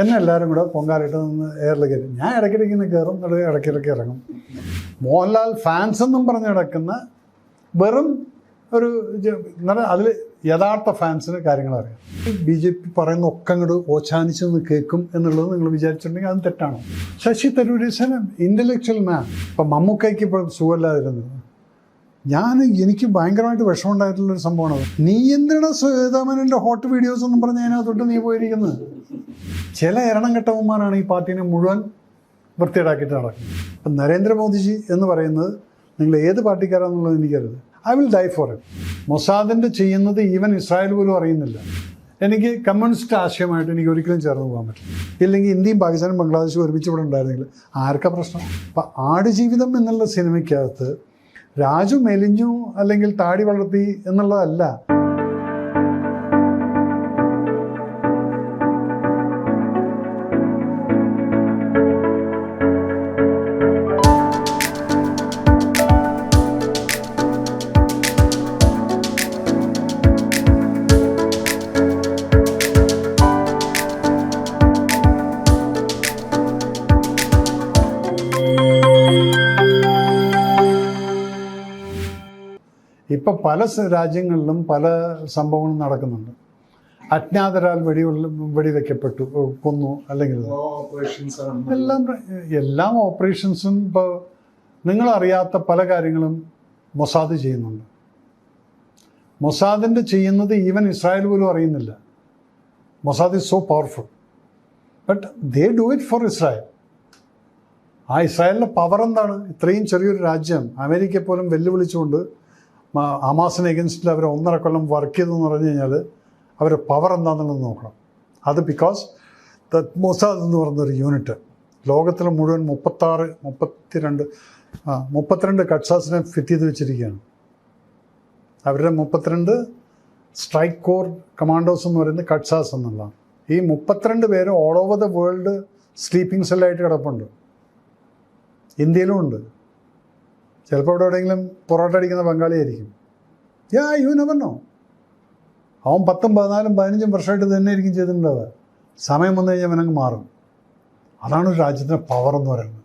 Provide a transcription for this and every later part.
എന്നെ എല്ലാവരും കൂടെ പൊങ്കാലിട്ട് നിന്ന് എയറിൽ കയറി. ഞാൻ ഇടയ്ക്കിടയ്ക്ക് നിന്ന് കയറും, ഇടയ്ക്കിടയ്ക്ക് ഇറങ്ങും. മോഹൻലാൽ ഫാൻസ് എന്നും പറഞ്ഞ് കിടക്കുന്ന വെറും ഒരു അതിൽ യഥാർത്ഥ ഫാൻസിന് കാര്യങ്ങൾ അറിയാം. BJP പറയുന്ന ഒക്കെ അങ്ങോട്ട് ഓച്ചാനിച്ച് നിന്ന് കേൾക്കും എന്നുള്ളത് നിങ്ങൾ വിചാരിച്ചിട്ടുണ്ടെങ്കിൽ അത് തെറ്റാണ്. Shashi Tharoor is an intellectual man. ഇപ്പം മമ്മൂക്കയ്ക്ക് ഇപ്പോൾ സുഖമില്ലാതിരുന്നത്, എനിക്ക് ഭയങ്കരമായിട്ട് വിഷമമുണ്ടായിട്ടുള്ളൊരു സംഭവമാണ്. നീ എന്താണ് ശ്വേതാമേനോൻ്റെ ഹോട്ട് വീഡിയോസ് എന്നും പറഞ്ഞ് അതിനകത്തൊട്ട് നീ പോയിരിക്കുന്നത്? ചില എരണം കെട്ടവന്മാരാണ് ഈ പാർട്ടീനെ മുഴുവൻ വൃത്തിയേടാക്കിയിട്ട് നടക്കുന്നത്. അപ്പം നരേന്ദ്രമോദിജി എന്ന് പറയുന്നത് നിങ്ങൾ ഏത് പാർട്ടിക്കാരാണെന്നുള്ളത് എനിക്കറിയില്ല. I will die for it. മൊസാദിൻ്റെ ചെയ്യുന്നത് ഈവൻ ഇസ്രായേൽ പോലും അറിയുന്നില്ല. എനിക്ക് കമ്മ്യൂണിസ്റ്റ് ആശയമായിട്ട് എനിക്ക് ഒരിക്കലും ചേർന്ന് പോകാൻ പറ്റില്ല. ഇല്ലെങ്കിൽ ഇന്ത്യയും പാകിസ്ഥാനും ബംഗ്ലാദേശും ഒരുമിച്ച് ഇവിടെ ഉണ്ടായിരുന്നെങ്കിൽ ആർക്കാ പ്രശ്നം? അപ്പം ആടുജീവിതം എന്നുള്ള സിനിമയ്ക്കകത്ത് രാജു മെലിഞ്ഞു അല്ലെങ്കിൽ താടി വളർത്തി എന്നുള്ളതല്ല. ഇപ്പം പല രാജ്യങ്ങളിലും പല സംഭവങ്ങളും നടക്കുന്നുണ്ട്. അജ്ഞാതരാൽ വെടിവെക്കപ്പെട്ടു, കൊന്നു, അല്ലെങ്കിൽ എല്ലാം ഓപ്പറേഷൻസും ഇപ്പോൾ നിങ്ങളറിയാത്ത പല കാര്യങ്ങളും മൊസാദ് ചെയ്യുന്നുണ്ട്. മൊസാദിൻ്റെ ചെയ്യുന്നത് ഈവൻ ഇസ്രായേൽ പോലും അറിയുന്നില്ല. Mossad is so powerful, but they do it for Israel. ആ ഇസ്രായേലിൻ്റെ പവർ എന്താണ്? ഇത്രയും ചെറിയൊരു രാജ്യം അമേരിക്കയെ പോലും വെല്ലുവിളിച്ചുകൊണ്ട് ഹമാസിന് എഗൻസ്റ്റിൽ അവർ 1.5 കൊല്ലം വർക്ക് ചെയ്തെന്ന് പറഞ്ഞു കഴിഞ്ഞാൽ അവരുടെ പവർ എന്താണെന്നുള്ളത് നോക്കണം. അത് ബിക്കോസ് ദ മൊസാദ് എന്ന് പറയുന്നൊരു യൂണിറ്റ് ലോകത്തിൽ മുഴുവൻ 32 കട്സാസിനെ ഫിറ്റ് ചെയ്ത് വെച്ചിരിക്കുകയാണ്. അവരുടെ 32 സ്ട്രൈക്ക് കോർ കമാൻഡോസ് എന്ന് പറയുന്നത് കട്സാസ് എന്നുള്ളതാണ്. ഈ 32 പേര് all over the world sleeping സെല്ലായിട്ട് കിടപ്പുണ്ട്. ഇന്ത്യയിലും ഉണ്ട്. ചിലപ്പോൾ ഇവിടെ എവിടെയെങ്കിലും പൊറോട്ട അടിക്കുന്ന ബംഗാളിയായിരിക്കും. You never know. അവൻ 10, 14, 15 വർഷമായിട്ട് തന്നെ ആയിരിക്കും ചെയ്തിട്ടുണ്ടാവുക. സമയം വന്നു കഴിഞ്ഞാൽ അവനങ്ങ് മാറും. അതാണ് ഒരു രാജ്യത്തിൻ്റെ പവർ എന്ന് പറയുന്നത്.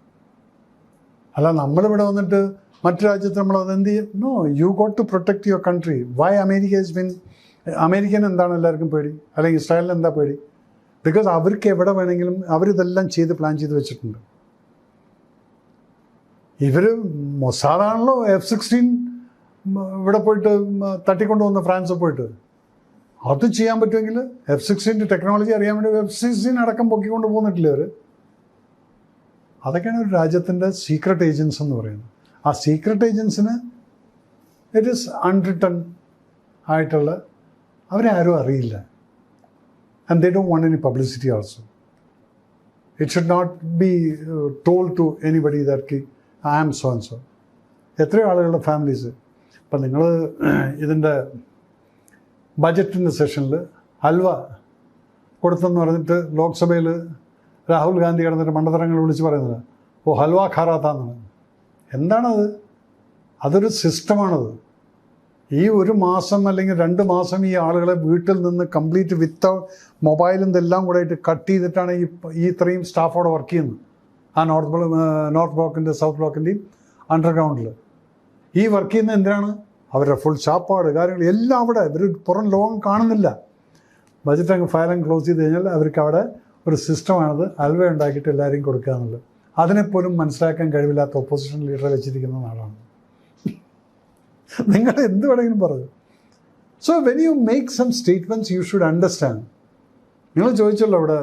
അല്ല നമ്മളിവിടെ വന്നിട്ട് മറ്റു രാജ്യത്ത് നമ്മൾ അതെന്ത് ചെയ്യും? No, you got to protect your country. Why American എന്താണ് എല്ലാവർക്കും പേടി, അല്ലെങ്കിൽ ഇസ്രായേലിന് എന്താ പേടി? ബിക്കോസ് അവർക്ക് എവിടെ വേണമെങ്കിലും അവരിതെല്ലാം ചെയ്ത് പ്ലാൻ ചെയ്ത് വെച്ചിട്ടുണ്ട്. ഇവർ മൊസാദാണല്ലോ F-16 ഇവിടെ പോയിട്ട് തട്ടിക്കൊണ്ടുവന്ന ഫ്രാൻസിൽ പോയിട്ട്. അത് ചെയ്യാൻ പറ്റുമെങ്കിൽ F-16 ടെക്നോളജി അറിയാൻ വേണ്ടി F-16 അടക്കം പൊക്കിക്കൊണ്ട് പോകുന്നിട്ടില്ല അവർ. അതൊക്കെയാണ് ഒരു രാജ്യത്തിൻ്റെ സീക്രട്ട് ഏജൻസ് എന്ന് പറയുന്നത്. ആ സീക്രട്ട് ഏജൻസിന് ഇറ്റ് ഈസ് അൺറിട്ടൺ ആയിട്ടുള്ള അവരെ ആരും അറിയില്ല. And they don't want any publicity also. It should not be told to anybody that I am so and so. എത്രയോ ആളുകളുടെ ഫാമിലീസ് ഇപ്പം നിങ്ങൾ ഇതിൻ്റെ ബജറ്റിൻ്റെ സെഷനിൽ ഹൽവ കൊടുത്തെന്ന് പറഞ്ഞിട്ട് ലോക്സഭയിൽ രാഹുൽ ഗാന്ധി കിടന്നിട്ട് മണ്ടത്തരങ്ങൾ വിളിച്ച് പറയുന്നത് ഹൽവ ഖാറാത്താന്നാണ്. എന്താണത്? അതൊരു സിസ്റ്റമാണത്. ഈ 1 മാസം അല്ലെങ്കിൽ 2 മാസം ഈ ആളുകളെ വീട്ടിൽ നിന്ന് കംപ്ലീറ്റ് വിത്ത് മൊബൈലും ഇതെല്ലാം കൂടെ ആയിട്ട് കട്ട് ചെയ്തിട്ടാണ് ഈ ഇത്രയും സ്റ്റാഫ് അവിടെ വർക്ക് ചെയ്യുന്നത്. ആ നോർത്ത് ബ്ലോക്കിൻ്റെ സൗത്ത് ബ്ലോക്കിൻ്റെയും അണ്ടർഗ്രൗണ്ടിൽ ഈ വർക്ക് ചെയ്യുന്നത് എന്തിനാണ്? അവരുടെ ഫുൾ ചാപ്പാട് കാര്യങ്ങൾ എല്ലാം അവിടെ ഇവർ പുറം ലോകം കാണുന്നില്ല. ബജറ്റ് അങ്ങ് ഫയൽ അങ്ങ് ക്ലോസ് ചെയ്ത് കഴിഞ്ഞാൽ അവർക്ക് അവിടെ ഒരു സിസ്റ്റമാണത്. ഹൽവ ഉണ്ടാക്കിയിട്ട് എല്ലാവരെയും കൊടുക്കുക എന്നുള്ളത്. അതിനെപ്പോലും മനസ്സിലാക്കാൻ കഴിവില്ലാത്ത ഓപ്പോസിഷൻ ലീഡറെ വെച്ചിരിക്കുന്ന നാടാണ്. നിങ്ങൾ എന്ത് വേണമെങ്കിലും പറയൂ. So when you make some statements you should understand. നിങ്ങൾ ചോദിച്ചല്ലോ അവിടെ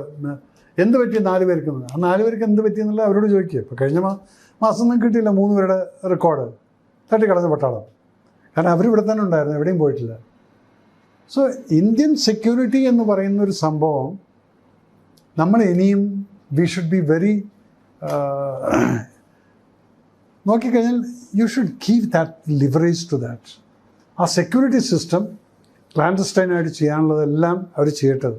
എന്ത് പറ്റി 4 പേർക്ക്? ആ 4 പേർക്ക് എന്ത് പറ്റിയെന്നുള്ള അവരോട് ചോദിക്കുക. ഇപ്പോൾ കഴിഞ്ഞ മാസം ഒന്നും കിട്ടിയില്ല 3 പേരുടെ റെക്കോർഡ് തട്ടിക്കളഞ്ഞ പട്ടാളം. കാരണം അവരിവിടെ തന്നെ ഉണ്ടായിരുന്നു, എവിടെയും പോയിട്ടില്ല. സോ ഇന്ത്യൻ സെക്യൂരിറ്റി എന്ന് പറയുന്ന ഒരു സംഭവം നമ്മൾ ഇനിയും വി ഷുഡ് ബി വെരി നോക്കിക്കഴിഞ്ഞാൽ you should give that leverage to that. ആ സെക്യൂരിറ്റി സിസ്റ്റം ക്ലാൻഡസ്റ്റൈനായിട്ട് ചെയ്യാനുള്ളതെല്ലാം അവർ ചെയ്യട്ടത്.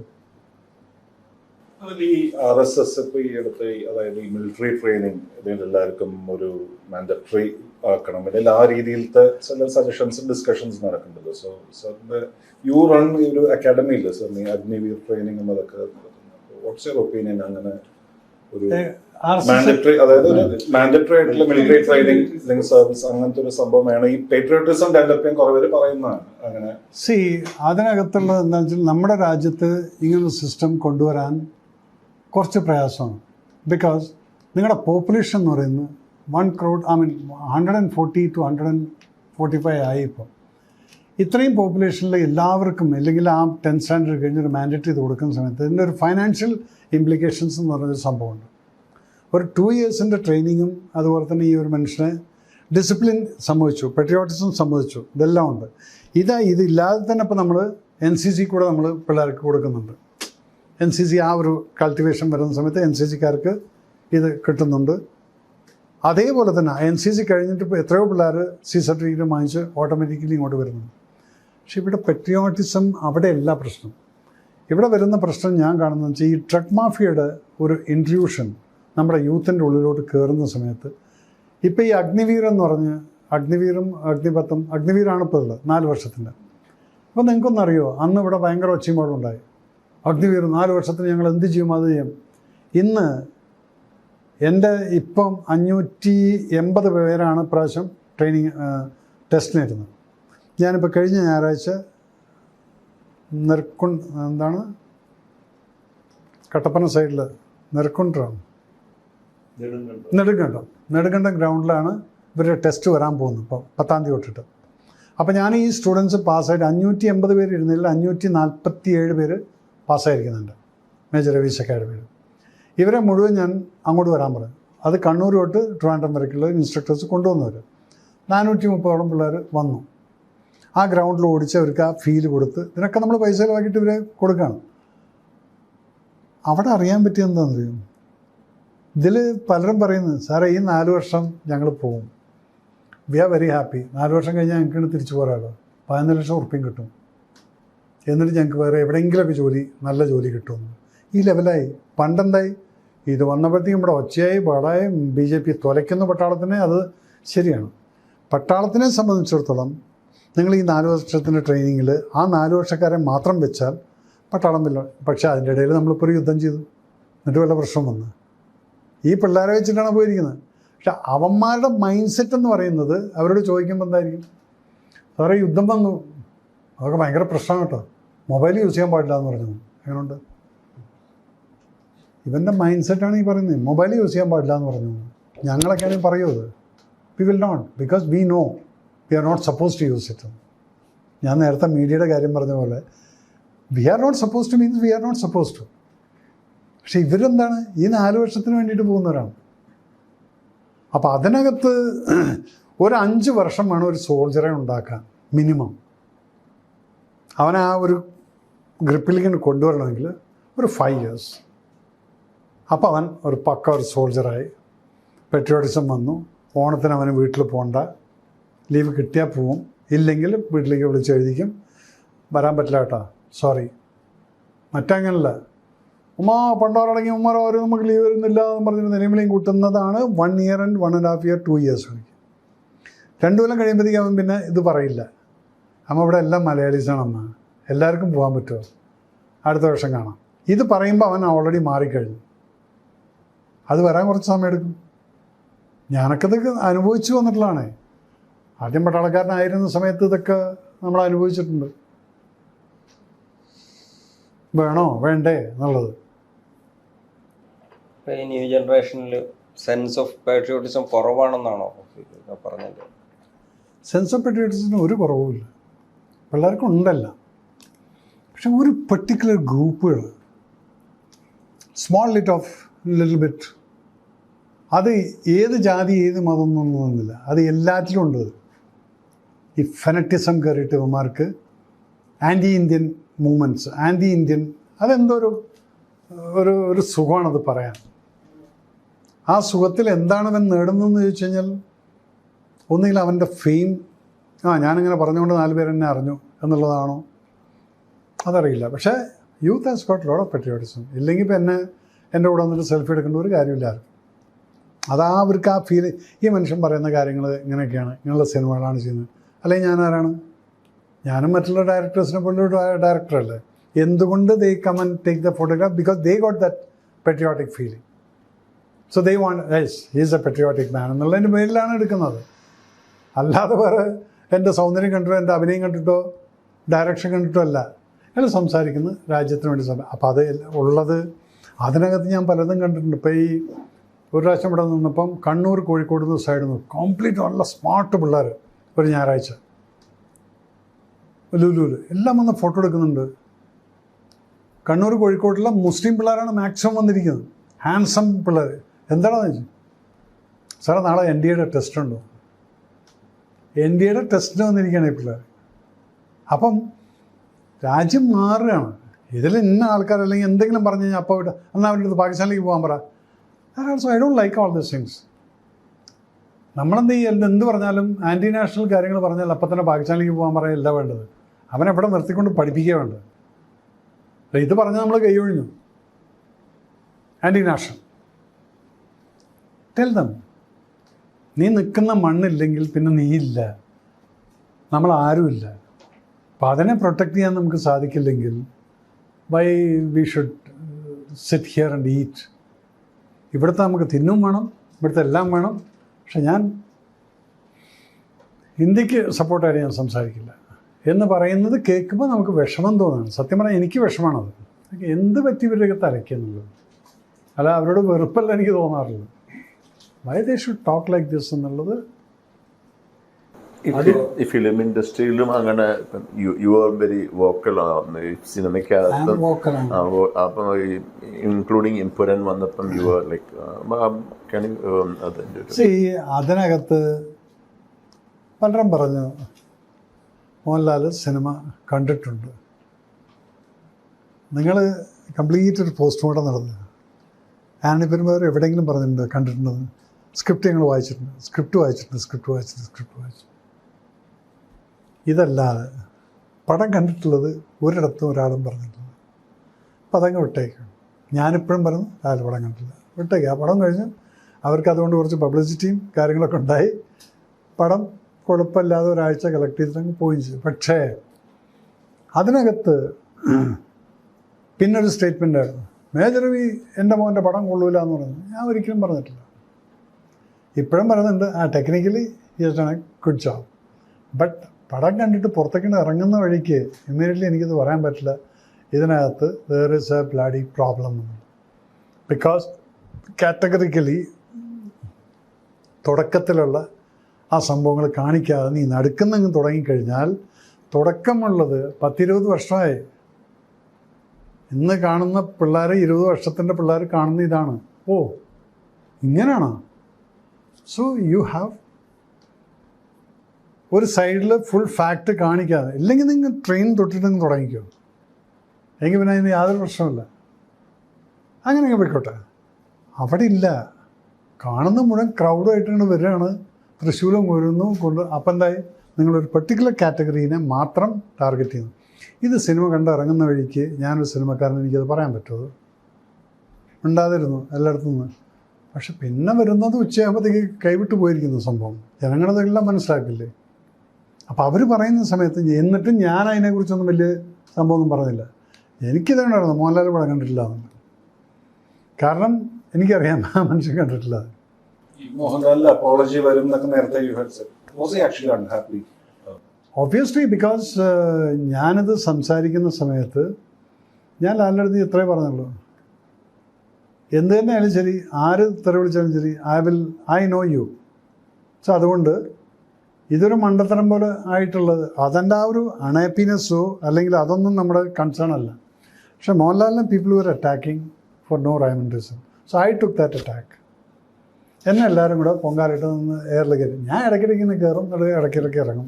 ഈ RSS ഇപ്പോൾ ഈ അടുത്ത് അതായത് ഈ മിലിറ്ററി ട്രെയിനിങ് ഇതിലെല്ലാവർക്കും ഒരു മാൻഡറ്ററി ആക്കണം, അല്ലെങ്കിൽ ആ രീതിയിലത്തെ ചില സജഷൻസും ഡിസ്കഷൻസ് നടക്കുന്നുണ്ടല്ലോ. സോ സാറിൻ്റെ യു റൺ ഒരു അക്കാഡമി ഇല്ല സാർ, ഈ അഗ്നിവീർ ട്രെയിനിങ് എന്നതൊക്കെ. വാട്ട്സ് യുവർ ഒപ്പീനിയൻ അങ്ങനെ ഒരു RSS മാൻഡറ്ററി, അതായത് ഒരു മാൻഡറ്ററി ആയിട്ടുള്ള മിലിറ്ററി ട്രെയിനിങ് അല്ലെങ്കിൽ സർവീസ് അങ്ങനത്തെ ഒരു സംഭവം വേണം. ഈ പേട്രിയോട്ടിസം ഡെവലപ്പ് ചെയ്യാൻ കുറേ പേര് പറയുന്നതാണ് അങ്ങനെ. അതിനകത്തുള്ളത് എന്താണെന്ന് വെച്ചാൽ നമ്മുടെ രാജ്യത്ത് ഇങ്ങനൊരു സിസ്റ്റം കൊണ്ടുവരാൻ കുറച്ച് പ്രയാസമാണ്. ബിക്കോസ് നിങ്ങളുടെ പോപ്പുലേഷൻ എന്ന് പറയുന്നത് 1 crore, 140 to 145 ആയി. ഇപ്പോൾ ഇത്രയും പോപ്പുലേഷനിൽ എല്ലാവർക്കും അല്ലെങ്കിൽ ആ 10th സ്റ്റാൻഡേർഡ് കഴിഞ്ഞൊരു മാൻഡറ്ററി ഇത് കൊടുക്കുന്ന സമയത്ത് ഇതിൻ്റെ ഒരു ഫൈനാൻഷ്യൽ ഇംപ്ലിക്കേഷൻസ് എന്ന് പറഞ്ഞൊരു സംഭവമുണ്ട്. ഒരു 2 yearsൻ്റെ ട്രെയിനിങ്ങും അതുപോലെ തന്നെ ഈ ഒരു മനുഷ്യനെ ഡിസിപ്ലിൻ സംഭവിച്ചു, പെട്രിയോട്ടിസം സംഭവിച്ചു, ഇതെല്ലാം ഉണ്ട്. ഇതില്ലാതെ തന്നെ ഇപ്പോൾ നമ്മൾ NCC കൂടെ നമ്മൾ പിള്ളേർക്ക് കൊടുക്കുന്നുണ്ട്. NCC ആ ഒരു കൾട്ടിവേഷൻ വരുന്ന സമയത്ത് NCCക്കാർക്ക് ഇത് കിട്ടുന്നുണ്ട്. അതേപോലെ തന്നെ NCC കഴിഞ്ഞിട്ട് ഇപ്പോൾ എത്രയോ പിള്ളേർ C സർട്ടിഫിക്കറ്റ് വാങ്ങിച്ച് ഓട്ടോമാറ്റിക്കലി ഇങ്ങോട്ട് വരുന്നുണ്ട്. പക്ഷെ ഇവിടെ പെട്രിയോട്ടിസം അവിടെയല്ല പ്രശ്നം. ഇവിടെ വരുന്ന പ്രശ്നം ഞാൻ കാണുന്നത് വെച്ചാൽ ഈ ട്രക്ക് മാഫിയയുടെ ഒരു ഇൻട്രൂഷൻ നമ്മുടെ യൂത്തിൻ്റെ ഉള്ളിലോട്ട് കയറുന്ന സമയത്ത് ഇപ്പോൾ ഈ അഗ്നിവീർ എന്ന് പറഞ്ഞ് അഗ്നിവീറും അഗ്നിപത്തും, അഗ്നിവീറാണ് ഇപ്പോൾ ഉള്ളത് 4 വർഷത്തിൻ്റെ. അപ്പോൾ നിങ്ങൾക്കൊന്നറിയോ, അന്ന് ഇവിടെ ഭയങ്കര ഒച്ചയുമ്പോഴുണ്ടായി. അഗ്നിവീർ 4 വർഷത്തിന് ഞങ്ങൾ എന്ത് ചെയ്യും, അത് ചെയ്യും. ഇന്ന് എൻ്റെ ഇപ്പം 580 പേരാണ് പ്രാവശ്യം ട്രെയിനിങ് ടെസ്റ്റിനിരുന്നത്. ഞാനിപ്പോൾ കഴിഞ്ഞ ഞായറാഴ്ച കട്ടപ്പന സൈഡിൽ നെടുങ്കണ്ടം ഗ്രൗണ്ടിലാണ് ഇവരുടെ ടെസ്റ്റ് വരാൻ പോകുന്നത്. ഇപ്പോൾ 10th തീയതി തൊട്ടിട്ട്. അപ്പോൾ ഞാൻ ഈ സ്റ്റുഡൻസ് പാസ്സായിട്ട് 580 പേര് ഇരുന്നില്ല, 547 പേര് പാസ്സായിരിക്കുന്നുണ്ട് മേജർ ഏവിയേഷൻ അക്കാഡമിയിൽ. ഇവരെ മുഴുവൻ ഞാൻ അങ്ങോട്ട് വരാൻ പറയും. അത് കണ്ണൂർ തൊട്ട് ട്രിവാൻഡ്രം വരയ്ക്കുള്ള ഇൻസ്ട്രക്ടേഴ്സ് കൊണ്ടുവന്നവർ 430ഓളം പിള്ളേർ വന്നു. ആ ഗ്രൗണ്ടിൽ ഓടിച്ച് അവർക്ക് ആ ഫീല് കൊടുത്ത് ഇതിനൊക്കെ നമ്മൾ പൈസ ചിലവാക്കിയിട്ട് ഇവരെ കൊടുക്കുകയാണ്. അവിടെ അറിയാൻ പറ്റിയത് എന്താണെന്ന് അറിയും, ഇതിൽ പലരും പറയുന്നത്, സാറേ ഈ 4 വർഷം ഞങ്ങൾ പോവും, വി ആർ വെരി ഹാപ്പി, 4 വർഷം കഴിഞ്ഞാൽ ഞങ്ങൾക്ക് തിരിച്ചു പോരാലോ, 11 ലക്ഷം ഉറുപ്പ്യം കിട്ടും, എന്നിട്ട് ഞങ്ങൾക്ക് വേറെ എവിടെയെങ്കിലുമൊക്കെ നല്ല ജോലി കിട്ടുമെന്ന്. ഈ ലെവലായി. പണ്ടെന്തായി, ഇത് വന്നപ്പോഴത്തേക്കും ഇവിടെ ഒച്ചയായി പാടായി BJP തുലയ്ക്കുന്ന പട്ടാളത്തിനെ. അത് ശരിയാണ്. പട്ടാളത്തിനെ സംബന്ധിച്ചിടത്തോളം നിങ്ങൾ ഈ 4 വർഷത്തിൻ്റെ ട്രെയിനിങ്ങിൽ ആ 4 വർഷക്കാരെ മാത്രം വെച്ചാൽ പട്ടാളം ഇല്ല. പക്ഷേ അതിൻ്റെ ഇടയിൽ നമ്മളിപ്പോൾ ഒരു യുദ്ധം ചെയ്തു, എന്നിട്ട് വല്ല പ്രശ്നം വന്ന് ഈ പിള്ളേരെ വെച്ചിട്ടാണ് പോയിരിക്കുന്നത്. പക്ഷെ അവന്മാരുടെ മൈൻഡ് സെറ്റ് എന്ന് പറയുന്നത് അവരോട് ചോദിക്കുമ്പോൾ എന്തായിരിക്കും, സാറേ യുദ്ധം വന്നു, അതൊക്കെ ഭയങ്കര പ്രശ്നമാണ് കേട്ടോ, മൊബൈൽ യൂസ് ചെയ്യാൻ പാടില്ല എന്ന് പറഞ്ഞു. എങ്ങനെയുണ്ട് ഇവൻ്റെ മൈൻഡ് സെറ്റാണ് ഈ പറയുന്നത്, മൊബൈൽ യൂസ് ചെയ്യാൻ പാടില്ല എന്ന് പറഞ്ഞു. ഞങ്ങളൊക്കെയാണെങ്കിൽ പറയൂ അത്, we will not, because we know we are not suppose to use it. ഞാൻ നേരത്തെ മീഡിയയുടെ കാര്യം പറഞ്ഞ പോലെ we are not suppose to means we are not suppose to. പക്ഷെ ഇവരെന്താണ്, ഈ 4 വർഷത്തിന് വേണ്ടിയിട്ട് പോകുന്നവരാണ്. അപ്പോൾ അതിനകത്ത് ഒരു 5 വർഷം വേണം ഒരു സോൾജറെ ഉണ്ടാക്കാൻ മിനിമം. അവനെ ആ ഒരു ഗ്രിപ്പിലേക്ക് കൊണ്ടുവരണമെങ്കിൽ ഒരു 5 years. അപ്പോൾ അവൻ ഒരു പക്ക ഒരു സോൾജറായി. പെട്രിയോട്ടിസം വന്നു, ഓണത്തിന് അവന് വീട്ടിൽ പോകണ്ട, ലീവ് കിട്ടിയാൽ പോവും, ഇല്ലെങ്കിൽ വീട്ടിലേക്ക് വിളിച്ചെഴുതിക്കും, വരാൻ പറ്റില്ല കേട്ടോ, സോറി. മറ്റങ്ങനല്ല, പണ്ടാറടങ്ങി ഉമ്മാരോ ആരും നമുക്ക് ലീവ് വരുന്നില്ല എന്ന് പറഞ്ഞിട്ട് നിലവിലെയും കൂട്ടുന്നതാണ് 1 year and 1.5 year 2 years കളിക്കും. 2 കൊല്ലം കഴിയുമ്പോഴത്തേക്കും അവൻ പിന്നെ ഇത് പറയില്ല, അമ്മ ഇവിടെ എല്ലാം മലയാളീസാണ്, അമ്മ എല്ലാവർക്കും പോകാൻ പറ്റുമോ, അടുത്ത വർഷം കാണാം. ഇത് പറയുമ്പോൾ അവൻ ഓൾറെഡി മാറിക്കഴിഞ്ഞു. അത് വരാൻ കുറച്ച് സമയം എടുക്കും. ഞാനൊക്കെ ഇതൊക്കെ അനുഭവിച്ചു വന്നിട്ടുള്ളതാണ്. ആദ്യം പട്ടാളക്കാരനായിരുന്ന സമയത്ത് ഇതൊക്കെ നമ്മൾ അനുഭവിച്ചിട്ടുണ്ട്, വേണോ വേണ്ടേ എന്നുള്ളത്. ഈ ന്യൂ ജനറേഷനിൽ സെൻസ് ഓഫ് പാട്രിയോട്ടിസം കുറവാണെന്നാണോ പറഞ്ഞത്? സെൻസ് ഓഫ് പാട്രിയോട്ടിസത്തിന് ഒരു കുറവുമില്ല, പിള്ളേർക്കും ഉണ്ടല്ല. പക്ഷെ ഒരു പെർട്ടിക്കുലർ ഗ്രൂപ്പുകൾ, സ്മോൾ ലിറ്റിൽ ബിറ്റ്, അത് ഏത് ജാതി ഏത് മതം എന്നൊന്നുമില്ല, അത് എല്ലാറ്റിലും ഉണ്ട്. ഈ ഫെനറ്റിസം കയറിയിട്ട് ഇവന്മാർക്ക് anti Indian movements, anti Indian, അതെന്തോ ഒരു സുഖമാണത് പറയാൻ. ആ സുഖത്തിൽ എന്താണ് അവൻ നേടുന്നതെന്ന് ചോദിച്ചു കഴിഞ്ഞാൽ, ഒന്നുകിൽ അവൻ്റെ ഫെയിം, ഞാനിങ്ങനെ പറഞ്ഞുകൊണ്ട് 4 പേര് എന്നെ അറിഞ്ഞു എന്നുള്ളതാണോ, അതറിയില്ല. പക്ഷേ youth has got lot of patriotism. ഇല്ലെങ്കിൽ ഇപ്പോൾ എൻ്റെ കൂടെ വന്നിട്ട് സെൽഫി എടുക്കേണ്ട ഒരു കാര്യമില്ല. അതാ അവർക്ക് ആ ഫീൽ, ഈ മനുഷ്യൻ പറയുന്ന കാര്യങ്ങൾ ഇങ്ങനെയൊക്കെയാണ്, ഇങ്ങനെയുള്ള സിനിമകളാണ് ചെയ്യുന്നത്. അല്ലെങ്കിൽ ഞാനാരാണ്, ഞാനും മറ്റുള്ള ഡയറക്ടേഴ്സിനെ പോലെ ഒരു ഡയറക്ടറല്ലേ, എന്തുകൊണ്ട് they come and take the photograph? Because they got that patriotic feeling. So they want yes he's a patriotic man എന്നുള്ളതിൻ്റെ പേരിലാണ് എടുക്കുന്നത്. അല്ലാതെ വേറെ എൻ്റെ സൗന്ദര്യം കണ്ടിട്ടോ എൻ്റെ അഭിനയം കണ്ടിട്ടോ ഡയറക്ഷൻ കണ്ടിട്ടോ അല്ല. അയാൾ സംസാരിക്കുന്നത് രാജ്യത്തിന് വേണ്ടി അപ്പോൾ അത് ഉള്ളത് അതിനകത്ത് ഞാൻ പലതും കണ്ടിട്ടുണ്ട്. ഇപ്പോൾ ഈ ഒരു പ്രാവശ്യം ഇവിടെ നിന്നപ്പം കണ്ണൂർ കോഴിക്കോട് നിന്ന് സൈഡിൽ നിന്ന് കംപ്ലീറ്റ് നല്ല സ്മാർട്ട് പിള്ളേർ ഒരു ഞായറാഴ്ച ലുലുവിൽ എല്ലാം വന്ന് ഫോട്ടോ എടുക്കുന്നുണ്ട്. കണ്ണൂർ കോഴിക്കോട്ടുള്ള മുസ്ലിം പിള്ളേരാണ് മാക്സിമം വന്നിരിക്കുന്നത്, ഹാൻസം പിള്ളേർ. എന്താണെന്ന് വെച്ചാൽ സാറേ നാളെ NDAയുടെ ടെസ്റ്റ് ഉണ്ടോ? NDAയുടെ ടെസ്റ്റിന് വന്നിരിക്കുകയാണ് ഈ പിള്ളേർ. അപ്പം രാജ്യം മാറുകയാണ്. ഇതിൽ ഇന്ന ആൾക്കാർ അല്ലെങ്കിൽ എന്തെങ്കിലും പറഞ്ഞു കഴിഞ്ഞാൽ അപ്പോൾ എന്നാൽ അവരുടെ അടുത്ത് പാകിസ്ഥാനിലേക്ക് പോകാൻ പറ. Also I don't like all these things. നമ്മളെന്ത് ചെയ്യൽ എന്ത് പറഞ്ഞാലും ആൻറ്റി നാഷണൽ കാര്യങ്ങൾ പറഞ്ഞാൽ അപ്പം തന്നെ പാകിസ്ഥാനിലേക്ക് പോകാൻ പറയല്ല വേണ്ടത്. അവനെവിടെ നിർത്തിക്കൊണ്ട് പഠിപ്പിക്കുക വേണ്ടത്. ഇത് പറഞ്ഞാൽ നമ്മൾ കൈയൊഴിഞ്ഞു. ആൻറ്റി നാഷണൽ ടെൽ ദം, നീ നിൽക്കുന്ന മണ്ണില്ലെങ്കിൽ പിന്നെ നീയില്ല, നമ്മളാരുമില്ല. അപ്പം അതിനെ പ്രൊട്ടക്റ്റ് ചെയ്യാൻ നമുക്ക് സാധിക്കില്ലെങ്കിൽ why we should sit here and eat? ഇവിടുത്തെ നമുക്ക് തിന്നും വേണം, ഇവിടുത്തെ എല്ലാം വേണം. പക്ഷെ ഞാൻ ഹിന്ദിക്ക് സപ്പോർട്ടായിട്ട് ഞാൻ സംസാരിക്കില്ല എന്ന് പറയുന്നത് കേൾക്കുമ്പോൾ നമുക്ക് വിഷമം തോന്നുന്നു. സത്യം പറഞ്ഞാൽ എനിക്ക് വിഷമമാണത്. എന്ത് പറ്റി ഇവരുടെയൊക്കെ തലയ്ക്കുന്നുള്ളത്? അല്ല അവരോട് വെറുപ്പല്ല എനിക്ക് തോന്നാറുള്ളത്. Why they should talk like this എന്നുള്ളത്. ഈ ഫിലിം ഇൻഡസ്ട്രിയിലും അങ്ങനെ യു ആർ വെരി വോക്കൽ സിനിമയ്ക്കകത്ത്. അപ്പം ഇൻക്ലൂഡിങ് ഇംപുരൻ വന്നപ്പം യു ആർ ലൈക്ക് അതിനകത്ത് പലരും പറഞ്ഞു മോഹൻലാൽ സിനിമ കണ്ടിട്ടുണ്ട്. നിങ്ങൾ കംപ്ലീറ്റ് ഒരു പോസ്റ്റ്മോർട്ടം നടന്നു. ആന്റണി പെരുമ്പാവൂർ എവിടെയെങ്കിലും പറഞ്ഞിട്ടുണ്ട് കണ്ടിട്ടുണ്ടെന്ന്? സ്ക്രിപ്റ്റ് ഞങ്ങൾ വായിച്ചിട്ടുണ്ട്, സ്ക്രിപ്റ്റ് വായിച്ചിട്ടുണ്ട്. ഇതല്ലാതെ പടം കണ്ടിട്ടുള്ളത് ഒരിടത്തും ഒരാളും പറഞ്ഞിട്ടില്ല. അപ്പം അതങ്ങ് വിട്ടേക്കാണ്. ഞാനിപ്പോഴും പറഞ്ഞു ആരും പടം കണ്ടിട്ടില്ല, വിട്ടേക്ക്. ആ പടം കഴിഞ്ഞ് അവർക്ക് അതുകൊണ്ട് കുറച്ച് പബ്ലിസിറ്റിയും കാര്യങ്ങളൊക്കെ ഉണ്ടായി. പടം കുഴപ്പമില്ലാതെ ഒരാഴ്ച കളക്ട് ചെയ്തിട്ടങ്ങ് പോയി ചെയ്തു. പക്ഷേ അതിനകത്ത് പിന്നൊരു സ്റ്റേറ്റ്മെൻ്റ് ആയിരുന്നു, മേജർ രവി എൻ്റെ മോൻ്റെ പടം കൊള്ളൂല എന്ന് പറഞ്ഞു. ഞാൻ ഒരിക്കലും പറഞ്ഞിട്ടില്ല. ഇപ്പോഴും പറയുന്നുണ്ട് technically is done A good job. But പടം കണ്ടിട്ട് പുറത്തേക്ക് ഇറങ്ങുന്ന വഴിക്ക് ഇമ്മീഡിയറ്റ്ലി എനിക്കിത് പറയാൻ പറ്റില്ല, ഇതിനകത്ത് there is a bloody problem. Because categorically തുടക്കത്തിലുള്ള ആ സംഭവങ്ങൾ കാണിക്കാതെ നീ നടുക്കുന്നങ്ങ് തുടങ്ങിക്കഴിഞ്ഞാൽ, തുടക്കമുള്ളത് 10-20 വർഷമായി. ഇന്ന് കാണുന്ന പിള്ളേർ 20 വർഷത്തിൻ്റെ പിള്ളേർ കാണുന്ന ഇതാണ്. ഓ ഇങ്ങനെയാണോ? സോ യു ഹാവ് ഒരു സൈഡിൽ ഫുൾ ഫാക്റ്റ് കാണിക്കാതെ, ഇല്ലെങ്കിൽ നിങ്ങൾ ട്രെയിൻ തൊട്ടിട്ടങ്ങ് തുടങ്ങിക്കോ. എങ്കിൽ പിന്നെ അതിന് യാതൊരു പ്രശ്നമില്ല. അങ്ങനെയൊക്കെ പോയിക്കോട്ടെ. അവിടെ ഇല്ല, കാണുന്ന മുഴുവൻ ക്രൗഡായിട്ടാണ് വരികയാണ്, തൃശ്ശൂലും വരുന്നു കൊണ്ട്. അപ്പം എന്തായി? നിങ്ങളൊരു പെർട്ടിക്കുലർ കാറ്റഗറീനെ മാത്രം ടാർഗറ്റ് ചെയ്യുന്നു. ഇത് സിനിമ കണ്ടിറങ്ങുന്ന വഴിക്ക് ഞാനൊരു സിനിമക്കാരൻ, എനിക്കത് പറയാൻ പറ്റുമോ? ഉണ്ടാതിരുന്നു എല്ലായിടത്തു നിന്ന്. പക്ഷെ പിന്നെ വരുന്നത് ഉച്ചയാകുമ്പോഴത്തേക്ക് കൈവിട്ട് പോയിരിക്കുന്നു സംഭവം. ജനങ്ങളതെല്ലാം മനസ്സിലാക്കില്ലേ? അപ്പോൾ അവർ പറയുന്ന സമയത്ത് എന്നിട്ടും ഞാൻ അതിനെക്കുറിച്ചൊന്നും വലിയ സംഭവമൊന്നും പറഞ്ഞില്ല. എനിക്കിതുണ്ടായിരുന്നു മോഹൻലാൽ പടം കണ്ടിട്ടില്ല എന്നുള്ളത്. കാരണം എനിക്കറിയാം ആ മനുഷ്യൻ കണ്ടിട്ടില്ല. മോഹൻലാലിന്റെ അപ്പോളജി വരും എന്നൊക്കെ നേരത്തെ അൺഹാപ്പി. ഒബ്വിയസ്ലി ബിക്കോസ് ഞാനിത് സംസാരിക്കുന്ന സമയത്ത് ഞാൻ ലാലിൻ്റെ അടുത്ത് ഇത്രേ പറഞ്ഞുള്ളൂ, എന്ത് തന്നെ ആയാലും ശരി, ആര് തെറി വിളിച്ചാലും ശരി, ഐ നോ യു. സോ അതുകൊണ്ട് ഇതൊരു മണ്ടത്തരം പോലെ ആയിട്ടുള്ളത്, അതെൻ്റെ ആ ഒരു അൺഹാപ്പിനെസ്സോ അല്ലെങ്കിൽ അതൊന്നും നമ്മുടെ കൺസേൺ അല്ല. പക്ഷെ മോഹൻലാലിനെ people were attacking for no rhyme and reason. So I took that attack. എന്നെ എല്ലാവരും കൂടെ പൊങ്കാലിട്ട് നിന്ന് എയറിൽ കയറി. ഞാൻ ഇടയ്ക്കിടയ്ക്ക് നിന്ന് കയറും, ഇടയ്ക്കിടയ്ക്ക് ഇറങ്ങും.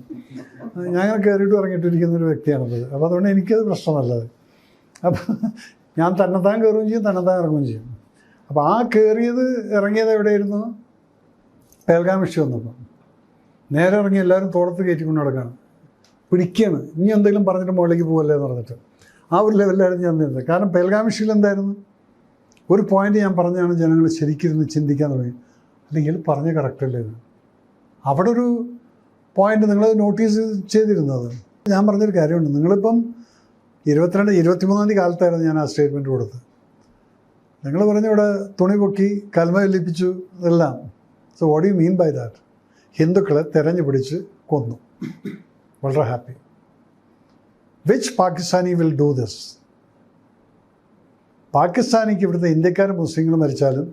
ഞാൻ കയറിയിട്ട് ഇറങ്ങിയിട്ടിരിക്കുന്നൊരു വ്യക്തിയാണത്. അപ്പോൾ അതുകൊണ്ട് എനിക്കത് പ്രശ്നമല്ലത്. അപ്പം ഞാൻ തന്നെത്താൻ കയറുകയും ചെയ്യും, തന്നെത്താൻ ഇറങ്ങുകയും ചെയ്യും. അപ്പോൾ ആ കയറിയത് ഇറങ്ങിയത് എവിടെയായിരുന്നു? പേൽഗാം ഇഷ്യൂ വന്നപ്പോൾ നേരെ ഇറങ്ങി എല്ലാവരും തോളത്ത് കയറ്റിക്കൊണ്ട് നടക്കുകയാണ്, പിടിക്കുകയാണ്. ഇനി എന്തെങ്കിലും പറഞ്ഞിട്ട് മുകളിലേക്ക് പോകല്ലേ എന്ന് പറഞ്ഞിട്ട് ആ ഒരു ലെവലിലായിരുന്നു ഞാൻ നിന്നത്. കാരണം പേൽഗാം ഇഷ്യൂവിൽ എന്തായിരുന്നു? ഒരു പോയിന്റ് ഞാൻ പറഞ്ഞാണ് ജനങ്ങൾ ശരിക്കിരുന്ന് ചിന്തിക്കാൻ തുടങ്ങി. അല്ലെങ്കിൽ പറഞ്ഞ കറക്റ്റല്ലേ ഇത്? അവിടെ ഒരു പോയിന്റ് നിങ്ങൾ നോട്ടീസ് ചെയ്തിരുന്നത്. ഞാൻ പറഞ്ഞൊരു കാര്യമുണ്ട്, നിങ്ങളിപ്പം 23 കാലത്തായിരുന്നു ഞാൻ ആ സ്റ്റേറ്റ്മെൻറ്റ് കൊടുത്തത്. നിങ്ങൾ പറഞ്ഞ ഇവിടെ തുണി പൊക്കി കൽമ ചൊല്ലിപ്പിച്ചു ഇതെല്ലാം. So what you mean by that? ഹിന്ദുക്കളെ തെരഞ്ഞു പിടിച്ച് കൊന്നു. വളരെ happy. Which Pakistani will do this? പാകിസ്ഥാനിക്ക് ഇവിടുത്തെ ഇന്ത്യക്കാരും മുസ്ലിങ്ങൾ മരിച്ചാലും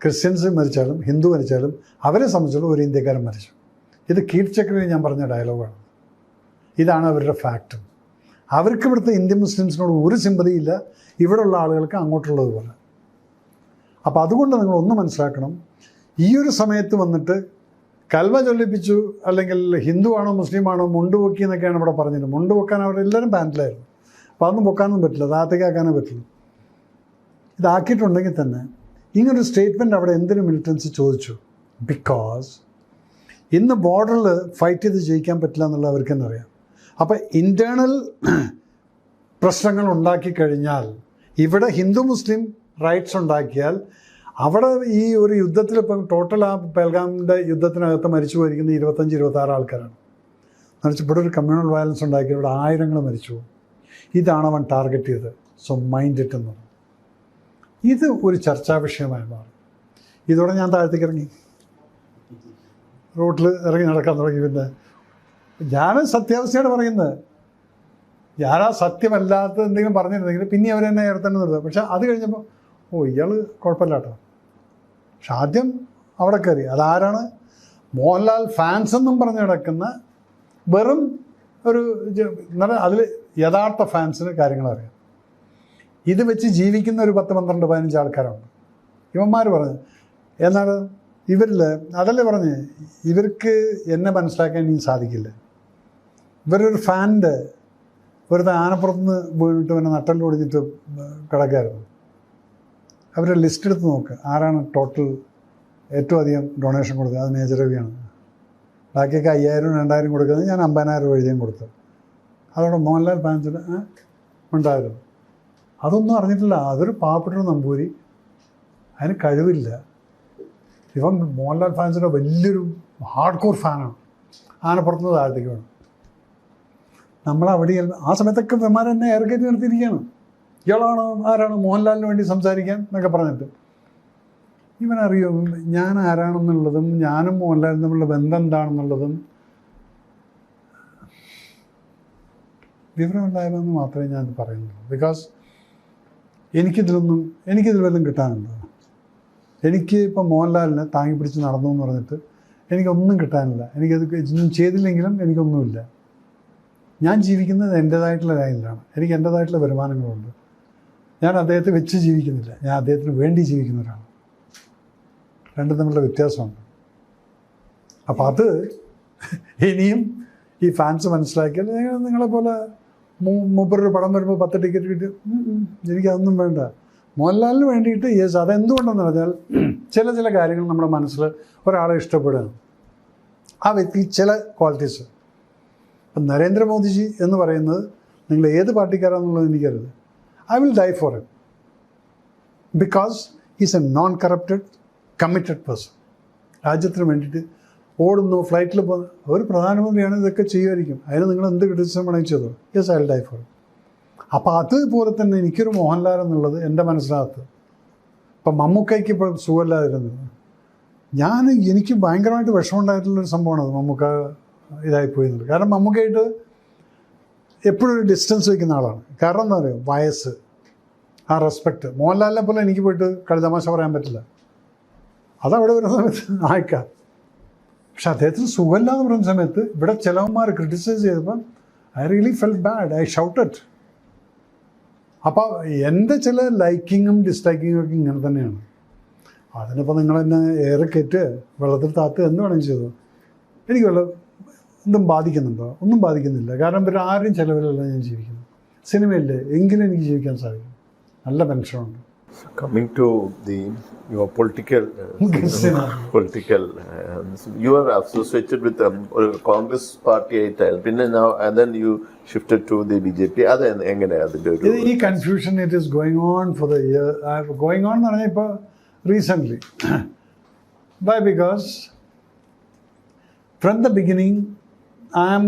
ക്രിസ്ത്യൻസ് മരിച്ചാലും ഹിന്ദു മരിച്ചാലും അവരെ സംബന്ധിച്ചുള്ള ഒരു ഇന്ത്യക്കാരൻ മരിച്ചു. ഇത് കീർച്ചക്രയിൽ ഞാൻ പറഞ്ഞ ഡയലോഗാണ്. ഇതാണ് അവരുടെ ഫാക്റ്റ്. അവർക്ക് ഇവിടുത്തെ ഇന്ത്യൻ മുസ്ലിംസിനോട് ഒരു സിമ്പതിയില്ല, ഇവിടെയുള്ള ആളുകൾക്ക് അങ്ങോട്ടുള്ളതുപോലെ. അപ്പോൾ അതുകൊണ്ട് നിങ്ങൾ ഒന്ന് മനസ്സിലാക്കണം, ഈ ഒരു സമയത്ത് വന്നിട്ട് കൽമ ചൊല്ലിപ്പിച്ചു, അല്ലെങ്കിൽ ഹിന്ദു ആണോ മുസ്ലിം ആണോ മുണ്ട് പൊക്കി എന്നൊക്കെയാണ് ഇവിടെ പറഞ്ഞത്. മുണ്ട് പൊക്കാൻ അവരെല്ലാവരും പാൻറ്റിലായിരുന്നു. അപ്പോൾ അതൊന്നും പൊക്കാനൊന്നും പറ്റില്ല, താഴത്തേക്കാക്കാനേ പറ്റുള്ളൂ. ഇതാക്കിയിട്ടുണ്ടെങ്കിൽ തന്നെ ഇങ്ങനൊരു സ്റ്റേറ്റ്മെൻറ്റ് അവിടെ എന്തിനു മിലിറ്റൻസ് ചോദിച്ചു? ബിക്കോസ് ഇന്ന് ബോർഡറിൽ ഫൈറ്റ് ചെയ്ത് ജയിക്കാൻ പറ്റില്ല എന്നുള്ളത് അവർക്ക് തന്നെ അറിയാം. അപ്പോൾ ഇൻറ്റേർണൽ പ്രശ്നങ്ങൾ ഉണ്ടാക്കി കഴിഞ്ഞാൽ, ഇവിടെ ഹിന്ദു മുസ്ലിം റൈറ്റ്സ് ഉണ്ടാക്കിയാൽ, അവിടെ ഈ ഒരു യുദ്ധത്തിൽ ഇപ്പം ടോട്ടൽ ആ പെൽഗാമിൻ്റെ യുദ്ധത്തിനകത്ത് മരിച്ചു പോയിരിക്കുന്ന 25-26 ആൾക്കാരാണ്. എന്നുവെച്ചാൽ ഇവിടെ ഒരു കമ്മ്യൂണൽ വയലൻസ് ഉണ്ടാക്കി ഇവിടെ 1000 മരിച്ചു പോകും. ഇതാണ് അവൻ ടാർഗറ്റ് ചെയ്തത്. സോ മൈൻഡ് ഇറ്റ് എന്ന് പറഞ്ഞു. ഇത് ഒരു ചർച്ചാ വിഷയമായി മാറി. ഇതോടെ ഞാൻ താഴത്തേക്ക് ഇറങ്ങി, റോട്ടിൽ ഇറങ്ങി നടക്കാൻ തുടങ്ങി. പിന്നെ ഞാൻ സത്യാവസ്ഥയാണ് പറയുന്നത്. ഞാൻ ആ സത്യമല്ലാത്ത എന്തെങ്കിലും പറഞ്ഞിരുന്നെങ്കിൽ പിന്നെ അവരെന്നെ ഇടത്തന്നെ നിർത്തുക. പക്ഷെ അത് കഴിഞ്ഞപ്പോൾ ഇയാൾ കുഴപ്പമില്ല കേട്ടോ. പക്ഷെ ആദ്യം അവിടെ കയറി. അതാരാണ്? മോഹൻലാൽ ഫാൻസ് എന്നും പറഞ്ഞ് നടക്കുന്ന വെറും ഒരു അതിൽ യഥാർത്ഥ ഫാൻസിന് കാര്യങ്ങൾ അറിയാം. ഇത് വെച്ച് ജീവിക്കുന്ന ഒരു 10, 12, 15 ആൾക്കാരുണ്ട്. ഇവന്മാർ പറഞ്ഞു, എന്നാൽ ഇവരിൽ അതല്ലേ പറഞ്ഞ് ഇവർക്ക് എന്നെ മനസ്സിലാക്കാൻ ഇനി സാധിക്കില്ല. ഇവരൊരു ഫാനിൻ്റെ വെറുതെ ആനപ്പുറത്തുനിന്ന് വീണിട്ട് പിന്നെ നട്ടലിൽ ഒടിഞ്ഞിട്ട് കിടക്കായിരുന്നു. അവരുടെ ലിസ്റ്റ് എടുത്ത് നോക്ക്, ആരാണ് ടോട്ടൽ ഏറ്റവും അധികം ഡൊണേഷൻ കൊടുക്കുന്നത്? അത് മേജർ രവിയാണ്. ബാക്കിയൊക്കെ 5000, 2000 കൊടുക്കുന്നത്. ഞാൻ 50,000 എഴുതിയും കൊടുത്തു. അതോടെ മോഹൻലാൽ ഫാൻസിന് ഉണ്ടായിരുന്നു. അതൊന്നും അറിഞ്ഞിട്ടില്ല. അതൊരു പാവപ്പെട്ടൊരു നമ്പൂരി, അതിന് കഴിവില്ല. ഇവൻ മോഹൻലാൽ ഫാൻസിൻ്റെ വലിയൊരു ഹാർഡ് കോർ ഫാനാണ്. ആനപ്പുറത്തുനിന്ന് താഴത്തേക്ക് വേണം. നമ്മളവിടെ ആ സമയത്തൊക്കെ വിമാനം എയർഗേറ്റ് നിർത്തിയിരിക്കുകയാണ്. ഇയാളാണോ ആരാണ് മോഹൻലാലിന് വേണ്ടി സംസാരിക്കാൻ എന്നൊക്കെ പറഞ്ഞിട്ട്. ഇവനറിയോ ഞാൻ ആരാണെന്നുള്ളതും ഞാനും മോഹൻലാലും തമ്മിലുള്ള ബന്ധം എന്താണെന്നുള്ളതും വിവരമുണ്ടായിരുന്നെന്ന് മാത്രമേ ഞാൻ പറയുന്നുള്ളൂ. ബിക്കോസ് എനിക്കിതിൽ വല്ലതും കിട്ടാനുണ്ടോ? എനിക്ക് ഇപ്പം മോഹൻലാലിനെ താങ്ങി പിടിച്ച് നടന്നു എന്ന് പറഞ്ഞിട്ട് എനിക്കൊന്നും കിട്ടാനില്ല. എനിക്കത് ഒന്നും ചെയ്തില്ലെങ്കിലും എനിക്കൊന്നുമില്ല. ഞാൻ ജീവിക്കുന്നത് എൻ്റേതായിട്ടുള്ള ലൈനിലാണ്. എനിക്ക് എൻ്റേതായിട്ടുള്ള വരുമാനങ്ങളുണ്ട്. ഞാൻ അദ്ദേഹത്തെ വെച്ച് ജീവിക്കുന്നില്ല, ഞാൻ അദ്ദേഹത്തിന് വേണ്ടി ജീവിക്കുന്ന ഒരാളാണ്. രണ്ടും തമ്മിലുള്ള വ്യത്യാസമുണ്ട്. അപ്പോൾ അത് ഇനിയും ഈ ഫാൻസ് മനസ്സിലാക്കിയാൽ നിങ്ങളെപ്പോലെ മൂപ്പരൊരു പടം വരുമ്പോൾ 10 ടിക്കറ്റ് കിട്ടി, എനിക്കതൊന്നും വേണ്ട. മോഹൻലാലിന് വേണ്ടിയിട്ട് യെസ്. അതെന്തുകൊണ്ടെന്ന് പറഞ്ഞാൽ ചില കാര്യങ്ങൾ നമ്മുടെ മനസ്സിൽ ഒരാളെ ഇഷ്ടപ്പെടുകയാണ്. ആ വ്യക്തി ചില ക്വാളിറ്റീസ്. ഇപ്പം നരേന്ദ്രമോദിജി എന്ന് പറയുന്നത് നിങ്ങൾ ഏത് പാർട്ടിക്കാരാണെന്നുള്ളത് എനിക്കറിയില്ല. I will die for him because he's a non-corrupted, committed person. രാജ്യത്തിന് വേണ്ടിയിട്ട് ഓടുന്നു, ഫ്ലൈറ്റിൽ പോകുന്നു. ഒരു പ്രധാനമന്ത്രിയാണ്, ഇതൊക്കെ ചെയ്യുമായിരിക്കും. അതിന് നിങ്ങൾ എന്ത് ക്രിറ്റിസിസം വേണമെങ്കിൽ ചെയ്തോ. Yes, I will die for him. അപ്പോൾ അതുപോലെ തന്നെ എനിക്കൊരു മോഹൻലാൽ എന്നുള്ളത് എൻ്റെ മനസ്സിനകത്ത്. ഇപ്പം മമ്മൂക്കയ്ക്ക് ഇപ്പോൾ സുഖമില്ലാതിരുന്നത് എനിക്ക് ഭയങ്കരമായിട്ട് വിഷമമുണ്ടായിട്ടുള്ളൊരു സംഭവമാണ് അത്. മമ്മൂക്ക ഇതായിപ്പോയി എന്നുള്ളത്. കാരണം മമ്മൂക്കയായിട്ട് എപ്പോഴും ഒരു ഡിസ്റ്റൻസ് വയ്ക്കുന്ന ആളാണ്. കാരണം എന്താ പറയുക, വയസ്സ്, ആ റെസ്പെക്റ്റ്. മോഹൻലാലിനെ പോലെ എനിക്ക് പോയിട്ട് കളിതമാശ പറയാൻ പറ്റില്ല. അതവിടെ വരുന്ന സമയത്ത് ആയിക്കാം. പക്ഷെ അദ്ദേഹത്തിന് സുഖമില്ല എന്ന് പറയുന്ന സമയത്ത് ഇവിടെ ചിലവന്മാർ ക്രിറ്റിസൈസ് ചെയ്തപ്പോൾ I really felt bad. I shouted. അപ്പോൾ എൻ്റെ ചില ലൈക്കിങ്ങും ഡിസ്ലൈക്കിങ്ങും ഒക്കെ ഇങ്ങനെ തന്നെയാണ്. അതിനിപ്പോൾ നിങ്ങളെന്നെ ഏറെ കയറ്റ് വെള്ളത്തിൽ താത്ത് എന്ത് വേണമെങ്കിൽ ചെയ്തു. എനിക്ക് എന്തും ബാധിക്കുന്നുണ്ടോ? ഒന്നും ബാധിക്കുന്നില്ല. കാരണം ഇവർ ആരും ചിലവിലല്ല ഞാൻ ജീവിക്കുന്നത്. സിനിമയില്ലേ എങ്കിലും എനിക്ക് ജീവിക്കാൻ സാധിക്കും. നല്ല പെൻഷനുണ്ട്. Coming to your political, you are associated with Congress party പിന്നെ now and then you shifted to the BJP. അത് എങ്ങനെയാണ് അതിൻ്റെ ഒരു ഈ confusion? It is going on for the year. Going on എന്ന് പറഞ്ഞാൽ ഇപ്പോൾ recently. Why? Because from the beginning I am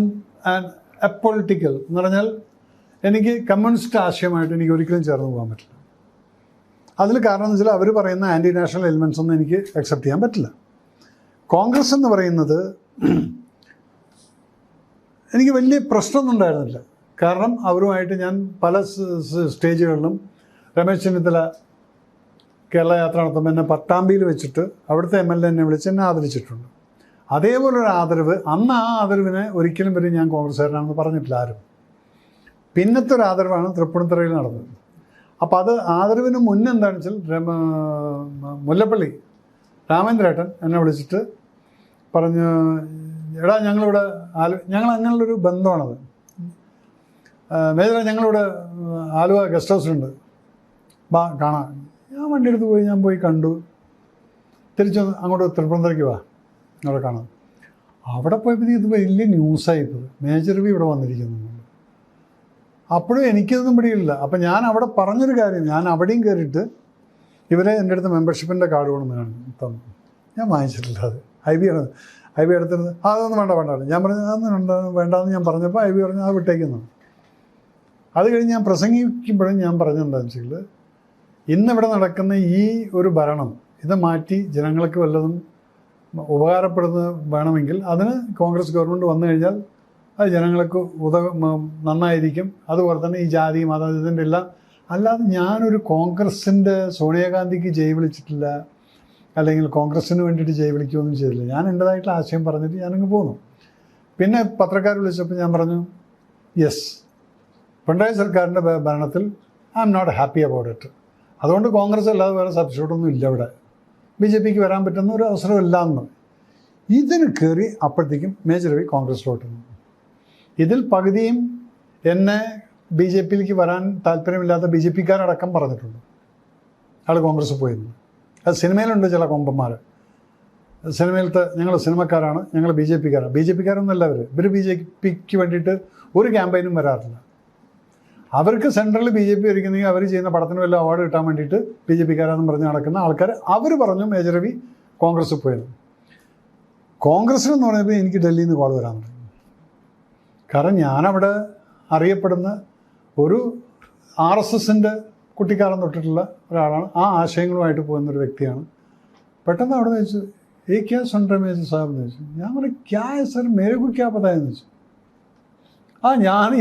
apolitical എന്ന് പറഞ്ഞാൽ എനിക്ക് കമ്മ്യൂണിസ്റ്റ് ആശയമായിട്ട് എനിക്ക് ഒരിക്കലും ചേർന്ന് പോകാൻ പറ്റില്ല. അതിൽ കാരണം എന്ന് വെച്ചാൽ അവർ പറയുന്ന ആൻറ്റി നാഷണൽ എലിമെൻറ്റ്സ് ഒന്നും എനിക്ക് അക്സെപ്റ്റ് ചെയ്യാൻ പറ്റില്ല. കോൺഗ്രസ് എന്ന് പറയുന്നത് എനിക്ക് വലിയ പ്രശ്നമൊന്നും ഉണ്ടായിരുന്നില്ല. കാരണം അവരുമായിട്ട് ഞാൻ പല സ്റ്റേജുകളിലും രമേശ് ചെന്നിത്തല കേരള യാത്ര നടത്തുമ്പോൾ എന്നെ പട്ടാമ്പിയിൽ വെച്ചിട്ട് അവിടുത്തെ MLA എന്നെ വിളിച്ച് എന്നെ ആദരിച്ചിട്ടുണ്ട്. അതേപോലൊരു ആദരവ് അന്ന് ആ ആദരവിനെ ഒരിക്കലും വരെ ഞാൻ കോൺഗ്രസ്സുകാരനാണെന്ന് പറഞ്ഞിട്ടില്ല ആരും. പിന്നത്തെ ഒരു ആദരവാണ് തൃപ്പൂണിത്തുറയിൽ നടന്നത്. അപ്പോൾ അത് ആദരവിന് മുന്നേ എന്താണെന്ന് വെച്ചാൽ മുല്ലപ്പള്ളി രാമേന്ദ്രേട്ടൻ എന്നെ വിളിച്ചിട്ട് പറഞ്ഞു, എടാ ഞങ്ങളിവിടെ ഞങ്ങൾ അങ്ങനെയുള്ളൊരു ബന്ധമാണത്, മേജറെ ഞങ്ങളിവിടെ ആലുവ ഗസ്റ്റ് ഹൗസിലുണ്ട്, വാ കാണാം. ഞാൻ വണ്ടി എടുത്ത് പോയി, ഞാൻ പോയി കണ്ടു. തിരിച്ച് അങ്ങോട്ട് തൃപ്പൂണിത്തുറയ്ക്ക് വാ, അവിടെ കാണാം. അവിടെ പോയപ്പോഴത്തേക്ക് ഇത് വലിയ ന്യൂസായിപ്പോയി, മേജർ രവി ഇവിടെ വന്നിരിക്കുന്നു. അപ്പോഴും എനിക്കിതൊന്നും പിടിയില്ല. അപ്പം ഞാൻ അവിടെ പറഞ്ഞൊരു കാര്യം, ഞാൻ അവിടെയും കയറിയിട്ട് ഇവരെ എൻ്റെ അടുത്ത് മെമ്പർഷിപ്പിൻ്റെ കാർഡ് കൊണ്ടുവന്ന് തന്നു. ഞാൻ വാങ്ങിച്ചിട്ടില്ല. അത് ഐ ബി എടുത്തിരുന്നത് അതൊന്നും വേണ്ട. ഞാൻ പറഞ്ഞു അതൊന്നും വേണ്ടാന്ന് ഞാൻ പറഞ്ഞപ്പോൾ ഐ ബി പറഞ്ഞു അത് വിട്ടേക്കുന്നു. അത് കഴിഞ്ഞ് ഞാൻ പ്രസംഗിക്കുമ്പോഴും ഞാൻ പറഞ്ഞെന്താണെന്ന് വെച്ചാൽ, ഇന്നിവിടെ നടക്കുന്ന ഈ ഒരു ഭരണം ഇത് മാറ്റി ജനങ്ങൾക്ക് വല്ലതും ഉപകാരപ്പെടുന്ന വേണമെങ്കിൽ അതിന് കോൺഗ്രസ് ഗവൺമെൻറ് വന്നു കഴിഞ്ഞാൽ അത് ജനങ്ങൾക്ക് നന്നായിരിക്കും. അതുപോലെ തന്നെ ഈ ജാതി മതം ഇതിൻ്റെ എല്ലാം. അല്ലാതെ ഞാനൊരു കോൺഗ്രസിൻ്റെ സോണിയാഗാന്ധിക്ക് ജയ് വിളിച്ചിട്ടില്ല, അല്ലെങ്കിൽ കോൺഗ്രസ്സിന് വേണ്ടിയിട്ട് ജയ് വിളിക്കുകയൊന്നും ചെയ്തില്ല. ഞാൻ എൻ്റേതായിട്ടുള്ള ആശയം പറഞ്ഞിട്ട് ഞാനങ്ങ് പോന്നു. പിന്നെ പത്രക്കാർ വിളിച്ചപ്പോൾ ഞാൻ പറഞ്ഞു, യെസ്, പിണറായി സർക്കാരിൻ്റെ ഭരണത്തിൽ I'm not happy about it. അതുകൊണ്ട് കോൺഗ്രസ് അല്ലാതെ വേറെ സബ്സ്റ്റിറ്റ്യൂട്ടൊന്നും ഇല്ല ഇവിടെ, BJPക്ക് വരാൻ പറ്റുന്ന ഒരു അവസരമില്ല എന്ന്. ഇതിന് കയറി അപ്പോഴത്തേക്കും മേജർ രവി കോൺഗ്രസ്സിലോട്ട് വന്നു. ഇതിൽ പകുതിയും എന്നെ BJPയിലേക്ക് വരാൻ താല്പര്യമില്ലാത്ത BJPക്കാരടക്കം പറഞ്ഞിട്ടുണ്ട് ആൾ കോൺഗ്രസ് പോയിരുന്നു. അത് സിനിമയിലുണ്ട് ചില കൊമ്പന്മാർ, സിനിമയിലത്തെ ഞങ്ങൾ സിനിമക്കാരാണ്, ഞങ്ങൾ BJPക്കാരാണ്. BJPക്കാരൊന്നുമല്ല ഇവർ BJPക്ക് വേണ്ടിയിട്ട് ഒരു ക്യാമ്പയിനും വരാറില്ല. അവർക്ക് സെൻട്രലിൽ BJP ഇരിക്കുന്നെങ്കിൽ അവർ ചെയ്യുന്ന പടത്തിന് വല്ല അവാർഡ് കിട്ടാൻ വേണ്ടിയിട്ട് BJPക്കാരാണെന്ന് പറഞ്ഞ് നടക്കുന്ന ആൾക്കാർ അവർ പറഞ്ഞു മേജർ രവി കോൺഗ്രസ് പോയത്. കോൺഗ്രസ്സിലെന്ന് പറഞ്ഞപ്പോൾ എനിക്ക് ഡൽഹിയിൽ നിന്ന് കോൾ വരാൻ തുടങ്ങി. കാരണം ഞാനവിടെ അറിയപ്പെടുന്ന ഒരു RSSൻ്റെ കുട്ടിക്കാലം തൊട്ടിട്ടുള്ള ഒരാളാണ്, ആ ആശയങ്ങളുമായിട്ട് പോകുന്നൊരു വ്യക്തിയാണ്. പെട്ടെന്ന് അവിടെ നിന്ന് വെച്ചു, ക്യാ സുൻ രഹേ മേജർ സാഹിബ് എന്ന് വെച്ചു. ഞാൻ പറഞ്ഞു, ക്യാ സർ മേരെ കോ ക്യാ പതാ എന്ന് വെച്ചു.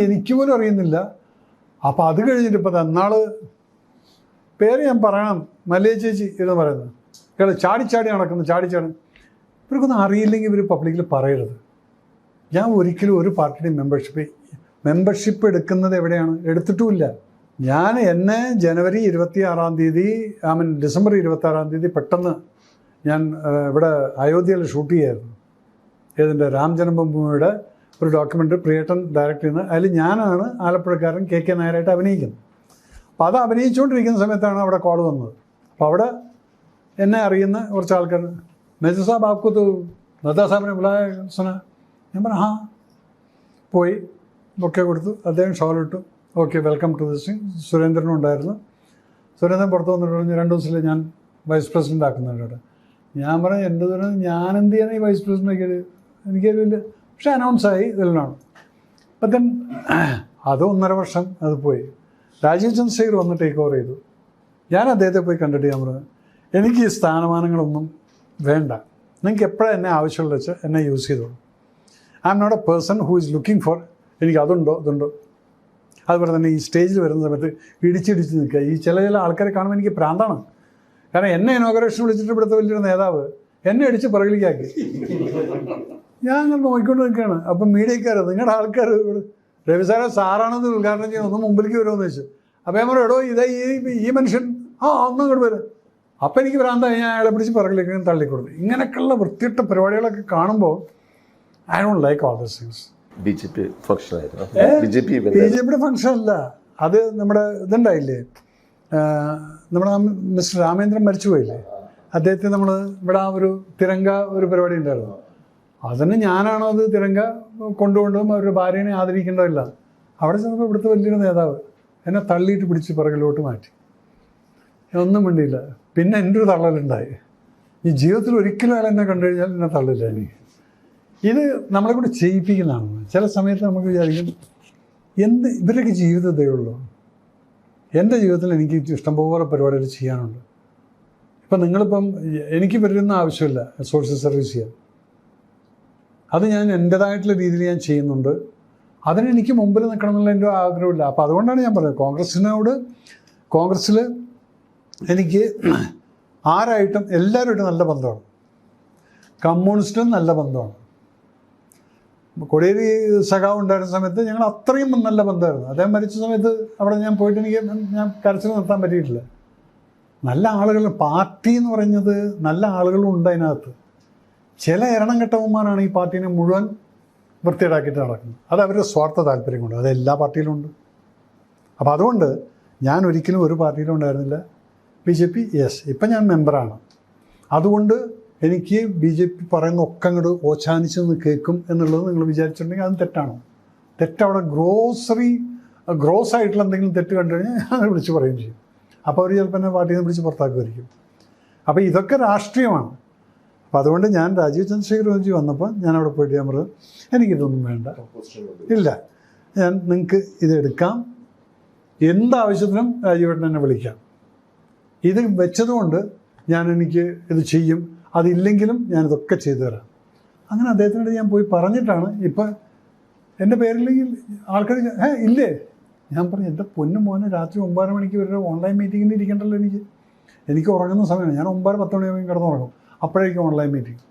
എനിക്ക് പോലും അറിയുന്നില്ല. അപ്പോൾ അത് കഴിഞ്ഞിട്ട് ഇപ്പോൾ എന്നാൾ പേര് ഞാൻ പറയണം, മല്ലിക ചേച്ചി എന്ന് പറയുന്നത്, ഇയാൾ ചാടി നടക്കുന്നു, ഇവർക്കൊന്നും അറിയില്ലെങ്കിൽ ഇവർ പബ്ലിക്കിൽ പറയരുത്. ഞാൻ ഒരിക്കലും ഒരു പാർട്ടിയുടെയും മെമ്പർഷിപ്പ് എടുക്കുന്നത് എവിടെയാണ്, എടുത്തിട്ടുമില്ല. എന്നെ ജനുവരി 26 ഡിസംബർ 26 പെട്ടെന്ന് ഞാൻ ഇവിടെ അയോധ്യയിൽ ഷൂട്ട് ചെയ്യായിരുന്നു. ഏതിൻ്റെ രാം ജന്മഭൂമിയുടെ ഒരു ഡോക്യുമെൻ്ററി പ്രിയേട്ടൻ ഡയറക്റ്റ് ചെയ്യുന്നത്. അതിൽ ഞാനാണ് ആലപ്പുഴക്കാരൻ KK നായരായിട്ട് അഭിനയിക്കുന്നത്. അപ്പോൾ അത് അഭിനയിച്ചുകൊണ്ടിരിക്കുന്ന സമയത്താണ് അവിടെ കോൾ വന്നത്. അപ്പോൾ അവിടെ എന്നെ അറിയുന്ന കുറച്ച് ആൾക്കാർ, മേജർ സാബ് ആപ്കോ തോ നദ്ദ സാഹിബിനെ ബുലായ സുന. ഞാൻ പറഞ്ഞു ഹാ. പോയി ബൊക്കെ കൊടുത്തു, അദ്ദേഹം ഷോളിട്ടു. Okay, welcome to this thing. സുരേന്ദ്രനും ഉണ്ടായിരുന്നു. സുരേന്ദ്രൻ പുറത്ത് വന്നിട്ട് പറഞ്ഞു 2 ദിവസത്തിൽ ഞാൻ വൈസ് പ്രസിഡൻ്റ് ആക്കുന്നുണ്ട്. ഞാൻ പറഞ്ഞു എൻ്റെ ദൂരം ഞാൻ എന്ത് ചെയ്യാൻ ഈ വൈസ് പ്രസിഡൻ്റൊക്കെ എനിക്കറിയില്ല. പക്ഷെ അനൗൺസായി ഇതിലാണ്. അപ്പം ദെൻ അത് 1.5 വർഷം അത് പോയി. രാജീവ് ചന്ദ്രശേഖർ വന്ന് ടേക്ക് ഓവർ ചെയ്തു. ഞാൻ അദ്ദേഹത്തെ പോയി കണ്ടിട്ട് ഞാൻ പറഞ്ഞു, എനിക്ക് ഈ സ്ഥാനമാനങ്ങളൊന്നും വേണ്ട, നിങ്ങൾക്ക് എപ്പോഴാണ് എന്നെ ആവശ്യമുള്ള വെച്ചാൽ എന്നെ യൂസ് ചെയ്തോളൂ. I'm not a person who is looking for എനിക്ക് ഇതുണ്ടോ. അതുപോലെ തന്നെ ഈ സ്റ്റേജിൽ വരുന്ന സമയത്ത് ഇടിച്ചിടിച്ച് നിൽക്കുക. ഈ ചില ആൾക്കാരെ കാണുമ്പോൾ എനിക്ക് പ്രാന്താണ്. കാരണം എന്നെ ഇനോഗ്രേഷൻ വിളിച്ചിട്ട് ഇവിടുത്തെ വലിയൊരു നേതാവ് എന്നെ അടിച്ച് പുറകിലേക്കാക്കി. ഞാൻ അങ്ങനെ നോക്കിക്കൊണ്ട് നിൽക്കുകയാണ്. അപ്പം മീഡിയക്കാർ, നിങ്ങളുടെ ആൾക്കാർ രവി സാറാണെന്ന് ഉദ്ഘാടനം ചെയ്യണം, ഒന്ന് മുമ്പിലേക്ക് വരുമെന്ന് വെച്ചു. അപ്പോൾ ഞാൻ പറഞ്ഞു, എടോ ഇതാ ഈ മനുഷ്യൻ ഒന്നും ഇങ്ങോട്ട് വരും. അപ്പം എനിക്ക് ഭ്രാന്തായി. ഞാൻ അയാളെ പിടിച്ച് പുറകിലേക്ക് തള്ളിക്കൊടുത്തു. ഇങ്ങനെയൊക്കെയുള്ള വൃത്തിയിട്ട പരിപാടികളൊക്കെ കാണുമ്പോൾ I don't like all these things. BJP ഫംഗ്ഷനായിരുന്നു. BJPയുടെ ഫംഗ്ഷൻ അല്ല അത്. നമ്മുടെ ഇതുണ്ടായില്ലേ, നമ്മുടെ മിസ്റ്റർ രാമേന്ദ്രൻ മരിച്ചുപോയില്ലേ, അദ്ദേഹത്തെ നമ്മൾ ഇവിടെ ഒരു തിരങ്ക ഒരു പരിപാടി ഉണ്ടായിരുന്നു. അതിന് ഞാനാണോ അത് തിരങ്ക കൊണ്ടുകൊണ്ടും അവരുടെ ഭാര്യനെ ആദരിക്കേണ്ടതില്ല. അവിടെ ചെന്നപ്പോൾ ഇവിടുത്തെ വലിയൊരു നേതാവ് എന്നെ തള്ളിയിട്ട് പിടിച്ച് പുറകിലോട്ട് മാറ്റി. ഒന്നും വേണ്ടിയില്ല. പിന്നെ എൻ്റെ ഒരു തള്ളലുണ്ടായി. ഈ ജീവിതത്തിൽ ഒരിക്കലും അയാൾ എന്നെ കണ്ടു കഴിഞ്ഞാൽ എന്നെ തള്ളില്ല. എനിക്ക് ഇത് നമ്മളെ കൂടെ ചെയ്യിപ്പിക്കുന്നതാണ്. ചില സമയത്ത് നമുക്ക് വിചാരിക്കും ഇവരുടെയൊക്കെ ജീവിതത്തേ ഉള്ളൂ. എൻ്റെ ജീവിതത്തിൽ എനിക്ക് ഇഷ്ടംപോലെ പരിപാടികൾ ചെയ്യാനുണ്ട്. ഇപ്പം നിങ്ങളിപ്പം എനിക്ക് വരുന്ന ആവശ്യമില്ല സോഷ്യൽ സർവീസ് ചെയ്യാൻ. അത് ഞാൻ എൻ്റേതായിട്ടുള്ള രീതിയിൽ ഞാൻ ചെയ്യുന്നുണ്ട്. അതിനെനിക്ക് മുമ്പിൽ നിൽക്കണം എന്നുള്ള എൻ്റെ ആഗ്രഹമില്ല. അപ്പോൾ അതുകൊണ്ടാണ് ഞാൻ പറയുന്നത് കോൺഗ്രസ്സിൽ എനിക്ക് ആരായിട്ടും എല്ലാവരുമായിട്ടും നല്ല ബന്ധമാണ്. കമ്മ്യൂണിസ്റ്റും നല്ല ബന്ധമാണ്. കോടിയേരി സഖാവ് ഉണ്ടായിരുന്ന സമയത്ത് ഞങ്ങൾ അത്രയും നല്ല ബന്ധമായിരുന്നു. അദ്ദേഹം മരിച്ച സമയത്ത് അവിടെ ഞാൻ പോയിട്ട് ഞാൻ കരച്ചിൽ നിർത്താൻ പറ്റിയിട്ടില്ല. നല്ല ആളുകൾ, പാർട്ടി എന്ന് പറയുന്നത് നല്ല ആളുകളും ഉണ്ട് അതിനകത്ത്. ചില എരണം കെട്ടവന്മാരാണ് ഈ പാർട്ടീനെ മുഴുവൻ വൃത്തിയേടാക്കിയിട്ട് നടക്കുന്നത്. അത് അവരുടെ സ്വാർത്ഥ താല്പര്യം കൊണ്ട്. അത് എല്ലാ പാർട്ടിയിലും ഉണ്ട്. അപ്പോൾ അതുകൊണ്ട് ഞാൻ ഒരിക്കലും ഒരു പാർട്ടിയിലും ഉണ്ടായിരുന്നില്ല. BJP യെസ്, ഇപ്പം ഞാൻ മെമ്പറാണ്. അതുകൊണ്ട് എനിക്ക് BJP പറയുന്ന ഒക്കെ അങ്ങോട്ട് ഓച്ചാനിച്ച് നിന്ന് കേൾക്കും എന്നുള്ളത് നിങ്ങൾ വിചാരിച്ചിട്ടുണ്ടെങ്കിൽ അത് തെറ്റാണോ? തെറ്റവിടെ ഗ്രോസ് ആയിട്ടുള്ള എന്തെങ്കിലും തെറ്റ് കണ്ടു കഴിഞ്ഞാൽ ഞാൻ വിളിച്ച് പറയുകയും ചെയ്യും. അപ്പോൾ അവർ ചിലപ്പോൾ എന്നെ പാർട്ടിയിൽ നിന്ന് വിളിച്ച് പുറത്താക്കുമായിരിക്കും. അപ്പോൾ ഇതൊക്കെ രാഷ്ട്രീയമാണ്. അപ്പോൾ അതുകൊണ്ട് ഞാൻ രാജീവ് ചന്ദ്രശേഖർ വന്നപ്പോൾ ഞാൻ അവിടെ പോയിട്ട് ഞാൻ പറഞ്ഞു, എനിക്കിതൊന്നും വേണ്ട, ഇല്ല, ഞാൻ നിങ്ങൾക്ക് ഇതെടുക്കാം, എന്താവശ്യത്തിനും രാജീവേട്ടൻ എന്നെ വിളിക്കാം. ഇത് വെച്ചതുകൊണ്ട് എനിക്ക് ഇത് ചെയ്യും, അതില്ലെങ്കിലും ഞാനിതൊക്കെ ചെയ്തു തരാം. അങ്ങനെ അദ്ദേഹത്തിനോട് ഞാൻ പോയി പറഞ്ഞിട്ടാണ് ഇപ്പം എൻ്റെ പേരില്ലെങ്കിൽ ആൾക്കാർ ഇല്ലേ. ഞാൻ പറഞ്ഞു, എൻ്റെ പൊന്നു മോനെ, രാത്രി 9 മണിക്ക് വരെ ഓൺലൈൻ മീറ്റിങ്ങിന് ഇരിക്കണ്ടല്ലോ. എനിക്ക് ഉറങ്ങുന്ന സമയമാണ്. ഞാൻ 9-10 മണിയാകുമ്പോൾ കിടന്നുറങ്ങും. അപ്പോഴേക്കും ഓൺലൈൻ മീറ്റിംഗ്.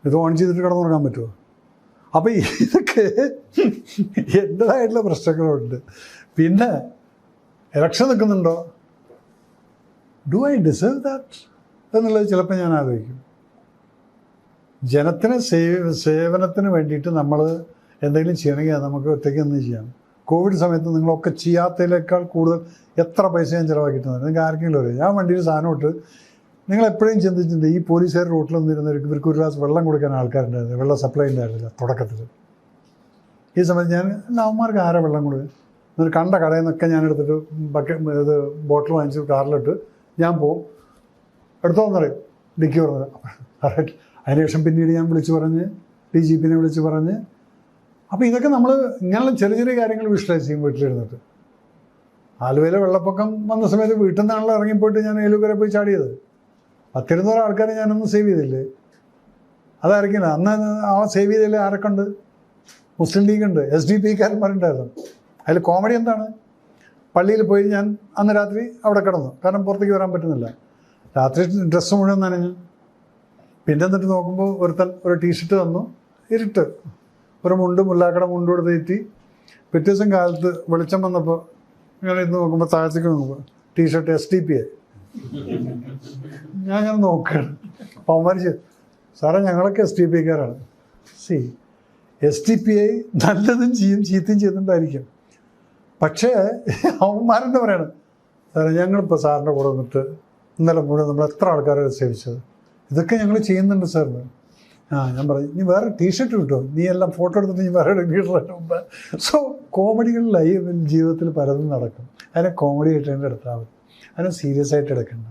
ഇത് ഓൺ ചെയ്തിട്ട് കിടന്നുറങ്ങാൻ പറ്റുമോ? അപ്പോൾ ഇതൊക്കെ എൻ്റെതായിട്ടുള്ള പ്രശ്നങ്ങളുണ്ട്. പിന്നെ ഇലക്ഷൻ നിൽക്കുന്നുണ്ടോ, ഡു ഐ ഡിസേർവ് ദാറ്റ് എന്നുള്ളത് ചിലപ്പോൾ ഞാൻ ആലോചിക്കും. ജനത്തിന് സേവനത്തിന് വേണ്ടിയിട്ട് നമ്മൾ എന്തെങ്കിലും ചെയ്യണമെങ്കിൽ നമുക്ക് ഒറ്റയ്ക്ക് ഒന്നും ചെയ്യാം. കോവിഡ് സമയത്ത് നിങ്ങളൊക്കെ ചെയ്യാത്തതിനേക്കാൾ കൂടുതൽ എത്ര പൈസ ഞാൻ ചിലവാക്കിയിട്ടുണ്ട് നിങ്ങൾക്ക് ആർക്കെങ്കിലും അറിയാം. ഞാൻ വണ്ടിയിൽ സാധനം ഇട്ട്, നിങ്ങളെപ്പോഴും ചിന്തിച്ചിട്ടുണ്ട് ഈ പോലീസുകാർ റോട്ടിൽ നിന്നിരുന്നവർക്ക് ഇവർക്ക് ഒരു ഗ്ലാസ് വെള്ളം കൊടുക്കാൻ ആൾക്കാരുണ്ടായിരുന്നു, വെള്ളം സപ്ലൈ ഉണ്ടായിരുന്നില്ല തുടക്കത്തിൽ. ഈ സമയത്ത് ഞാൻ അവന്മാർക്ക് ആരാ വെള്ളം കൊടുക്കുക? എന്നിട്ട് കണ്ട കടയിൽ നിന്നൊക്കെ ഞാൻ എടുത്തിട്ട് ബോട്ടിൽ വാങ്ങിച്ച് കാറിലിട്ട് ഞാൻ പോവും, എടുത്തോന്ന് പറയും, ഡിക്കി പറഞ്ഞത്. അതിനുശേഷം പിന്നീട് ഞാൻ വിളിച്ച് പറഞ്ഞ് DGPനെ വിളിച്ച് പറഞ്ഞ്. അപ്പോൾ ഇതൊക്കെ നമ്മൾ ഇങ്ങനെയുള്ള ചെറിയ ചെറിയ കാര്യങ്ങൾ വിഷ്വലൈസ് ചെയ്യും വീട്ടിലിരുന്നിട്ട്. ആലുവയിലെ വെള്ളപ്പൊക്കം വന്ന സമയത്ത് വീട്ടിൽ നിന്നാണല്ലോ ഇറങ്ങിപ്പോയിട്ട് ഞാൻ ഏലൂക്കര പോയി ചാടിയത്. 10-200 ആൾക്കാരെ ഞാനൊന്നും സേവ് ചെയ്തില്ലേ? അതായിരിക്കില്ല അന്ന് ആ സേവ് ചെയ്തതിൽ ആരൊക്കെ ഉണ്ട്? മുസ്ലിം ലീഗ് ഉണ്ട്, SDP-കാരന്മാരുണ്ടായിരുന്നു. അതിൽ കോമഡി എന്താണ്? പള്ളിയിൽ പോയി ഞാൻ അന്ന് രാത്രി അവിടെ കിടന്നു, കാരണം പുറത്തേക്ക് വരാൻ പറ്റുന്നില്ല. രാത്രി ഡ്രസ്സ് മുഴുവൻ നനഞ്ഞു. പിന്നെ എന്നിട്ട് നോക്കുമ്പോൾ ഒരുത്തൻ ഒരു ടീഷർട്ട് തന്നു, ഇരുട്ട്, ഒരു മുല്ലാക്കട മുണ്ടോട് തേറ്റി. പിറ്റേ ദിവസം കാലത്ത് വെളിച്ചം വന്നപ്പോൾ ഇങ്ങനെ ഇരുന്ന് നോക്കുമ്പോൾ താഴത്തേക്ക് നോക്കുമ്പോൾ ടീഷർട്ട് SDP. ഞാൻ നോക്കുകയാണ്. അപ്പോൾ അവന്മാർ സാറേ ഞങ്ങളൊക്കെ SDP-കാരാണ്. SDP നല്ലതും ചെയ്യും ചീത്തയും ചെയ്യുന്നുണ്ടായിരിക്കും. പക്ഷേ അവന്മാരെന്താ പറയണം, സാറേ ഞങ്ങളിപ്പോൾ സാറിൻ്റെ കൂടെ വന്നിട്ട് ഇന്നലെ മുഴുവൻ നമ്മൾ എത്ര ആൾക്കാരെ സേവിച്ചത്, ഇതൊക്കെ ഞങ്ങൾ ചെയ്യുന്നുണ്ട് സാറിന്. ഞാൻ പറഞ്ഞു, നീ വേറെ ടീഷർട്ട് കിട്ടുമോ, നീ എല്ലാം ഫോട്ടോ എടുത്തിട്ട് നീ വേറെ ഇടുന്നതിന് മുമ്പ്. സോ കോമഡികൾ ജീവിതത്തിൽ പലതും നടക്കും. അതിനെ കോമഡി ആയിട്ട് തന്നെ എടുത്താൽ മതി, അതിനെ സീരിയസ് ആയിട്ട് എടുക്കണ്ട.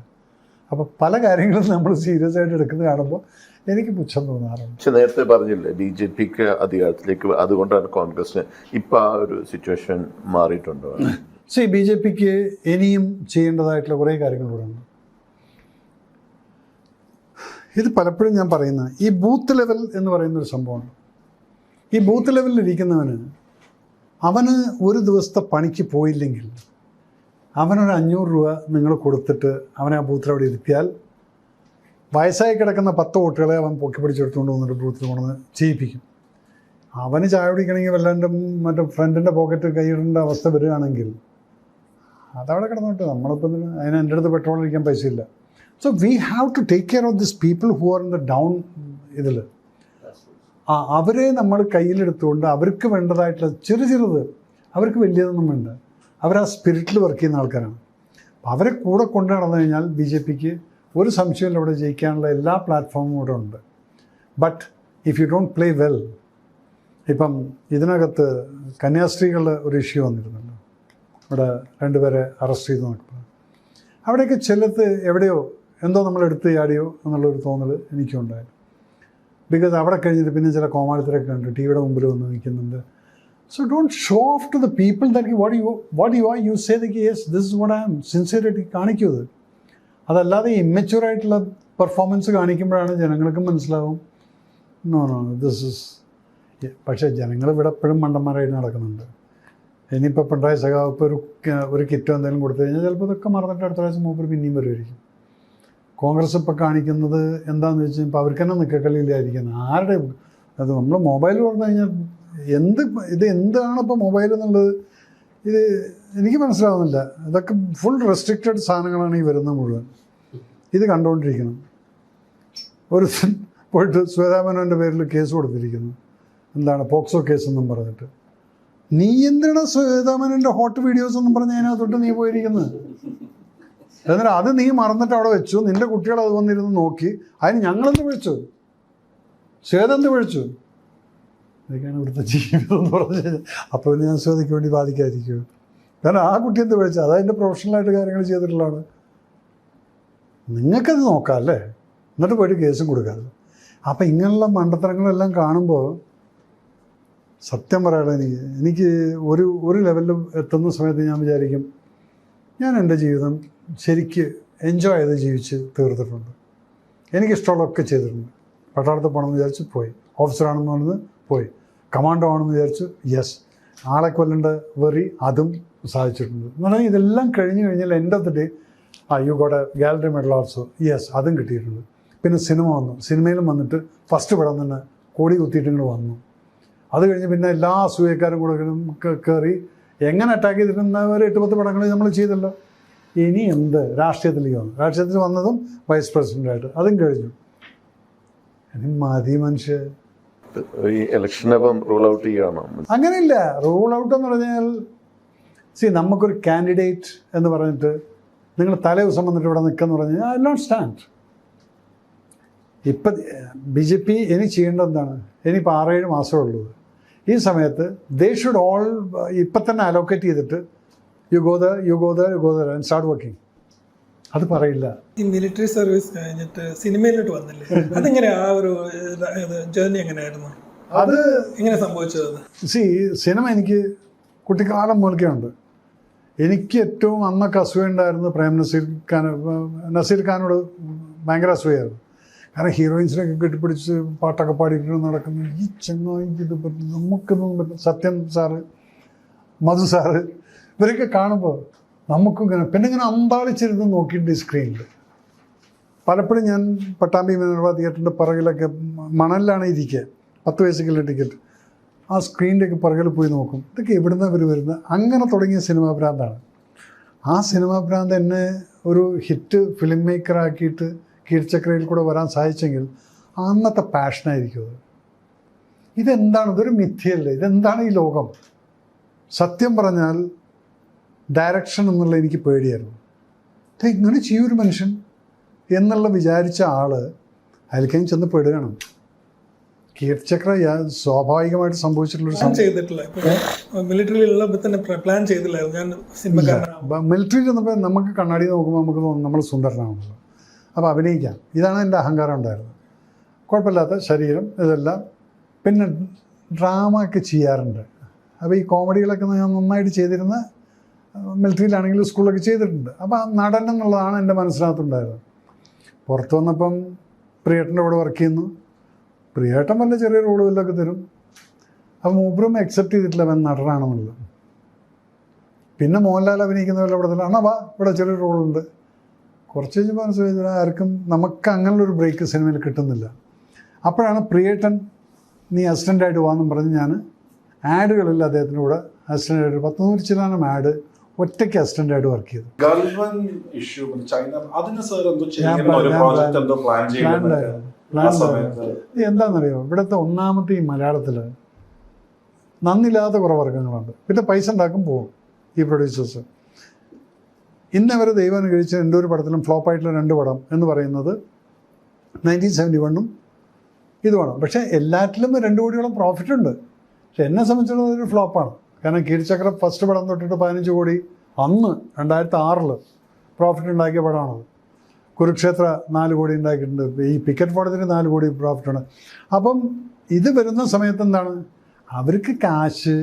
അപ്പോൾ പല കാര്യങ്ങളും നമ്മൾ സീരിയസ് ആയിട്ട് എടുക്കുന്നത് കാണുമ്പോൾ എനിക്ക് പുച്ഛം തോന്നാറുണ്ട്. പക്ഷെ നേരത്തെ പറഞ്ഞില്ലേ BJPക്ക് അധികാരത്തിലേക്ക്, അതുകൊണ്ടാണ് കോൺഗ്രസിന് ഇപ്പം ആ ഒരു സിറ്റുവേഷൻ മാറിയിട്ടുണ്ടോ? BJPക്ക് ഇനിയും ചെയ്യേണ്ടതായിട്ടുള്ള കുറേ കാര്യങ്ങളിവിടെ ഉണ്ട്. ഇത് പലപ്പോഴും ഞാൻ പറയുന്ന ഈ ബൂത്ത് ലെവൽ എന്ന് പറയുന്നൊരു സംഭവമാണ്. ഈ ബൂത്ത് ലെവലിൽ ഇരിക്കുന്നവന്, അവന് ഒരു ദിവസത്തെ പണിക്ക് പോയില്ലെങ്കിൽ അവനൊരു 500 രൂപ നിങ്ങൾ കൊടുത്തിട്ട് അവനെ ആ ബൂത്തിൽ അവിടെ ഇരുത്തിയാൽ വയസ്സായി കിടക്കുന്ന 10 വോട്ടുകളെ അവൻ പൊക്കി പിടിച്ചെടുത്തുകൊണ്ട് വന്നിട്ട് ബൂത്തിൽ കൊണ്ടുവന്ന് ചെയ്യിപ്പിക്കും. അവന് ചായ കുടിക്കണമെങ്കിൽ വല്ലാണ്ട് മറ്റേ ഫ്രണ്ടിൻ്റെ പോക്കറ്റ് കൈയിടേണ്ട അവസ്ഥ വരികയാണെങ്കിൽ അതവിടെ കിടന്നോട്ട്. നമ്മളിപ്പം അതിന് എൻ്റെ അടുത്ത് പെട്രോൾ അടിക്കാൻ പൈസ ഇല്ല. So we have to take care of this people who are in the down ഇതിൽ. അവരെ നമ്മൾ കയ്യിലെടുത്തുകൊണ്ട് അവർക്ക് വേണ്ടതായിട്ടുള്ള ചെറുത്, അവർക്ക് വലിയതൊന്നും വേണ്ട, അവർ ആ സ്പിരിറ്റിൽ വർക്ക് ചെയ്യുന്ന ആൾക്കാരാണ്. അവരെ കൂടെ കൊണ്ടു നടന്നു കഴിഞ്ഞാൽ BJPക്ക് ഒരു സംശയമില്ല, ഇവിടെ ജയിക്കാനുള്ള എല്ലാ പ്ലാറ്റ്ഫോമും ഇവിടെ ഉണ്ട്. But if you don't play well, ഇപ്പം ഇതിനകത്ത് കന്യാസ്ത്രീകളുടെ ഒരു ഇഷ്യൂ വന്നിരുന്നല്ലോ, ഇവിടെ 2 പേരെ അറസ്റ്റ് ചെയ്ത് നോക്കുക. അവിടെയൊക്കെ ചിലത്ത് എവിടെയോ എന്തോ നമ്മൾ എടുത്ത് ചാടിയോ എന്നുള്ളൊരു തോന്നൽ എനിക്കുണ്ടായിരുന്നു. ബിക്കോസ് അവിടെ കഴിഞ്ഞിട്ട് പിന്നെ ചില കോമാളിത്തരൊക്കെ ഉണ്ട്, TV യുടെ മുമ്പിൽ വന്ന് നിൽക്കുന്നുണ്ട്, So don't show off to the people that what you are. You say that yes, this is what I am. Sincerity കാണിക്കൂ അത്. അതല്ലാതെ ഇമ്മച്യൂർ ആയിട്ടുള്ള പെർഫോമൻസ് കാണിക്കുമ്പോഴാണ് ജനങ്ങൾക്കും മനസ്സിലാവും ദിസ് ഇസ്. പക്ഷേ ജനങ്ങൾ ഇവിടെ എപ്പോഴും മണ്ടന്മാരായിട്ട് നടക്കുന്നുണ്ട്. ഇനിയിപ്പോൾ പിണറായി സഖാവ് ഇപ്പോൾ ഒരു കിറ്റോ എന്തെങ്കിലും കൊടുത്തു കഴിഞ്ഞാൽ ചിലപ്പോൾ ഇതൊക്കെ മറന്നിട്ട് അടുത്ത പ്രാവശ്യം മൂപ്പർ പിന്നെയും വരുമായിരിക്കും. കോൺഗ്രസ് ഇപ്പോൾ കാണിക്കുന്നത് എന്താണെന്ന് വെച്ചാൽ ഇപ്പോൾ അവർക്ക് തന്നെ നിൽക്കക്കളിയില്ലായിരിക്കുന്നത്. ആരുടെ അത് നമ്മൾ മൊബൈൽ പറഞ്ഞു കഴിഞ്ഞാൽ എന്താണ് ഇപ്പോൾ മൊബൈൽ എന്നുള്ളത് ഇത് എനിക്ക് മനസ്സിലാവുന്നില്ല. ഇതൊക്കെ ഫുൾ റെസ്ട്രിക്റ്റഡ് സാധനങ്ങളാണ് ഈ വരുന്നത് മുഴുവൻ. ഇത് കണ്ടുകൊണ്ടിരിക്കണം. ഒരു പോയിട്ട് ശ്വേതാമേനോൻ്റെ പേരിൽ കേസ് കൊടുത്തിരിക്കുന്നു. എന്താണ് പോക്സോ കേസ് എന്നും പറഞ്ഞിട്ട്. നീ എന്തിനാണ് ശ്വേതാമേനോൻ്റെ ഹോട്ട് വീഡിയോസ് എന്നും പറഞ്ഞ് അതിനകത്തോട്ട് നീ പോയിരിക്കുന്നത്? എന്നിട്ട് അത് നീ മറന്നിട്ട് അവിടെ വെച്ചു. നിൻ്റെ കുട്ടികൾ അത് വന്നിരുന്ന് നോക്കി. അതിന് ഞങ്ങളെന്ത് വിളിച്ചു? ശ്വേതെന്ത് വിളിച്ചു? ഇതൊക്കെയാണ് ഇവിടുത്തെ ജീവിതം എന്ന് പറഞ്ഞു കഴിഞ്ഞാൽ. അപ്പോൾ പിന്നെ ഞാൻ ശ്വേതയ്ക്ക് വേണ്ടി ബാധിക്കാതിരിക്കും. കാരണം ആ കുട്ടി എന്ത് വിളിച്ചു? അതതിൻ്റെ പ്രൊഫഷണലായിട്ട് കാര്യങ്ങൾ ചെയ്തിട്ടുള്ളതാണ്. നിങ്ങൾക്കത് നോക്കാം അല്ലേ? എന്നിട്ട് പോയിട്ട് കേസും കൊടുക്കാമല്ലോ. അപ്പം ഇങ്ങനെയുള്ള മണ്ടത്തരങ്ങളെല്ലാം കാണുമ്പോൾ സത്യം പറയാതെ എനിക്ക് ഒരു ലെവലിൽ എത്തുന്ന സമയത്ത് ഞാൻ വിചാരിക്കും ഞാൻ എൻ്റെ ജീവിതം ശരിക്ക് എൻജോയ് ചെയ്ത് ജീവിച്ച് തീർത്തിട്ടുണ്ട്. എനിക്കിഷ്ടമുള്ളതൊക്കെ ചെയ്തിട്ടുണ്ട്. പട്ടാളത്തിൽ പോകണമെന്ന് വിചാരിച്ച് പോയി. ഓഫീസറാണെന്ന് പറഞ്ഞത് പോയി. കമാൻഡോ ആണെന്ന് വിചാരിച്ചു യെസ്. ആളെ കൊല്ലേണ്ട വെറി അതും സാധിച്ചിട്ടുണ്ട്. എന്ന് പറഞ്ഞാൽ ഇതെല്ലാം കഴിഞ്ഞ് കഴിഞ്ഞാൽ എൻ്റെ of the day you got A gallery medal also yes അതും കിട്ടിയിട്ടുണ്ട്. പിന്നെ സിനിമ വന്നു. സിനിമയിലും വന്നിട്ട് ഫസ്റ്റ് പടം തന്നെ കോടി കുത്തിയിട്ട് ഇങ്ങോട്ട് വന്നു. അത് കഴിഞ്ഞ് പിന്നെ എല്ലാ അസൂയക്കാരും കൂടെ കയറി എങ്ങനെ അറ്റാക്ക് ചെയ്തിട്ടുണ്ടെന്നവർ 8-10 പടങ്ങൾ നമ്മൾ ചെയ്തല്ലോ. ഇനി എന്ത് രാഷ്ട്രീയത്തിലേക്ക് വന്നു. രാഷ്ട്രീയത്തിൽ വന്നതും വൈസ് പ്രസിഡൻ്റായിട്ട് അതും കഴിഞ്ഞു. ഇനി മതി മനുഷ്യ. ഈ ഇലക്ഷനപ്പം റൂൾ ഔട്ട് ചെയ്യണം. അങ്ങനെയില്ല. റൂൾ ഔട്ട് എന്ന് പറഞ്ഞാൽ നമുക്കൊരു കാൻഡിഡേറ്റ് എന്ന് പറഞ്ഞിട്ട് നിങ്ങൾ തലേ ദിവസം വന്നിട്ട് ഇവിടെ നിൽക്കുമെന്ന് പറഞ്ഞു കഴിഞ്ഞാൽ ഐ വിൽ നോട്ട് സ്റ്റാൻഡ്. ഇപ്പം BJP ഇനി ചെയ്യേണ്ടത് എന്താണ്? ഇനിയിപ്പോൾ 6-7 മാസമേ ഉള്ളൂ. ഈ സമയത്ത് ദേ ഷുഡ് ഓൾ ഇപ്പം തന്നെ അലോക്കേറ്റ് ചെയ്തിട്ട് you go there and start working. അത് പറയില്ല. ഈ മിലിറ്ററി സർവീസ് കഴിഞ്ഞിട്ട് സിനിമയിലോട്ട് വന്നില്ലേ, അതെങ്ങനെ ആ ഒരു ജേർണി എങ്ങനെയായിരുന്നു? അത് എങ്ങനെ സംഭവിച്ചത്? സിനിമ എനിക്ക് കുട്ടിക്കാലം മുതൽക്കേ ഉണ്ട്. എനിക്ക് ഏറ്റവും അന്നൊക്കെ അസൂയുണ്ടായിരുന്നു നസീർ ഖാനോട് ഭയങ്കര അസൂയായിരുന്നു. കാരണം ഹീറോയിൻസിനൊക്കെ കെട്ടിപ്പിടിച്ച് പാട്ടൊക്കെ പാടിയിട്ട് നടക്കുന്ന ഈ ചങ്ങായി ഇത് നമുക്കൊന്നും പറ്റും. സത്യം സാറ്, മധു സാറ് ഇവരൊക്കെ കാണുമ്പോൾ നമുക്കും ഇങ്ങനെ പിന്നെ ഇങ്ങനെ അമ്പാളിച്ചിരുന്ന് നോക്കിയിട്ട് ഈ സ്ക്രീനിൽ പലപ്പോഴും ഞാൻ പട്ടാമ്പി മിനർവ തിയേറ്ററിൻ്റെ പുറകിലൊക്കെ മണലിലാണ് ഇരിക്കുക. 10 പൈസക്കുള്ള ടിക്കറ്റ്. ആ സ്ക്രീനിൻ്റെയൊക്കെ പുറകിൽ പോയി നോക്കും. ഇതൊക്കെ എവിടുന്ന് ഇവർ വരുന്നത്? അങ്ങനെ തുടങ്ങിയ സിനിമാ ഭ്രാന്താണ്. ആ സിനിമാ ഭ്രാന്ത് എന്നെ ഒരു ഹിറ്റ് ഫിലിം മേക്കറാക്കിയിട്ട് കീഴ്ചക്രയിൽ കൂടെ വരാൻ സാധിച്ചെങ്കിൽ അന്നത്തെ പാഷനായിരിക്കും അത്. ഇതെന്താണ്? ഇതൊരു മിഥ്യയല്ലേ? ഇതെന്താണ് ഈ ലോകം? സത്യം പറഞ്ഞാൽ ഡയറക്ഷൻ എന്നുള്ള എനിക്ക് പേടിയായിരുന്നു. ഇങ്ങനെ ചെയ്യൊരു മനുഷ്യൻ എന്നുള്ള വിചാരിച്ച ആൾ അതിലേക്കും ചെന്ന് പെടുകയാണ്. കീർത്തിചക്ര സ്വാഭാവികമായിട്ട് സംഭവിച്ചിട്ടുള്ളൊരു മിലിറ്ററിയിൽ ചെന്നപ്പോൾ നമുക്ക് കണ്ണാടി നോക്കുമ്പോൾ നമുക്ക് തോന്നും നമ്മൾ സുന്ദരനാണല്ലോ, അപ്പോൾ അഭിനയിക്കാം. ഇതാണ് എൻ്റെ അഹങ്കാരം ഉണ്ടായിരുന്നത്. കുഴപ്പമില്ലാത്ത ശരീരം ഇതെല്ലാം. പിന്നെ ഡ്രാമ ഒക്കെ ചെയ്യാറുണ്ട്. അപ്പോൾ ഈ കോമഡികളൊക്കെ ഞാൻ നന്നായിട്ട് ചെയ്തിരുന്ന മിലിറ്ററിയിലാണെങ്കിലും സ്കൂളൊക്കെ ചെയ്തിട്ടുണ്ട്. അപ്പോൾ ആ നടൻ എന്നുള്ളതാണ് എൻ്റെ മനസ്സിനകത്തുണ്ടായിരുന്നത്. പുറത്ത് വന്നപ്പം പ്രിയേട്ടൻ്റെ കൂടെ വർക്ക് ചെയ്യുന്നു. പ്രിയേട്ടൻ വല്ല ചെറിയ റോളുകളിലൊക്കെ തരും. അപ്പോൾ മൂപ്പറും അക്സെപ്റ്റ് ചെയ്തിട്ടില്ല അവൻ നടനാണെന്നുള്ളത്. പിന്നെ മോഹൻലാൽ അഭിനയിക്കുന്ന പോലെ ഇവിടെ തന്നെ വാ ഇവിടെ ചെറിയ റോളുണ്ട്. കുറച്ച് കഴിഞ്ഞപ്പോൾ മനസ്സിലായി ആർക്കും നമുക്ക് അങ്ങനെയുള്ളൊരു ബ്രേക്ക് സിനിമയിൽ കിട്ടുന്നില്ല. അപ്പോഴാണ് പ്രിയേട്ടൻ നീ അസിസ്റ്റൻ്റായിട്ട് പോകാമെന്നും പറഞ്ഞ് ഞാൻ ആഡുകളിൽ അദ്ദേഹത്തിൻ്റെ കൂടെ അസിസ്റ്റൻ്റായിട്ട് 100 ചില്ലാനം ആഡ് ഒറ്റയ്ക്ക് അസിസ്റ്റൻ്റായിട്ട് വർക്ക് ചെയ്തു. എന്താണെന്നറിയോ, ഇവിടുത്തെ ഒന്നാമത്തെ ഈ മലയാളത്തിൽ നന്ദില്ലാത്ത കുറേ വർഗ്ഗങ്ങളുണ്ട്. പിന്നെ പൈസ ഉണ്ടാക്കും പോകും ഈ പ്രൊഡ്യൂസേഴ്സ്. ഇന്നവരെ ദൈവം അനുഗ്രഹിച്ച എൻ്റെ ഒരു പടത്തിലും ഫ്ലോപ്പായിട്ടുള്ള 2 പടം എന്ന് പറയുന്നത് 1971 ഇതുമാണ്. പക്ഷേ എല്ലാറ്റിലും 2 കോടിയോളം പ്രോഫിറ്റ് ഉണ്ട്. പക്ഷെ എന്നെ സംബന്ധിച്ചിടത്തോളം ഒരു ഫ്ലോപ്പാണ്. കാരണം കീർത്തിചക്ര ഫസ്റ്റ് പടം തൊട്ടിട്ട് 15 കോടി അന്ന് 2006 പ്രോഫിറ്റ് ഉണ്ടാക്കിയ പടമാണത്. കുരുക്ഷേത്ര 4 കോടി ഉണ്ടാക്കിയിട്ടുണ്ട്. ഈ പിക്കറ്റ് പടത്തിന് 4 കോടി പ്രോഫിറ്റാണ്. അപ്പം ഇത് വരുന്ന സമയത്ത് എന്താണ്, അവർക്ക് കാശ്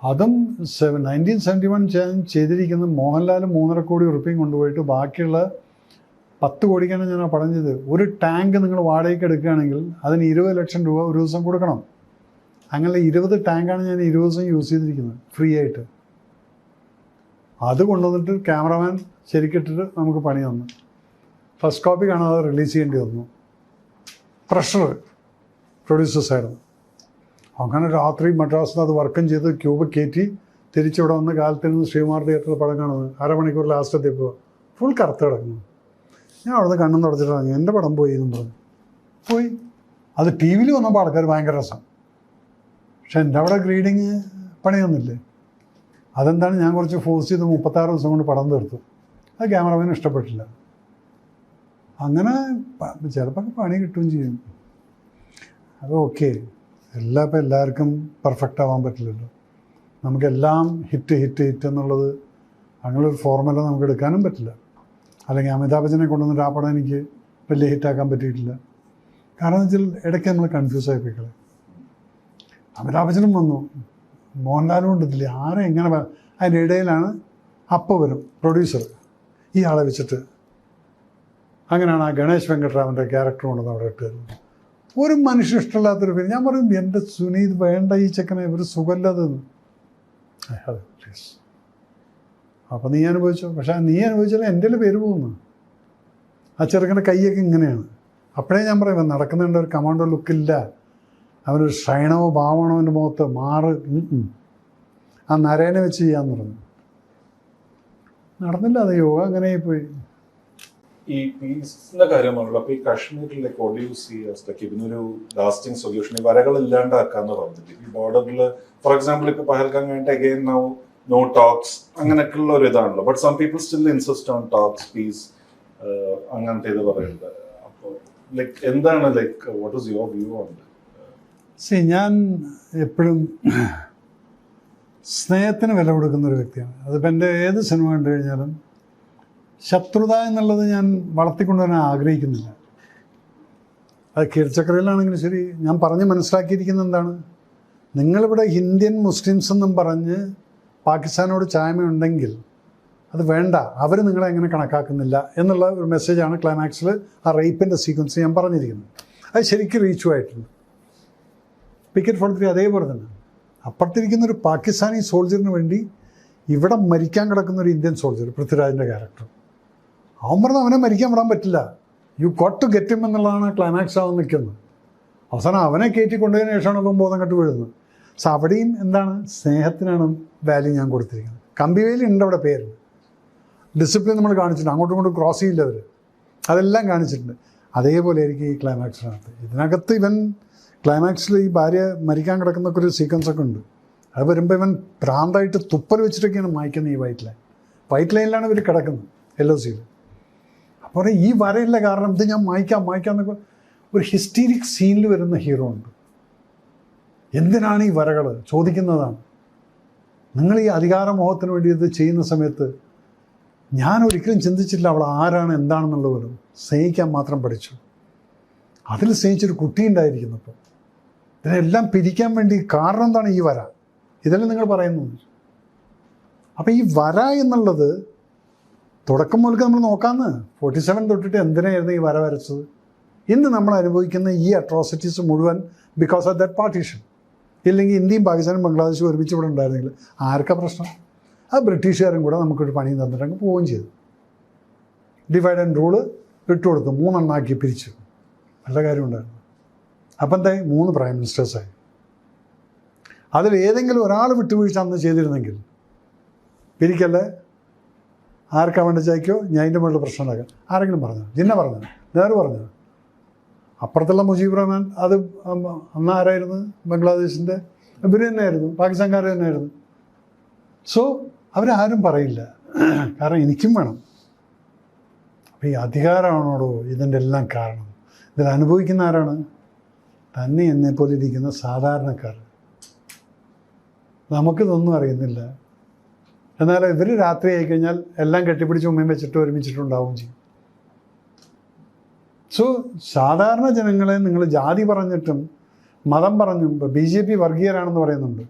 അതും 1971 ചെയ്തിരിക്കുന്നത് മോഹൻലാൽ 3.5 കോടി ഉറുപ്പിയും കൊണ്ടുപോയിട്ട് ബാക്കിയുള്ള 10 കോടിക്കാണ് ഞാൻ ആ പടം ചെയ്തത്. ഒരു ടാങ്ക് നിങ്ങൾ വാടകയ്ക്ക് എടുക്കുകയാണെങ്കിൽ അതിന് 20 ലക്ഷം രൂപ ഒരു ദിവസം കൊടുക്കണം. അങ്ങനെ 20 ടാങ്കാണ് ഞാൻ 20 ദിവസം യൂസ് ചെയ്തിരിക്കുന്നത് ഫ്രീ ആയിട്ട്. അത് കൊണ്ടുവന്നിട്ട് ക്യാമറമാൻ ശരിക്കിട്ടിട്ട് നമുക്ക് പണി തന്നു. ഫസ്റ്റ് കോപ്പി കാണാതെ റിലീസ് ചെയ്യേണ്ടി വന്നു. പ്രഷർ പ്രൊഡ്യൂസേഴ്സായിരുന്നു. അങ്ങനെ രാത്രി മദ്രാസിൽ അത് വർക്കും ചെയ്ത് ക്യൂബ് കയറ്റി തിരിച്ചിവിടെ വന്ന് കാലത്തിരുന്ന് ശ്രീകുമാർ തിയേറ്ററിൽ പടം കാണുന്നത്. അരമണിക്കൂർ ലാസ്റ്റ് എത്തിയപ്പോൾ ഫുൾ കറുത്ത് കിടക്കുന്നു. ഞാൻ അവിടുന്ന് കണ്ണും തുടച്ചിട്ട് വാങ്ങി. എൻ്റെ പടം പോയി എന്നും പറഞ്ഞു. പോയി. അത് ടി വിയിൽ വന്നപ്പോൾ ആൾക്കാർ ഭയങ്കര രസം. പക്ഷെ എൻ്റെ അവിടെ ഗ്രീഡിങ് പണിയൊന്നുമില്ലേ. അതെന്താണ്, ഞാൻ കുറച്ച് ഫോഴ്സ് ചെയ്ത് 36 ദിവസം കൊണ്ട് പടം തീർത്തു. അത് ക്യാമറമാന് ഇഷ്ടപ്പെട്ടില്ല. അങ്ങനെ ചിലപ്പോൾ പണി കിട്ടുകയും ചെയ്യും. അത് ഓക്കെ. ഇപ്പം എല്ലാവർക്കും പെർഫെക്റ്റ് ആവാൻ പറ്റില്ലല്ലോ. നമുക്കെല്ലാം ഹിറ്റ് എന്നുള്ളത് അങ്ങനൊരു ഫോർമുല നമുക്ക് എടുക്കാനും പറ്റില്ല. അല്ലെങ്കിൽ അമിതാഭ് ബച്ചനെ കൊണ്ടുവന്നിട്ട് ആ പടം എനിക്ക് വലിയ ഹിറ്റാക്കാൻ പറ്റിയിട്ടില്ല. കാരണം എന്ന് വെച്ചാൽ ഇടയ്ക്ക് നമ്മൾ കൺഫ്യൂസ് ആയിപ്പോയിക്കളെ. അമിതാഭ് ബച്ചനും വന്നു, മോഹൻലാലും കൊണ്ടെത്തില്ല. ആരെ എങ്ങനെ അതിൻ്റെ ഇടയിലാണ് അപ്പോൾ വരും പ്രൊഡ്യൂസർ ഈ ആളെ വെച്ചിട്ട്. അങ്ങനെയാണ് ആ ഗണേഷ് വെങ്കട്രാമൻ്റെ ക്യാരക്ടർ കൊണ്ടുവന്ന് അവിടെ ഇട്ട് തരുന്നത്. ഒരു മനുഷ്യൻ ഇഷ്ടമില്ലാത്തൊരു പേര്. ഞാൻ പറയും എൻ്റെ സുനീത് വേണ്ട, ഈ ചെക്കനെ ഒരു സുഖമില്ലാതെന്ന്. അതെ പ്ലീസ്. അപ്പം നീ അനുഭവിച്ചോ. പക്ഷേ നീ അനുഭവിച്ചാലും എൻ്റെ പേര് പോകുന്നു. ആ ചെറുക്കൻ്റെ കൈയൊക്കെ ഇങ്ങനെയാണ്. അപ്പോഴേ ഞാൻ പറയും നടക്കുന്നുണ്ട് ഒരു കമാൻഡോ ലുക്കില്ല. അവനൊരു ക്ഷയണമോ ഭാവണോ അവൻ്റെ മുഖത്ത് മാറ്. ആ നരേനെ വെച്ച് ചെയ്യാന്ന് പറഞ്ഞു. നടന്നില്ല. അത് യോഗ അങ്ങനെ പോയി. ഈ പീസിന്റെ കാര്യമാണല്ലോ. അപ്പൊ ഈ കാശ്മീരിലേക്ക് ഒഡ്യൂസ് ഇതിനൊരു ലാസ്റ്റിംഗ് സൊല്യൂഷൻ ഈ വരകൾ ഇല്ലാണ്ടാക്കാന്ന് പറഞ്ഞിട്ട് ഈ ബോർഡറിൽ ഫോർ എക്സാമ്പിൾ ഇപ്പൊ പഹൽഗാം കഴിഞ്ഞിട്ട് അഗെയിൻ നോ ടോക്സ് അങ്ങനെയൊക്കെയുള്ള ഒരു ഇതാണല്ലോ. But some people still insist on talks peace അങ്ങനത്തെ ഇത് പറയുന്നത്. അപ്പോൾ ലൈക്ക് എന്താണ് like what is your view on see, ഞാൻ എപ്പോഴും സ്നേഹത്തിന് വില കൊടുക്കുന്ന ഒരു വ്യക്തിയാണ്. അതിപ്പോൾ എൻ്റെ ഏത് സിനിമ കണ്ടു കഴിഞ്ഞാലും ശത്രുത എന്നുള്ളത് ഞാൻ വളർത്തിക്കൊണ്ടുവരാൻ ആഗ്രഹിക്കുന്നില്ല. അത് കീഴ്ചക്രയിലാണെങ്കിലും ശരി. ഞാൻ പറഞ്ഞ് മനസ്സിലാക്കിയിരിക്കുന്നത് എന്താണ്, നിങ്ങളിവിടെ ഇന്ത്യൻ മുസ്ലിംസ് എന്നും പറഞ്ഞ് പാകിസ്ഥാനോട് ചായ്മയുണ്ടെങ്കിൽ അത് വേണ്ട, അവർ നിങ്ങളെ എങ്ങനെ കണക്കാക്കുന്നില്ല എന്നുള്ള ഒരു മെസ്സേജാണ് ക്ലൈമാക്സിൽ ആ റേപ്പിൻ്റെ സീക്വൻസ് ഞാൻ പറഞ്ഞിരിക്കുന്നത്. അത് ശരിക്കും റീച്ചു ആയിട്ടുണ്ട്. പിക്കറ്റ് 43 അതേപോലെ തന്നെ അപ്പുറത്തിരിക്കുന്ന ഒരു പാകിസ്ഥാനി സോൾജറിന് വേണ്ടി ഇവിടെ മരിക്കാൻ കിടക്കുന്ന ഒരു ഇന്ത്യൻ സോൾജർ, പൃഥ്വിരാജിൻ്റെ ക്യാരക്ടർ. അവൻ പറഞ്ഞ് അവനെ മരിക്കാൻ വിടാൻ പറ്റില്ല, you got to get him എന്നുള്ളതാണ് ക്ലൈമാക്സ് ആവാൻ നിൽക്കുന്നത്. അവസാനം അവനെ കയറ്റി കൊണ്ടുപോയതിനു ശേഷമാണ് ഇപ്പം ബോധം കെട്ട് വീഴുന്നത്. സോ അവിടെയും എന്താണ്, സ്നേഹത്തിനാണ് വാല്യൂ ഞാൻ കൊടുത്തിരിക്കുന്നത്. കമ്പിവേലി ഉണ്ട് അവിടെ പേര്. ഡിസിപ്ലിൻ നമ്മൾ കാണിച്ചിട്ടുണ്ട്, അങ്ങോട്ടും ഇങ്ങോട്ടും ക്രോസ് ചെയ്യില്ല അവർ, അതെല്ലാം കാണിച്ചിട്ടുണ്ട്. അതേപോലെ ആയിരിക്കും ഈ ക്ലൈമാക്സിനകത്ത്. ഇതിനകത്ത് ഇവൻ ക്ലൈമാക്സിൽ ഈ ഭാര്യ മരിക്കാൻ കിടക്കുന്നൊക്കെ ഒരു സീക്വൻസൊക്കെ ഉണ്ട്. അത് വരുമ്പോൾ ഇവൻ ഭ്രാന്തായിട്ട് തുപ്പൽ വെച്ചിട്ടൊക്കെയാണ് മായ്ക്കുന്നത് ഈ വൈറ്റ് ലൈനിലാണ് ഇവർ കിടക്കുന്നത് LOCയിൽ. അപ്പോൾ ഈ വരയില്ല, കാരണം ഇത് ഞാൻ മായ്ക്കാമെന്നൊക്കെ ഒരു ഹിസ്റ്റീരിക് സീനിൽ വരുന്ന ഹീറോ ഉണ്ട്. എന്തിനാണ് ഈ വരകൾ ചോദിക്കുന്നതാണ്. നിങ്ങൾ ഈ അധികാരമോഹത്തിന് വേണ്ടി ഇത് ചെയ്യുന്ന സമയത്ത് ഞാൻ ഒരിക്കലും ചിന്തിച്ചില്ല അവൾ ആരാണ് എന്താണെന്നുള്ള പോലും. സ്നേഹിക്കാൻ മാത്രം പഠിച്ചു. അതിൽ സ്നേഹിച്ചൊരു കുട്ടി ഉണ്ടായിരിക്കുന്നു. ഇപ്പോൾ ഇതിനെല്ലാം പിരിക്കാൻ വേണ്ടി കാരണം എന്താണ് ഈ വര, ഇതെല്ലാം നിങ്ങൾ പറയുന്നത്. അപ്പം ഈ വര എന്നുള്ളത് തുടക്കം മുതൽക്ക് നമ്മൾ നോക്കാമെന്ന് 47 തൊട്ടിട്ട് എന്തിനായിരുന്നു ഈ വര വരച്ചത്. ഇന്ന് നമ്മൾ അനുഭവിക്കുന്ന ഈ അട്രോസിറ്റീസ് മുഴുവൻ ബിക്കോസ് ഓഫ് ദാറ്റ് പാർട്ടീഷൻ. ഇല്ലെങ്കിൽ ഇന്ത്യയും പാകിസ്ഥാനും ബംഗ്ലാദേശും ഒരുമിച്ച് ഇവിടെ ഉണ്ടായിരുന്നെങ്കിൽ ആർക്കാ പ്രശ്നം? ആ ബ്രിട്ടീഷുകാരും കൂടെ നമുക്കൊരു പണി തന്നിട്ട് അങ്ങ് പോവുകയും ചെയ്തു. ഡിവൈഡ് ആൻഡ് റൂള് ഇട്ടുകൊടുത്തു, 3 എണ്ണാക്കി പിരിച്ചു. നല്ല കാര്യമുണ്ടായിരുന്നു. അപ്പം എന്തായി, 3 പ്രൈം മിനിസ്റ്റേഴ്സായി. അതിൽ ഏതെങ്കിലും ഒരാൾ വിട്ടുവീഴ്ച അന്ന് ചെയ്തിരുന്നെങ്കിൽ പിരിക്കല്ലേ, ആർക്കാ വേണ്ട ചായ്ക്കോ ഞാൻ അതിൻ്റെ മുകളിൽ പ്രശ്നം ഉണ്ടാക്കാം. ആരെങ്കിലും പറഞ്ഞു, ജിന്ന പറഞ്ഞു, നേരെ പറഞ്ഞു. അപ്പുറത്തുള്ള മുജീബ് റഹ്മാൻ അത് അന്ന് ആരായിരുന്നു, ബംഗ്ലാദേശിൻ്റെ ഇവർ തന്നെയായിരുന്നു, പാകിസ്ഥാൻകാർ തന്നെയായിരുന്നു. സോ അവരാരും പറയില്ല, കാരണം എനിക്കും വേണം. അപ്പോൾ ഈ അധികാരമാണോടോ ഇതിൻ്റെ എല്ലാം കാരണം. ഇതിൽ അനുഭവിക്കുന്ന ആരാണ്? തന്നെ എന്നെപ്പോലെ ഇരിക്കുന്ന സാധാരണക്കാർ. നമുക്കിതൊന്നും അറിയുന്നില്ല. എന്നാൽ ഇവർ രാത്രി ആയിക്കഴിഞ്ഞാൽ എല്ലാം കെട്ടിപ്പിടിച്ച് ഉമ്മയും വെച്ചിട്ട് ഒരുമിച്ചിട്ടുണ്ടാവുകയും ചെയ്യും. സോ സാധാരണ ജനങ്ങളെ നിങ്ങൾ ജാതി പറഞ്ഞിട്ടും മതം പറഞ്ഞും, ഇപ്പോൾ BJP വർഗീയരാണെന്ന് പറയുന്നുണ്ട്.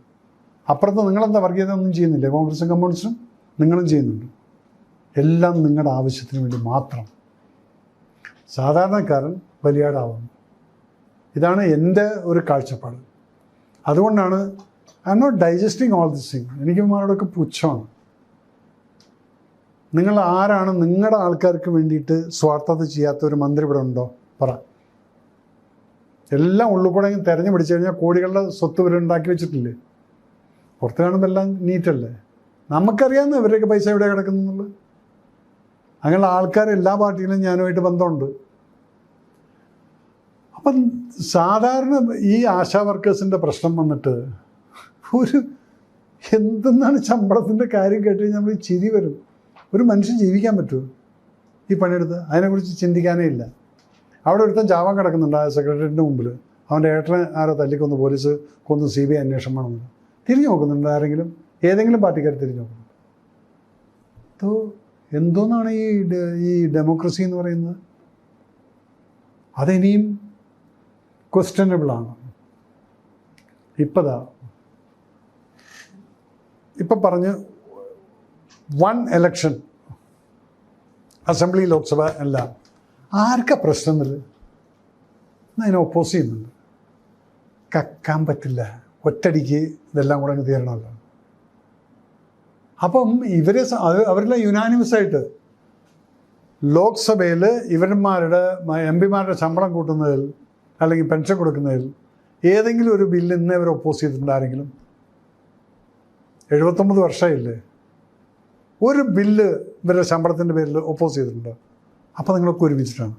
അപ്പുറത്ത് നിങ്ങളെന്താ വർഗീയത ഒന്നും ചെയ്യുന്നില്ല, കോൺഗ്രസും കമ്മ്യൂണിസ്റ്റും നിങ്ങളും ചെയ്യുന്നുണ്ട്. എല്ലാം നിങ്ങളുടെ ആവശ്യത്തിന് വേണ്ടി മാത്രം. സാധാരണക്കാരൻ ബലിയാടാവുന്നു. ഇതാണ് എൻ്റെ ഒരു കാഴ്ചപ്പാട്. അതുകൊണ്ടാണ് I'm not digesting all this thing. എനിക്ക് മാരോടൊക്കെ പുച്ഛമാണ്. നിങ്ങൾ ആരാണ് നിങ്ങളുടെ ആൾക്കാർക്ക് വേണ്ടിയിട്ട് സ്വാർത്ഥത ചെയ്യാത്ത ഒരു മന്ത്രി ഇവിടെ ഉണ്ടോ? പറ. എല്ലാം ഉള്ളിൽ കൂടെ തെരഞ്ഞു പിടിച്ചു കഴിഞ്ഞാൽ കോടികളുടെ സ്വത്ത് ഇവരുണ്ടാക്കി വെച്ചിട്ടില്ലേ? പുറത്ത് കാണുമ്പോൾ എല്ലാം നീറ്റല്ലേ? നമുക്കറിയാവുന്ന ഇവരുടെയൊക്കെ പൈസ എവിടെ കിടക്കുന്നുള്ളത്. അങ്ങനെയുള്ള ആൾക്കാർ എല്ലാ പാർട്ടിയിലും ഞാനുമായിട്ട് ബന്ധമുണ്ട്. അപ്പം സാധാരണ ഈ ആശാ വർക്കേഴ്സിൻ്റെ പ്രശ്നം വന്നിട്ട് ഒരു എന്തെന്നാണ് ശമ്പളത്തിൻ്റെ കാര്യം കേട്ട് കഴിഞ്ഞാൽ നമ്മൾ ചിരി വരും. ഒരു മനുഷ്യൻ ജീവിക്കാൻ പറ്റുമോ ഈ പണിയെടുത്ത്? അതിനെക്കുറിച്ച് ചിന്തിക്കാനേ ഇല്ല. അവിടെ ഒരുത്തൻ ജാവാൻ കിടക്കുന്നുണ്ട് ആ സെക്രട്ടേറിയറ്റിൻ്റെ മുമ്പിൽ. അവൻ്റെ ഏട്ടനെ ആരോ തല്ലിക്കൊന്ന് പോലീസ് കൊന്ന് CBI അന്വേഷണം വേണമെന്ന്. തിരിഞ്ഞു നോക്കുന്നുണ്ട് ആരെങ്കിലും? ഏതെങ്കിലും പാർട്ടിക്കാർ തിരിഞ്ഞു നോക്കുന്നുണ്ട്? എന്തോന്നാണ് ഈ ഡെമോക്രസി എന്ന് പറയുന്നത്? അതിനിയും ക്വസ്റ്റ്യനബിളാണ്. ഇപ്പം പറഞ്ഞ് 1 election അസംബ്ലി, ലോക്സഭ എല്ലാം ആർക്കാ പ്രശ്നം? അതിനെ ഒപ്പോസ് ചെയ്യുന്നുണ്ട്. കക്കാൻ പറ്റില്ല, ഒറ്റടിക്ക് ഇതെല്ലാം കൂടെ അങ്ങ് തീരണമല്ലോ. അപ്പം അവരെല്ലാം യുനാനിമസായിട്ട് ലോക്സഭയിൽ ഇവന്മാരുടെ MP-മാരുടെ ശമ്പളം കൂട്ടുന്നതിൽ അല്ലെങ്കിൽ പെൻഷൻ കൊടുക്കുന്നതിൽ ഏതെങ്കിലും ഒരു ബില്ല് ഇന്ന് ഇവർ ഒപ്പോസ് ചെയ്തിട്ടുണ്ട് ആരെങ്കിലും? 79 വർഷമായില്ലേ? ഒരു ബില്ല് ഇവരുടെ ശമ്പളത്തിൻ്റെ പേരിൽ ഒപ്പോസ് ചെയ്തിട്ടുണ്ട്? അപ്പോൾ നിങ്ങളൊക്കെ ഒരുമിച്ചിട്ടാണ്.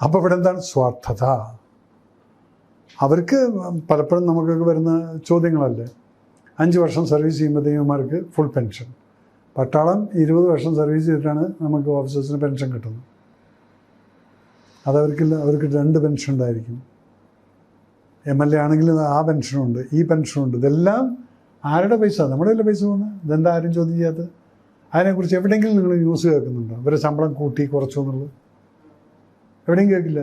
അപ്പോൾ ഇവിടെ എന്താണ് സ്വാർത്ഥത? അവർക്ക് പലപ്പോഴും നമുക്കൊക്കെ വരുന്ന ചോദ്യങ്ങളല്ലേ. 5 വർഷം സർവീസ് ചെയ്യുമ്പോഴത്തേക്കുമാർക്ക് ഫുൾ പെൻഷൻ. പട്ടാളം 20 വർഷം സർവീസ് ചെയ്തിട്ടാണ് നമുക്ക് ഓഫീസേഴ്സിന് പെൻഷൻ കിട്ടുന്നത്. അതവർക്കില്ല. അവർക്ക് 2 പെൻഷൻ ഉണ്ടായിരിക്കും. MLA ആണെങ്കിൽ ആ പെൻഷനുണ്ട്, ഈ പെൻഷനുണ്ട്. ഇതെല്ലാം ആരുടെ പൈസ? നമ്മുടെ കയ്യിലെ പൈസ പോകുന്നത്. ഇതെന്താ ആരും ചോദ്യം ചെയ്യാത്തത്? അതിനെക്കുറിച്ച് എവിടെയെങ്കിലും നിങ്ങൾ ന്യൂസ് കേൾക്കുന്നുണ്ടോ? ഇവരെ ശമ്പളം കൂട്ടി കുറച്ചു എന്നുള്ളത് എവിടെയും കേൾക്കില്ല.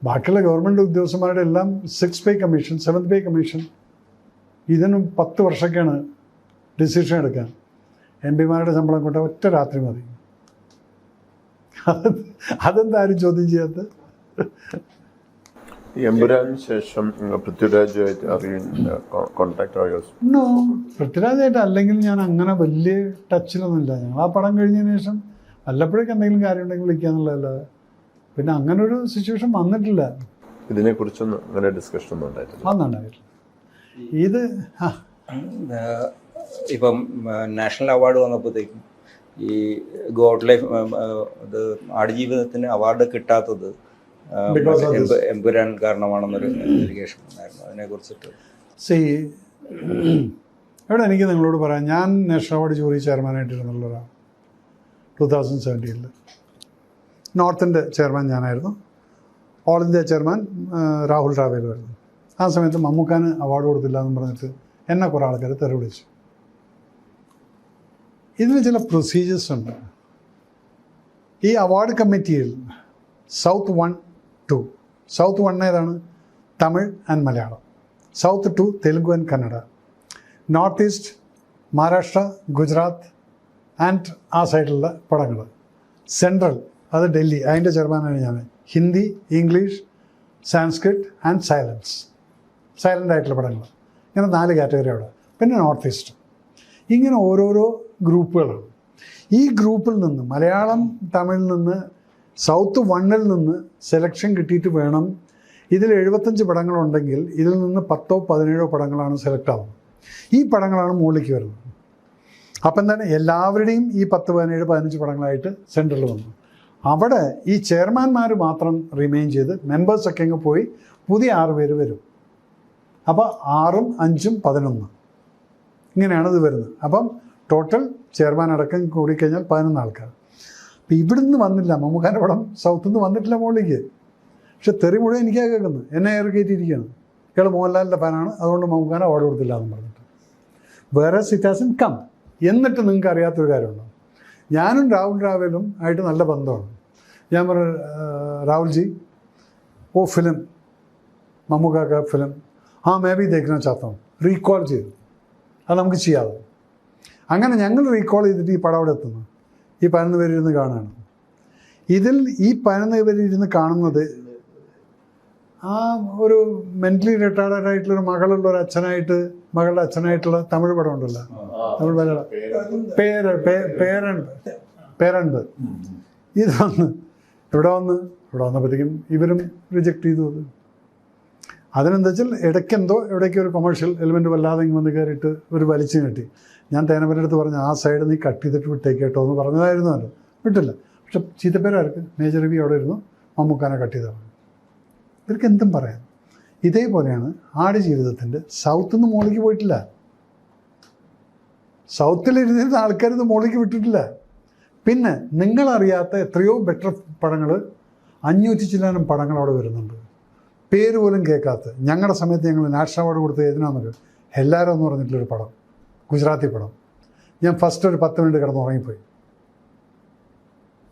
ബാക്കിയുള്ള ഗവൺമെൻറ് ഉദ്യോഗസ്ഥന്മാരുടെ എല്ലാം 6th പേ കമ്മീഷൻ, 7th പേ കമ്മീഷൻ. ഇതിനും 10 വർഷമൊക്കെയാണ് ഡിസിഷൻ എടുക്കാൻ. MP-മാരുടെ ശമ്പളം കൂട്ടാൻ ഒറ്റ രാത്രി മതി. അതെന്താ ആരും ചോദ്യം ചെയ്യാത്ത? ഈ എമ്പുരാന് ശേഷം പൃഥ്വിരാജുമായിട്ട് കോൺടാക്ട് ആയോ? നോ, പൃഥ്വിരാജായിട്ട് അല്ലെങ്കിൽ ഞാൻ അങ്ങനെ വലിയ ടച്ചിലൊന്നുമില്ല. ഞങ്ങൾ ആ പടം കഴിഞ്ഞതിന് ശേഷം വല്ലപ്പോഴേക്ക് എന്തെങ്കിലും കാര്യം ഉണ്ടെങ്കിൽ വിളിക്കാന്നുള്ളതല്ലാതെ പിന്നെ അങ്ങനെ ഒരു സിറ്റുവേഷൻ വന്നിട്ടില്ല. ഇതിനെക്കുറിച്ചൊന്നും അങ്ങനെ ഡിസ്കഷൻ ഒന്നും ഉണ്ടായിട്ടില്ല. അന്നുണ്ടായിട്ടില്ല. ഇത് ഇപ്പം നാഷണൽ അവാർഡ് വന്നപ്പോഴത്തേക്കും ഈ ഗോഡ് ലൈഫ് ഇത് ആടുജീവിതത്തിന് അവാർഡ് കിട്ടാത്തത് എമ്പുരാൻ കാരണമാണെന്നൊരു അലിഗേഷൻ ഉണ്ടായിരുന്നു. അതിനെക്കുറിച്ചിട്ട് ഇവിടെ എനിക്ക് നിങ്ങളോട് പറയാം, ഞാൻ നാഷണൽ അവാർഡ് ജൂറി ചെയർമാനായിട്ടിരുന്നുള്ള ഒരാളാണ്. 2017 നോർത്തിൻ്റെ ചെയർമാൻ ഞാനായിരുന്നു. ഓൾ ഇന്ത്യ ചെയർമാൻ രാഹുൽ റാവേലുമായിരുന്നു. ആ സമയത്ത് മമ്മൂക്കാന് അവാർഡ് കൊടുത്തില്ല എന്ന് പറഞ്ഞിട്ട് എന്നെ കുറേ ആൾക്കാർ തെറി വിളിച്ചു. ഇതിന് ചില പ്രൊസീജിയേഴ്സ് ഉണ്ട്. ഈ അവാർഡ് കമ്മിറ്റിയിൽ South 1, 2. South 1 ഏതാണ്? Tamil and Malayalam. South 2 Telugu and Kannada. North east Maharashtra, Gujarat and ആ സൈഡിലുള്ള പടങ്ങൾ. സെൻട്രൽ അത് ഡൽഹി, അതിൻ്റെ ചെയർമാനാണ് ഞാൻ. Hindi, English, Sanskrit and silent ആയിട്ടുള്ള പടങ്ങൾ. ഇങ്ങനെ 4 കാറ്റഗറി അവിടെ. പിന്നെ നോർത്ത് ഈസ്റ്റ്. ഇങ്ങനെ ഓരോരോ ഗ്രൂപ്പുകളാണ്. ഈ ഗ്രൂപ്പിൽ നിന്ന് മലയാളം, തമിഴിൽ നിന്ന് South 1 നിന്ന് സെലക്ഷൻ കിട്ടിയിട്ട് വേണം. ഇതിൽ 75 പടങ്ങളുണ്ടെങ്കിൽ ഇതിൽ നിന്ന് 10 or 17 പടങ്ങളാണ് സെലക്ട് ആവുന്നത്. ഈ പടങ്ങളാണ് മുകളിലേക്ക് വരുന്നത്. അപ്പം എന്താണ് എല്ലാവരുടെയും ഈ 10, 17, 15 പടങ്ങളായിട്ട് സെൻട്രൽ വന്നു. അവിടെ ഈ ചെയർമാൻമാർ മാത്രം റിമെയിൻ ചെയ്ത് മെമ്പേഴ്സൊക്കെ അങ്ങ് പോയി പുതിയ 6 പേര് വരും. അപ്പോൾ 6ഉം 5ഉം 11 ഇങ്ങനെയാണ് ഇത് വരുന്നത്. അപ്പം ടോട്ടൽ ചെയർമാൻ അടക്കം കൂടിക്കഴിഞ്ഞാൽ 11 ആൾക്കാർ. അപ്പം ഇവിടുന്ന് വന്നില്ല, മമ്മൂക്കാൻ്റെ പടം സൗത്തിൽ നിന്ന് വന്നിട്ടില്ല മുകളിലേക്ക്. പക്ഷെ തെറി മുഴുവൻ എനിക്കാ കേൾക്കുന്നത്. എന്നെ ഏറെ കയറ്റിയിരിക്കുകയാണ്. ഇയാൾ മോഹൻലാലിൻ്റെ ഫാനാണ്, അതുകൊണ്ട് മമ്മൂക്കാനെ അവാർഡ് കൊടുത്തില്ല എന്ന് പറഞ്ഞിട്ട്. വേറെ സിറ്റാസിൻ കം. എന്നിട്ട് നിങ്ങൾക്ക് അറിയാത്തൊരു കാര്യമുണ്ടോ? ഞാനും രാഹുൽ റാവേലും ആയിട്ട് നല്ല ബന്ധമാണ്. ഞാൻ പറഞ്ഞു, രാഹുൽജി ഓ ഫിലിം മമ്മൂക്ക ഫിലിം ആ മേ ബി ദേഖന ചാത്തം റീകോൾ ചെയ്തു. അത് നമുക്ക് ചെയ്യാതെ. അങ്ങനെ ഞങ്ങൾ റീകോൾ ചെയ്തിട്ട് ഈ പടം അവിടെ എത്തുന്നു. ഈ 11 പേരിരുന്ന് കാണുകയാണ്. ഇതിൽ ഈ 11 പേരിരുന്ന് കാണുന്നത് ആ ഒരു മെൻ്റലി റിട്ടയർഡ് ആയിട്ടുള്ളൊരു മകളുള്ള ഒരു അച്ഛനായിട്ട്, മകളുടെ അച്ഛനായിട്ടുള്ള തമിഴ് പടം ഉണ്ടല്ലോ, തമിഴ് മലയാളം പേരണ്ട്. ഇത് ഇവിടെ വന്നപ്പോഴത്തേക്കും ഇവരും റിജക്റ്റ് ചെയ്തു. അതിനെന്താ വെച്ചാൽ ഇടയ്ക്കെന്തോ എവിടേക്ക് ഒരു കൊമേഴ്ഷ്യൽ എലിമെൻറ്റ് വല്ലാതെ വന്ന് കയറിയിട്ട് ഒരു വലിച്ചു കെട്ടി. ഞാൻ തേനപ്പൻ്റെ അടുത്ത് പറഞ്ഞു ആ സൈഡ് നീ കട്ട് ചെയ്തിട്ട് വിട്ടേക്ക് കേട്ടോ എന്ന് പറഞ്ഞതായിരുന്നു. അല്ലോ വിട്ടില്ല. പക്ഷെ ചീത്തപ്പേരാർക്ക് മേജർ രവി അവിടെ ഇരുന്നു മമ്മൂക്കാനെ കട്ട് ചെയ്തതാണ്. ഇവർക്ക് എന്തും പറയാം. ഇതേപോലെയാണ് ആടുജീവിതത്തിൻ്റെ സൗത്ത് നിന്ന് മുകളിലേക്ക് പോയിട്ടില്ല. സൗത്തിലിരുന്നിരുന്ന ആൾക്കാരിന്ന് മുകളിലേക്ക് വിട്ടിട്ടില്ല. പിന്നെ നിങ്ങളറിയാത്ത എത്രയോ ബെറ്റർ പടങ്ങൾ, 500 ചില്ലാനം പടങ്ങൾ അവിടെ വരുന്നുണ്ട്, പേര് പോലും കേൾക്കാത്ത. ഞങ്ങളുടെ സമയത്ത് ഞങ്ങൾ നാഷണൽ അവാർഡ് കൊടുത്തത് ഏതിനാണെന്നൊരു എല്ലാവരും എന്ന് പറഞ്ഞിട്ടുള്ളൊരു പടം, ഗുജറാത്തി പടം. ഞാൻ ഫസ്റ്റ് ഒരു 10 മിനിറ്റ് കിടന്ന് ഉറങ്ങിപ്പോയി.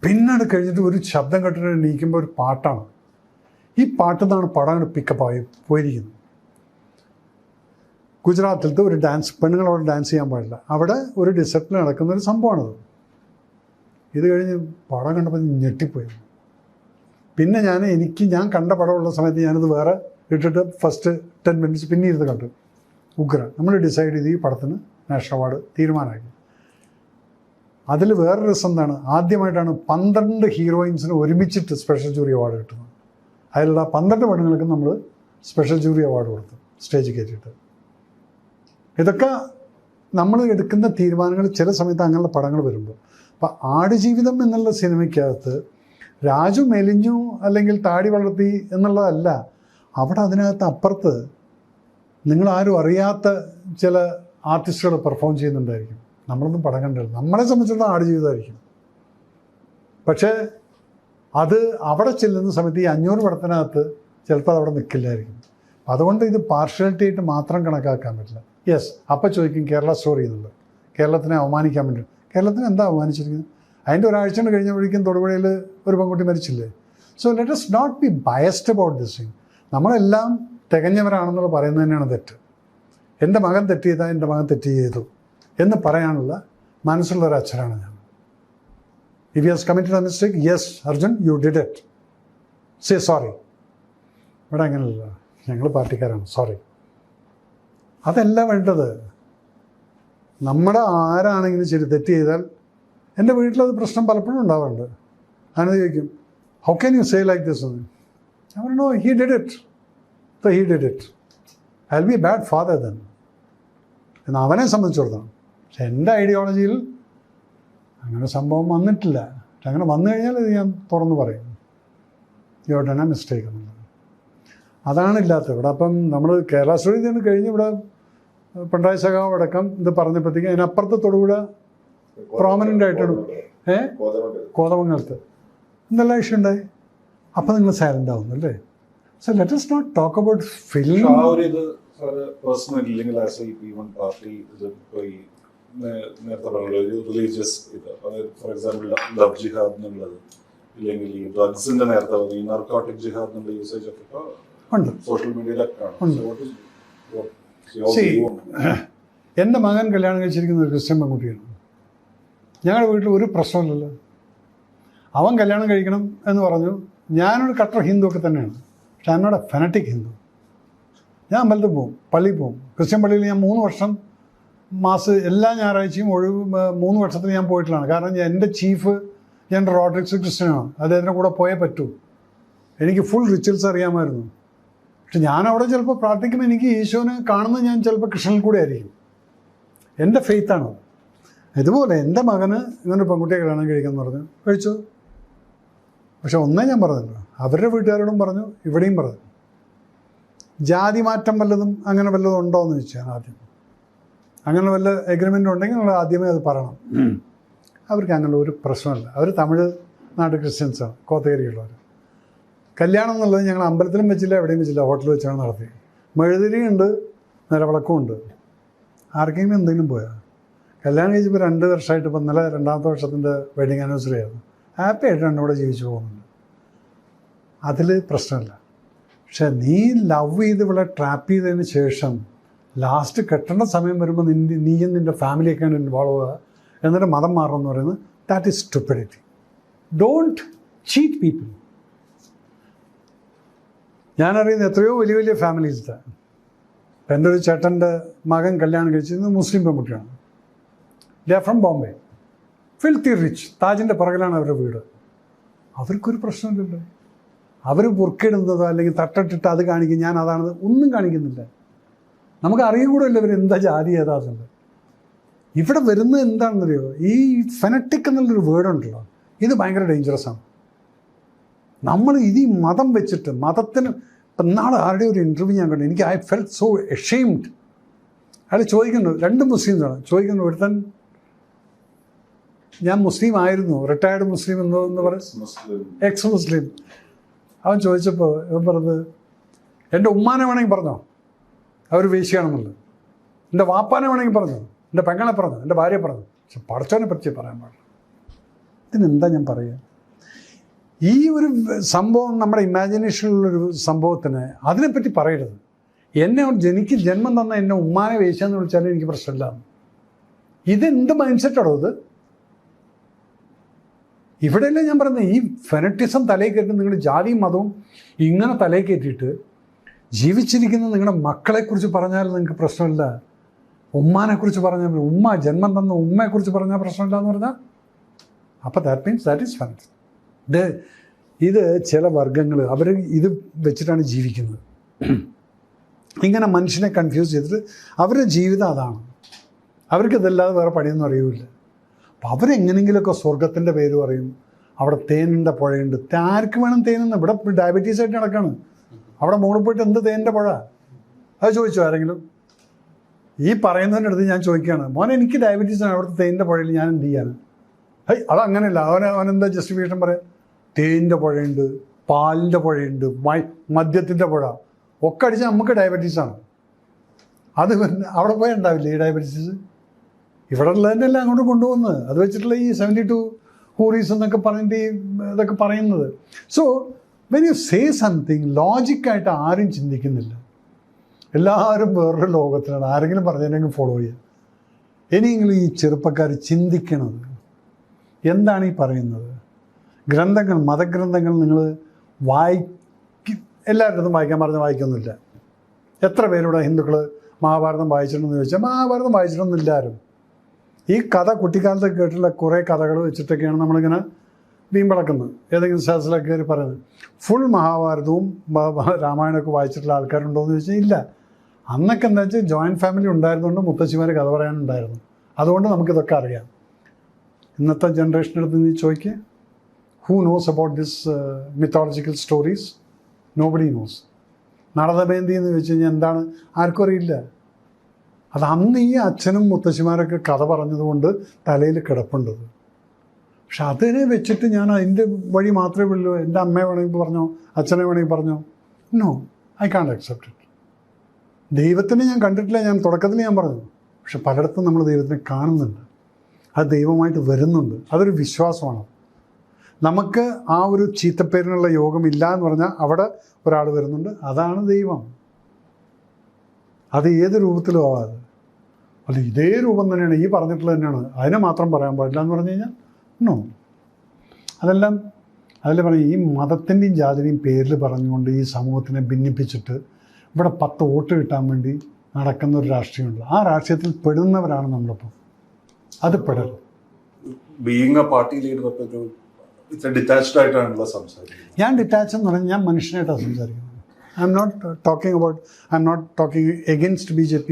പിന്നെ അത് കഴിഞ്ഞിട്ട് ഒരു ശബ്ദം കേട്ടിട്ട് എണീക്കുമ്പോൾ ഒരു പാട്ടാണ്. ഈ പാട്ടിൽ നിന്നാണ് പടം പിക്കപ്പായി പോയിരിക്കുന്നത്. ഗുജറാത്തിലത്തെ ഒരു ഡാൻസ്, പെണ്ണുങ്ങളവിടെ ഡാൻസ് ചെയ്യാൻ പാടില്ല, അവിടെ ഒരു ഡിസർട്ടിൽ നടക്കുന്നൊരു സംഭവമാണത്. ഇത് കഴിഞ്ഞ് പടം കണ്ടപ്പോൾ ഞെട്ടിപ്പോയി. പിന്നെ ഞാൻ കണ്ട പടമുള്ള സമയത്ത് ഞാനിത് വേറെ ഇട്ടിട്ട് ഫസ്റ്റ് 10 മിനിറ്റ്സ് പിന്നെ ഇരുന്ന് കണ്ടു. ഉഗ്രം. നമ്മൾ ഡിസൈഡ് ചെയ്ത് ഈ പടത്തിന് നാഷണൽ അവാർഡ് തീരുമാനമാക്കി. അതിൽ വേറൊരു രസം എന്താണ്, ആദ്യമായിട്ടാണ് 12 ഹീറോയിൻസിന് ഒരുമിച്ചിട്ട് സ്പെഷ്യൽ ജൂറി അവാർഡ് കിട്ടുന്നത്. അതിലുള്ള 12 പെണ്ണുങ്ങൾക്ക് നമ്മൾ സ്പെഷ്യൽ ജൂറി അവാർഡ് കൊടുത്തു സ്റ്റേജ് കയറ്റിയിട്ട്. ഇതൊക്കെ നമ്മൾ എടുക്കുന്ന തീരുമാനങ്ങൾ ചില സമയത്ത് അങ്ങനെയുള്ള പടങ്ങൾ വരുമ്പോൾ. അപ്പം ആടുജീവിതം എന്നുള്ള സിനിമയ്ക്കകത്ത് രാജു മെലിഞ്ഞു അല്ലെങ്കിൽ താടി വളർത്തി എന്നുള്ളതല്ല. അവിടെ അതിനകത്ത് അപ്പുറത്ത് നിങ്ങളാരും അറിയാത്ത ചില ആർട്ടിസ്റ്റുകൾ പെർഫോം ചെയ്യുന്നുണ്ടായിരിക്കും. നമ്മളൊന്നും പടം കണ്ടില്ല. നമ്മളെ സംബന്ധിച്ചിടത്തോളം ആടുജീവിതമായിരിക്കും. പക്ഷേ അത് അവിടെ ചെല്ലുന്ന സമയത്ത് ഈ 500 പടത്തിനകത്ത് ചിലപ്പോൾ അതവിടെ നിൽക്കില്ലായിരിക്കും. അതുകൊണ്ട് ഇത് പാർഷ്യാലിറ്റി ആയിട്ട് മാത്രം കണക്കാക്കാൻ പറ്റില്ല. യെസ്, അപ്പം ചോദിക്കും കേരള സ്റ്റോറി എന്നുള്ളത്, കേരളത്തിനെ അവമാനിക്കാൻ വേണ്ടി. കേരളത്തിന് എന്താ അവമാനിച്ചിരിക്കുന്നത്? അതിൻ്റെ ഒരാഴ്ച കഴിഞ്ഞപ്പോഴേക്കും തൊടുപുഴയിൽ ഒരു പെൺകുട്ടി മരിച്ചില്ലേ? So let us not be biased about this thing. നമ്മളെല്ലാം തികഞ്ഞവരാണെന്നുള്ള പറയുന്നത് തന്നെയാണ് തെറ്റ്. എൻ്റെ മകൻ തെറ്റ് ചെയ്താൽ എൻ്റെ മകൻ തെറ്റ് ചെയ്തു എന്ന് പറയാനുള്ള മനസ്സുള്ളൊരു അച്ഛനാണ് ഞാൻ. If you has committed A mistake, yes Arjun you did it, say sorry. ഇവിടെ അങ്ങനെയല്ല, ഞങ്ങൾ പാർട്ടിക്കാരാണ്, സോറി. അതല്ല വേണ്ടത്. നമ്മുടെ ആരാണെങ്കിലും ശരി തെറ്റ് ചെയ്താൽ, എൻ്റെ വീട്ടിലത് പ്രശ്നം പലപ്പോഴും ഉണ്ടാവാറുണ്ട്. അങ്ങനെ ചോദിക്കും, how can you say like this? അവർ no, he did it, so he did it. I will be a bad father then എന്ന് അവനെ സംബന്ധിച്ചിടത്തോളം. പക്ഷെ എൻ്റെ ഐഡിയോളജിയിൽ അങ്ങനെ സംഭവം വന്നിട്ടില്ല. പക്ഷെ അങ്ങനെ വന്നു കഴിഞ്ഞാൽ ഇത് ഞാൻ തുറന്ന് പറയും, യു ഡൺ എ മിസ്റ്റേക്ക് എന്നുള്ളത്. അതാണില്ലാത്തത് ഇവിടെ. അപ്പം നമ്മൾ കേരള സ്റ്റോറി ഇതിന് കഴിഞ്ഞ് ഇവിടെ പിണറായി സഖാവ് അടക്കം ഇത് പറഞ്ഞപ്പോഴത്തേക്കും അതിനപ്പുറത്ത് തൊടുപുഴ പ്രോമനൻ്റ് ആയിട്ടാണ് കോതമംഗലത്ത് എന്തെല്ലാം ഇഷ്യൂ ഉണ്ടായി. അപ്പം നിങ്ങൾ സൈലൻ്റ് ആവുന്നു അല്ലേ? So let us not talk about film. Personally ഇല്ലെങ്കിൽ ആസ് എ ഈവൻ പാർട്ടി ഇത് ഈ നേരത്തെ പറഞ്ഞ ഒരു റിലീജിയസ് ഇത്, അതായത് ഫോർ എക്സാമ്പിൾ ലവ് ജിഹാദ് എന്നുള്ളത്, ഇല്ലെങ്കിൽ ഈ ഡ്രഗ്സിന്റെ നേരത്തെ പറഞ്ഞ ഈ നാർക്കോട്ടിക് ജിഹാദ് എന്നുള്ള യൂസേജ് ഒക്കെ ഇപ്പോൾ സോഷ്യൽ മീഡിയയിലൊക്കെ കാണും. എൻ്റെ മകൻ കല്യാണം കഴിച്ചിരിക്കുന്ന ഒരു ക്രിസ്ത്യൻ പെൺകുട്ടിയാണ്. ഞങ്ങളുടെ വീട്ടിൽ ഒരു പ്രശ്നമില്ലല്ലോ. അവൻ കല്യാണം കഴിക്കണം എന്ന് പറഞ്ഞു. ഞാനൊരു കട്ടർ ഹിന്ദു ഒക്കെ തന്നെയാണ്, പക്ഷെ എന്നോട് ഫെനറ്റിക് ഹിന്ദു. ഞാൻ അമ്പലത്തിൽ പോകും, പള്ളിയിൽ പോകും. ക്രിസ്ത്യൻ പള്ളിയിൽ ഞാൻ 3 വർഷം എല്ലാ ഞായറാഴ്ചയും 3 വർഷത്തിൽ ഞാൻ പോയിട്ടുള്ളതാണ്. കാരണം എൻ്റെ ചീഫ് ജനറൽ ഓർത്തഡോക്സ് ക്രിസ്ത്യനാണ്. അദ്ദേഹത്തിൻ്റെ കൂടെ പോയേ പറ്റൂ. എനിക്ക് ഫുൾ റിച്വൽസ് അറിയാമായിരുന്നു. പക്ഷെ ഞാനവിടെ ചിലപ്പോൾ പ്രാർത്ഥിക്കുമ്പോൾ എനിക്ക് ഈശോനെ കാണുന്നത് ഞാൻ ചിലപ്പോൾ കൃഷ്ണനിൽ കൂടെ ആയിരിക്കും. എൻ്റെ ഫെയ്ത്താണ്. ഇതുപോലെ എൻ്റെ മകന് ഇങ്ങനെ പെൺകുട്ടിയെ കല്യാണം കഴിക്കാമെന്ന് പറഞ്ഞു, കഴിച്ചു. പക്ഷെ ഒന്നേ ഞാൻ പറഞ്ഞല്ലോ, അവരുടെ വീട്ടുകാരോടും പറഞ്ഞു, ഇവിടെയും പറഞ്ഞു. ജാതി മാറ്റം വല്ലതും അങ്ങനെ വല്ലതും ഉണ്ടോ എന്ന് ചോദിച്ചാൽ ആദ്യം അങ്ങനെ വല്ല എഗ്രിമെൻ്റ് ഉണ്ടെങ്കിൽ നമ്മൾ ആദ്യമേ അത് പറയണം. അവർക്ക് അങ്ങനെ ഒരു പ്രശ്നമല്ല. അവർ തമിഴ് നാട് ക്രിസ്ത്യൻസാണ്, കോത്തഗിരിയുള്ളവർ. കല്യാണം എന്നുള്ളത് ഞങ്ങൾ അമ്പലത്തിലും വെച്ചില്ല, എവിടെയും വെച്ചില്ല, ഹോട്ടലിൽ വെച്ചാണ് നടത്തി. മെഴുതിരിയുണ്ട്, നിലവിളക്കും ഉണ്ട്. ആർക്കെങ്കിലും എന്തെങ്കിലും പോയാൽ കല്യാണം കഴിച്ചപ്പോൾ 2 വർഷമായിട്ട് ഇപ്പം ഇന്നലെ 2ാമത്തെ വർഷത്തിൻ്റെ വെഡിങ് ആനിവേഴ്സറി ആയിരുന്നു. ഹാപ്പി ആയിട്ട് രണ്ടും കൂടെ ജീവിച്ചു പോകുന്നുണ്ട്. അതിൽ പ്രശ്നമില്ല. പക്ഷെ നീ ലവ് ചെയ്ത് ഇവിടെ ട്രാപ്പ് ചെയ്തതിന് ശേഷം ലാസ്റ്റ് കെട്ടേണ്ട സമയം വരുമ്പോൾ നീയും നിൻ്റെ ഫാമിലിയൊക്കെയാണ് ഇൻവോൾവ് ചെയ്യുക, എന്നിട്ട് മതം മാറണമെന്ന് പറയുന്നത് that is stupidity. Don't cheat people. ഞാനറിയുന്ന എത്രയോ വലിയ വലിയ ഫാമിലീസിലാണ്. എൻ്റെ ഒരു ചേട്ടൻ്റെ മകൻ കല്യാണം കഴിച്ചത് മുസ്ലിം പെൺകുട്ടിയാണ്. They are from Bombay, filthy rich, താജിൻ്റെ പുറകിലാണ് അവരുടെ വീട്. അവർക്കൊരു പ്രശ്നമില്ലല്ലോ. അവർ ബുർക്കിടുന്നതോ അല്ലെങ്കിൽ തട്ടിട്ടിട്ട് അത് കാണിക്കും, ഞാൻ അതാണത് ഒന്നും കാണിക്കുന്നില്ല. നമുക്ക് അറിയുകൂടല്ലോ ഇവർ എന്താ ജാതി ഏതാന്നുള്ളത്. ഇവിടെ വരുന്നത് എന്താണെന്നറിയോ, ഈ ഫെനറ്റിക് എന്നുള്ളൊരു വേർഡുണ്ടല്ലോ, ഇത് ഭയങ്കര ഡേഞ്ചറസ് ആണ്. നമ്മൾ ഇത് ഈ മതം വെച്ചിട്ട് മതത്തിന് ഇപ്പം നാളെ ആരുടെ ഒരു ഇൻ്റർവ്യൂ ഞാൻ കണ്ടു, എനിക്ക് ഐ ഫെൽറ്റ് സോ എഷെയിംഡ്. അയാൾ ചോദിക്കുന്നു, 2 മുസ്ലിംസാണ് ചോദിക്കുന്നു, ഒരുത്തൻ ഞാൻ മുസ്ലിം ആയിരുന്നു, റിട്ടയർഡ് മുസ്ലിം എന്ന് പറയും, എക്സ് മുസ്ലിം. അവൻ ചോദിച്ചപ്പോൾ ഇവൻ പറഞ്ഞത്, എൻ്റെ ഉമ്മാനെ വേണമെങ്കിൽ പറഞ്ഞോ അവർ വേശ്യയാണെന്നുള്ളത്, എൻ്റെ വാപ്പാനെ വേണമെങ്കിൽ പറഞ്ഞോ, എൻ്റെ പെങ്ങളെ പറഞ്ഞോ, എൻ്റെ ഭാര്യയെ പറഞ്ഞു, പക്ഷെ പടച്ചോനെ പറ്റി പറയാൻ പാടില്ല. ഇതിനെന്താ ഞാൻ പറയുക? ഈ ഒരു സംഭവം നമ്മുടെ ഇമാജിനേഷനിലുള്ളൊരു സംഭവത്തിന് അതിനെപ്പറ്റി പറയരുത്. എന്നെ എനിക്ക് ജന്മം തന്ന എന്നെ ഉമ്മാനെ വേശ്യാന്ന് വിളിച്ചാലും എനിക്ക് പ്രശ്നമില്ല. ഇതെന്ത് മൈൻഡ് സെറ്റാണോ ഇത്? ഇവിടെയല്ലേ ഞാൻ പറയുന്നത്, ഈ ഫെനറ്റിസം തലയിൽ കയറ്റി നിങ്ങൾ ജാതിയും മതവും ഇങ്ങനെ തലയിൽ കയറ്റിയിട്ട് ജീവിച്ചിരിക്കുന്ന നിങ്ങളുടെ മക്കളെക്കുറിച്ച് പറഞ്ഞാൽ നിങ്ങൾക്ക് പ്രശ്നമില്ല, ഉമ്മാനെക്കുറിച്ച് പറഞ്ഞാൽ, ഉമ്മ ജന്മം തന്ന ഉമ്മയെക്കുറിച്ച് പറഞ്ഞാൽ പ്രശ്നമില്ല എന്ന് പറഞ്ഞാൽ, അപ്പോൾ ദാറ്റ് മീൻസ് ദാറ്റ് ഈസ് ഫെനറ്റിസം. ഇത് ചില വർഗങ്ങൾ അവർ ഇത് വെച്ചിട്ടാണ് ജീവിക്കുന്നത്. ഇങ്ങനെ മനുഷ്യനെ കൺഫ്യൂസ് ചെയ്തിട്ട് അവരുടെ ജീവിതം അതാണ്. അവർക്കിതല്ലാതെ വേറെ പണിയൊന്നും അറിയില്ല. അപ്പോൾ അവരെങ്ങനെയെങ്കിലുമൊക്കെ സ്വർഗത്തിൻ്റെ പേര് പറയും, അവിടെ തേനിൻ്റെ പുഴയുണ്ട്. ആർക്ക് വേണം തേനെന്ന്? ഇവിടെ ഡയബറ്റീസ് ആയിട്ട് നടക്കുകയാണ്. അവിടെ മുകളിൽ പോയിട്ട് എന്ത് തേനിൻ്റെ പുഴ? അത് ചോദിച്ചോ ആരെങ്കിലും? ഈ പറയുന്നതിൻ്റെ അടുത്ത് ഞാൻ ചോദിക്കുകയാണ്, മോനെ എനിക്ക് ഡയബറ്റീസാണ്, അവിടുത്തെ തേനിൻ്റെ പുഴയിൽ ഞാൻ എന്ത് ചെയ്യാൻ? അതങ്ങനെയല്ല. അവനെന്താ ജസ്റ്റിഫിക്കേഷൻ പറയാം? തേനിൻ്റെ പുഴയുണ്ട്, പാലിൻ്റെ പുഴയുണ്ട്, മദ്യത്തിൻ്റെ പുഴ ഒക്കെ അടിച്ചാൽ നമുക്ക് ഡയബറ്റീസാണ്. അത് അവിടെ പോയാൽ ഉണ്ടാവില്ലേ ഈ ഡയബറ്റീസ്? ഇവിടെ ഉള്ളതിനെല്ലാം അങ്ങോട്ട് കൊണ്ടുപോകുന്നത്. അത് വെച്ചിട്ടുള്ള ഈ 72 ഹൂറീസ് എന്നൊക്കെ പറഞ്ഞിട്ട് ഇതൊക്കെ പറയുന്നത്. So when you say something, ലോജിക്കായിട്ട് ആരും ചിന്തിക്കുന്നില്ല. എല്ലാവരും വേറൊരു ലോകത്തിലാണ്. ആരെങ്കിലും പറഞ്ഞതിനെങ്കിലും ഫോളോ ചെയ്യുക. ഇനിയെങ്കിലും ഈ ചെറുപ്പക്കാർ ചിന്തിക്കണത് എന്താണ് ഈ പറയുന്നത്? ഗ്രന്ഥങ്ങൾ, മതഗ്രന്ഥങ്ങൾ നിങ്ങൾ എല്ലാവരുടെ വായിക്കാൻ പറഞ്ഞ് വായിക്കൊന്നുമില്ല. എത്ര പേരുടെ ഹിന്ദുക്കൾ മഹാഭാരതം വായിച്ചിട്ടുണ്ടെന്ന് ചോദിച്ചാൽ മഹാഭാരതം വായിച്ചിട്ടൊന്നുമില്ല ആരും. ഈ കഥ കുട്ടിക്കാലത്ത് കേട്ടിട്ടുള്ള കുറേ കഥകൾ വെച്ചിട്ടൊക്കെയാണ് നമ്മളിങ്ങനെ വീമ്പളക്കുന്നത്. ഏതെങ്കിലും സദസ്സിലൊക്കെ കയറി പറയുന്നത്. ഫുൾ മഹാഭാരതവും രാമായണമൊക്കെ വായിച്ചിട്ടുള്ള ആൾക്കാരുണ്ടോ എന്ന് ചോദിച്ചാൽ ഇല്ല. അന്നൊക്കെ എന്താ വെച്ചാൽ ജോയിൻറ്റ് ഫാമിലി ഉണ്ടായിരുന്നുകൊണ്ട് മുത്തശ്ശിമാർ കഥ പറയാനുണ്ടായിരുന്നു. അതുകൊണ്ട് നമുക്കിതൊക്കെ അറിയാം. ഇന്നത്തെ ജനറേഷൻ്റെ അടുത്ത് നീ ചോദിക്കുക, who knows about this mythological stories? Nobody knows. നടനബേന്തി എന്ന് ചോദിച്ചു കഴിഞ്ഞാൽ എന്താണ്? ആർക്കും അറിയില്ല. അത് അന്ന് ഈ അച്ഛനും മുത്തശ്ശിമാരൊക്കെ കഥ പറഞ്ഞതുകൊണ്ട് തലയിൽ കിടപ്പുണ്ടത്. പക്ഷെ അതിനെ വെച്ചിട്ട് ഞാൻ അതിൻ്റെ വഴി മാത്രമേ ഉള്ളൂ. എൻ്റെ അമ്മയെ വേണമെങ്കിൽ പറഞ്ഞോ, അച്ഛനെ വേണമെങ്കിൽ പറഞ്ഞോ, no, I can't accept it. ദൈവത്തിനെ ഞാൻ കണ്ടിട്ടില്ല. ഞാൻ തുടക്കത്തിൽ ഞാൻ പറഞ്ഞു. പക്ഷെ പലയിടത്തും നമ്മൾ ദൈവത്തിനെ കാണുന്നുണ്ട്. അത് ദൈവമായിട്ട് വരുന്നുണ്ട്. അതൊരു വിശ്വാസമാണ്. നമുക്ക് ആ ഒരു ചീത്തപ്പേരിനുള്ള യോഗമില്ല എന്ന് പറഞ്ഞാൽ അവിടെ ഒരാൾ വരുന്നുണ്ട്, അതാണ് ദൈവം. അത് ഏത് രൂപത്തിലും ആവാതെ. അല്ല ഇതേ രൂപം തന്നെയാണ്, ഈ പറഞ്ഞിട്ടുള്ളത് തന്നെയാണ്, അതിനെ മാത്രം പറയാൻ പാടില്ല എന്ന് പറഞ്ഞു കഴിഞ്ഞാൽ നോ. അതെല്ലാം അതിൽ പറയും, ഈ മതത്തിൻ്റെയും ജാതിയുടെയും പേരിൽ പറഞ്ഞുകൊണ്ട് ഈ സമൂഹത്തിനെ ഭിന്നിപ്പിച്ചിട്ട് ഇവിടെ 10 വോട്ട് കിട്ടാൻ വേണ്ടി നടക്കുന്ന ഒരു രാഷ്ട്രീയമുണ്ട്. ആ രാഷ്ട്രീയത്തിൽ പെടുന്നവരാണ് നമ്മളിപ്പോൾ. അത് പെടരുത്. ബീയിങ് എ പാർട്ടി ലീഡർ ഒരു ഡിറ്റാച്ച്ഡ് ആയിട്ടാണല്ലോ സംസാരിക്കുന്നത്. ഞാൻ ഡിറ്റാച്ച് എന്ന് പറഞ്ഞാൽ ഞാൻ മനുഷ്യനായിട്ടാണ് സംസാരിക്കുന്നത്. I'm not talking against BJP,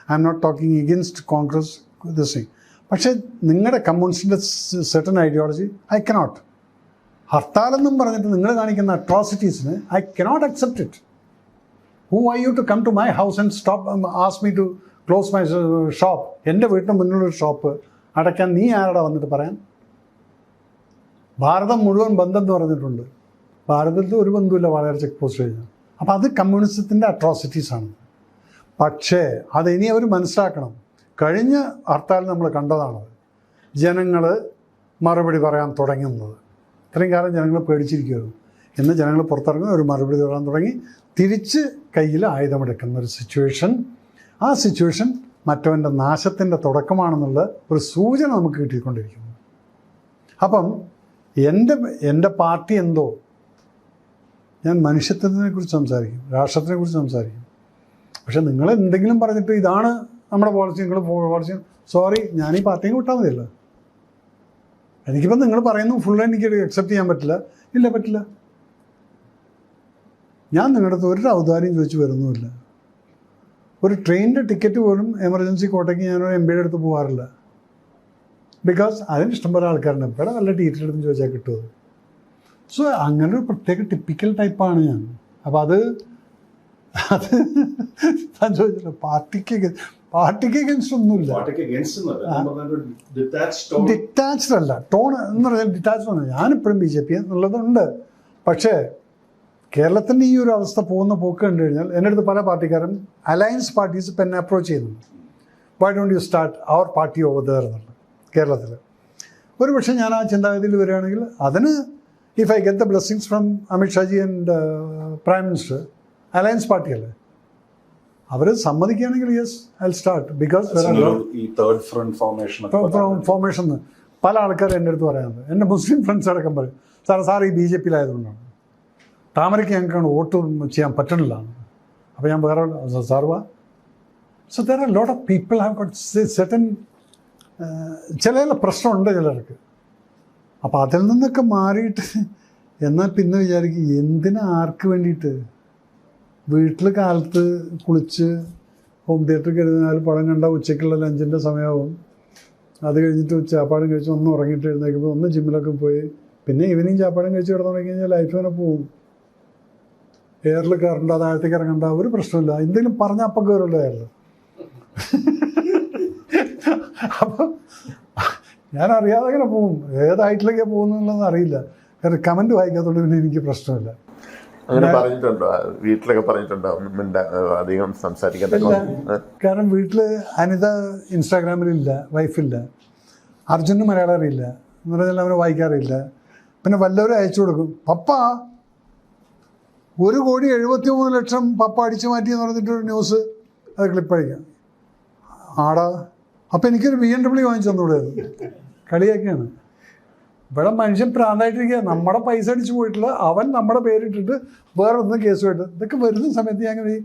I'm not talking against Congress, this thing. പക്ഷേ നിങ്ങളുടെ കമ്മ്യൂണിസ്റ്റിൻ്റെ സെർട്ടൺ ഐഡിയോളജി ഐ കനോട്ട്. ഹർത്താലെന്നും പറഞ്ഞിട്ട് നിങ്ങൾ കാണിക്കുന്ന അട്രോസിറ്റീസിന് I cannot accept it. Who are you to come to my house and ask me to close my shop? എൻ്റെ വീട്ടിന് മുന്നിലൊരു ഷോപ്പ് അടയ്ക്കാൻ നീ ആരുടെ വന്നിട്ട് പറയാൻ? ഭാരതം മുഴുവൻ ബന്ധം എന്ന് പറഞ്ഞിട്ടുണ്ട്. ഭാരതത്തിൽ ഒരു ബന്ധമില്ല വളരെ ചെക്ക് പോസ്റ്റ് കഴിഞ്ഞാൽ. അപ്പോൾ അത് കമ്മ്യൂണിസത്തിൻ്റെ അട്രോസിറ്റീസാണ്. പക്ഷേ അതിനി അവർ മനസ്സിലാക്കണം. കഴിഞ്ഞ ഹർത്താൽ നമ്മൾ കണ്ടതാണത്. ജനങ്ങൾ മറുപടി പറയാൻ തുടങ്ങുന്നത്. ഇത്രയും കാലം ജനങ്ങൾ പേടിച്ചിരിക്കുമായിരുന്നു. ഇന്ന് ജനങ്ങൾ പുറത്തിറങ്ങി ഒരു മറുപടി തരാൻ തുടങ്ങി, തിരിച്ച് കയ്യിൽ ആയുധമെടുക്കുന്ന ഒരു സിറ്റുവേഷൻ. ആ സിറ്റുവേഷൻ മറ്റവൻ്റെ നാശത്തിൻ്റെ തുടക്കമാണെന്നുള്ള ഒരു സൂചന നമുക്ക് കിട്ടിക്കൊണ്ടിരിക്കുന്നു. അപ്പം എൻ്റെ പാർട്ടി എന്തോ, ഞാൻ മനുഷ്യത്വത്തിനെ കുറിച്ച് സംസാരിക്കും, രാഷ്ട്രത്തിനെ കുറിച്ച് സംസാരിക്കും. പക്ഷെ നിങ്ങൾ എന്തെങ്കിലും പറഞ്ഞിട്ട് ഇതാണ് നമ്മുടെ പോളിസി, നിങ്ങൾ പോളിസി, സോറി, ഞാൻ ഈ പാർട്ടിയെ വിട്ടാൽ മതിയല്ലോ. എനിക്കിപ്പം നിങ്ങൾ പറയുന്നു ഫുൾ എനിക്ക് അക്സെപ്റ്റ് ചെയ്യാൻ പറ്റില്ല. ഇല്ല, പറ്റില്ല. ഞാൻ നിങ്ങളുടെ അടുത്ത് ഒരു ഔദാര്യം ചോദിച്ച് വരുന്നുമില്ല. ഒരു ട്രെയിനിൻ്റെ ടിക്കറ്റ് പോലും എമർജൻസി കോട്ടയ്ക്ക് ഞാനൊരു MPയുടെ അടുത്ത് പോകാറില്ല. ബിക്കോസ് അതിന് ഇഷ്ടംപോലെ ആൾക്കാരുണ്ട്. ഇവിടെ വല്ല ടീച്ചറുടെ അടുത്ത് ചോദിച്ചാൽ കിട്ടുമത്. സോ അങ്ങനെ ഒരു പ്രത്യേക ടിപ്പിക്കൽ ടൈപ്പാണ് ഞാൻ. അപ്പം അത് ഞാൻ ചോദിച്ചില്ല, പാർട്ടിക്ക് അഗൻസ്റ്റ് ഒന്നുമില്ല. ഡിറ്റാച്ച്ഡ് അല്ല, ടോൺ എന്ന് പറഞ്ഞാൽ ഡിറ്റാച്ച്ഡ് ആണ്. ഞാനിപ്പോഴും BJP എന്നുള്ളതുണ്ട്. പക്ഷേ കേരളത്തിൻ്റെ ഈ ഒരു അവസ്ഥ പോകുന്ന പോക്ക് കണ്ടു കഴിഞ്ഞാൽ എൻ്റെ അടുത്ത് പല പാർട്ടിക്കാരും അലയൻസ് പാർട്ടീസ് ഇപ്പം എന്നെ അപ്രോച്ച് ചെയ്യുന്നുണ്ട്. Why don't you start our party over there എന്നുള്ളത്. കേരളത്തിൽ ഒരു പക്ഷേ ഞാൻ ആ ചിന്താഗതിയിൽ വരികയാണെങ്കിൽ അതിന് if I get the blessings from Amit Shahji and prime minister, alliance പാർട്ടിയല്ലേ, അവർ സമ്മതിക്കുകയാണെങ്കിൽ yes I will start. Because formation പല ആൾക്കാരും എൻ്റെ അടുത്ത് പറയാറുണ്ട്. എൻ്റെ മുസ്ലിം ഫ്രണ്ട്സ് അടക്കം പറയും, സാർ ഈ BJPയിലായതുകൊണ്ടാണ്, താമരയ്ക്ക് ഞങ്ങൾക്ക് വോട്ട് ചെയ്യാൻ പറ്റണില്ല. അപ്പോൾ ഞാൻ വേറെ സാർവാ. So there are lot of people have got certain ചില പ്രശ്നമുണ്ട് ചിലർക്ക്. അപ്പോൾ അതിൽ നിന്നൊക്കെ മാറിയിട്ട് എന്നാൽ പിന്നെ വിചാരിക്കും, എന്തിനാ ആർക്ക് വേണ്ടിയിട്ട്? വീട്ടിൽ കാലത്ത് കുളിച്ച് ഹോം തിയേറ്ററിൽ കരുതിനാൽ പടം കണ്ട ഉച്ചയ്ക്കുള്ള ലഞ്ചിൻ്റെ സമയമാവും. അത് കഴിഞ്ഞിട്ട് ചാപ്പാടും കഴിച്ച് ഒന്ന് ഉറങ്ങിയിട്ട് എഴുന്നേക്കുമ്പോൾ ഒന്ന് ജിമ്മിലൊക്കെ പോയി പിന്നെ ഈവനിങ് ചാപ്പാടും കഴിച്ച് കിടന്നു തുടങ്ങി കഴിഞ്ഞാൽ ലൈഫ് തന്നെ പോവും. എയറിൽ കയറണ്ട, താഴത്തേക്ക് ഇറങ്ങണ്ട, ഒരു പ്രശ്നമില്ല. എന്തെങ്കിലും പറഞ്ഞാൽ അപ്പം കയറുമല്ലോ എയറിൽ. അപ്പം ഞാൻ അറിയാതെ അങ്ങനെ പോവും. ഏത് ഹൈറ്റിലേക്കാണ് പോകുന്നതെന്നുള്ളത് അറിയില്ല. കാരണം കമൻറ്റ് വായിക്കാത്തതുകൊണ്ട് പിന്നെ എനിക്ക് പ്രശ്നമില്ല. അങ്ങനെ പറഞ്ഞിട്ടുണ്ടോ? വീട്ടിലൊക്കെ പറഞ്ഞിട്ടുണ്ടോ അധികം സംസാരിക്കാൻ? കാരണം വീട്ടിൽ അനിത ഇൻസ്റ്റാഗ്രാമിലില്ല, വൈഫില്ല, അർജുന് മലയാളം അറിയില്ല എന്ന് പറഞ്ഞാൽ അവനെ വായിക്കാറില്ല. പിന്നെ വല്ലവരും അയച്ചു കൊടുക്കും, പപ്പ 1,73,00,000 പപ്പ അടിച്ചു മാറ്റിയെന്ന് പറഞ്ഞിട്ടൊരു ന്യൂസ്, അത് ക്ലിപ്പഴിക്കാം. ആടാ, അപ്പം എനിക്കൊരു BMW വാങ്ങിച്ചു തന്നുകൂടായിരുന്നു. കളിയാക്കിയാണ്. ഇവിടെ മനുഷ്യൻ പ്രാന്തായിട്ടിരിക്കുക. നമ്മുടെ പൈസ അടിച്ചു പോയിട്ടില്ല, അവൻ നമ്മുടെ പേരിട്ടിട്ട് വേറെ ഒന്നും കേസുമായിട്ട്. ഇതൊക്കെ വരുന്ന സമയത്ത് ഞാൻ അങ്ങനെ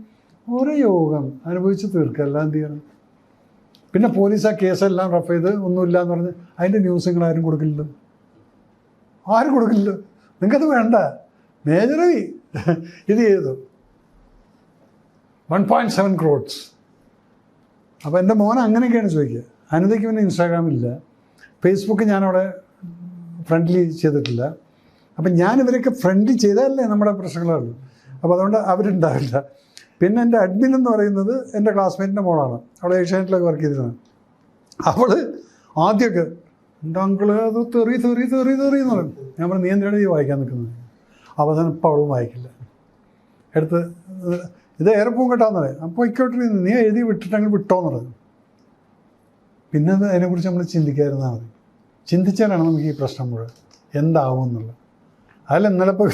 ഓരോ യോഗം അനുഭവിച്ച് തീർക്കുക, എല്ലാം എന്ത് ചെയ്യണം. പിന്നെ പോലീസ് ആ കേസെല്ലാം റഫ് ചെയ്ത് ഒന്നുമില്ല എന്ന് പറഞ്ഞ് അതിൻ്റെ ന്യൂസ് നിങ്ങൾ ആരും കൊടുക്കില്ലല്ലോ. ആരും കൊടുക്കില്ലല്ലോ. നിങ്ങൾക്കത് വേണ്ട. മേജറി ഇത് ചെയ്തു 1.7 crores. അപ്പോൾ എൻ്റെ മോൻ അങ്ങനെയൊക്കെയാണ് ചോദിക്കുക. അനിതയ്ക്ക് പിന്നെ ഇൻസ്റ്റാഗ്രാമില്ല, ഫേസ്ബുക്ക് ഞാനവിടെ ഫ്രണ്ട്ലി ചെയ്തിട്ടില്ല. അപ്പം ഞാനിവരൊക്കെ ഫ്രണ്ട്ലി ചെയ്താലല്ലേ നമ്മുടെ പ്രശ്നങ്ങളുള്ളൂ. അപ്പോൾ അതുകൊണ്ട് അവരുണ്ടാവില്ല. പിന്നെ എൻ്റെ അഡ്മിൻ എന്ന് പറയുന്നത് എൻ്റെ ക്ലാസ്മേറ്റിൻ്റെ മോളാണ്. അവൾ ഏഷ്യാനെറ്റിലൊക്കെ വർക്ക് ചെയ്തിരുന്നത്. അവൾ ആദ്യമൊക്കെ എൻ്റെ അങ്കിള് അത് തെറി എന്ന് പറയും. ഞാൻ പറഞ്ഞു, നീ എന്തിനാണ് ഈ വായിക്കാൻ നിൽക്കുന്നത്? അവസാനം ഇപ്പോൾ അവളും വായിക്കില്ല. എടുത്ത് ഇത് ഏറെ പൂവും കേട്ടാന്ന് പറയും. അപ്പോൾ ഇക്കോട്ടെ, നീ എഴുതി വിട്ടിട്ടങ്ങ് വിട്ടോന്ന് പറഞ്ഞു. പിന്നെ അതിനെക്കുറിച്ച് നമ്മൾ ചിന്തിക്കാതിരുന്നാൽ മതി. ചിന്തിച്ചാലാണ് നമുക്ക് ഈ പ്രശ്നം മുഴുവൻ എന്താവും എന്നുള്ളത്. അതിൽ ഇന്നലെ ഇപ്പോൾ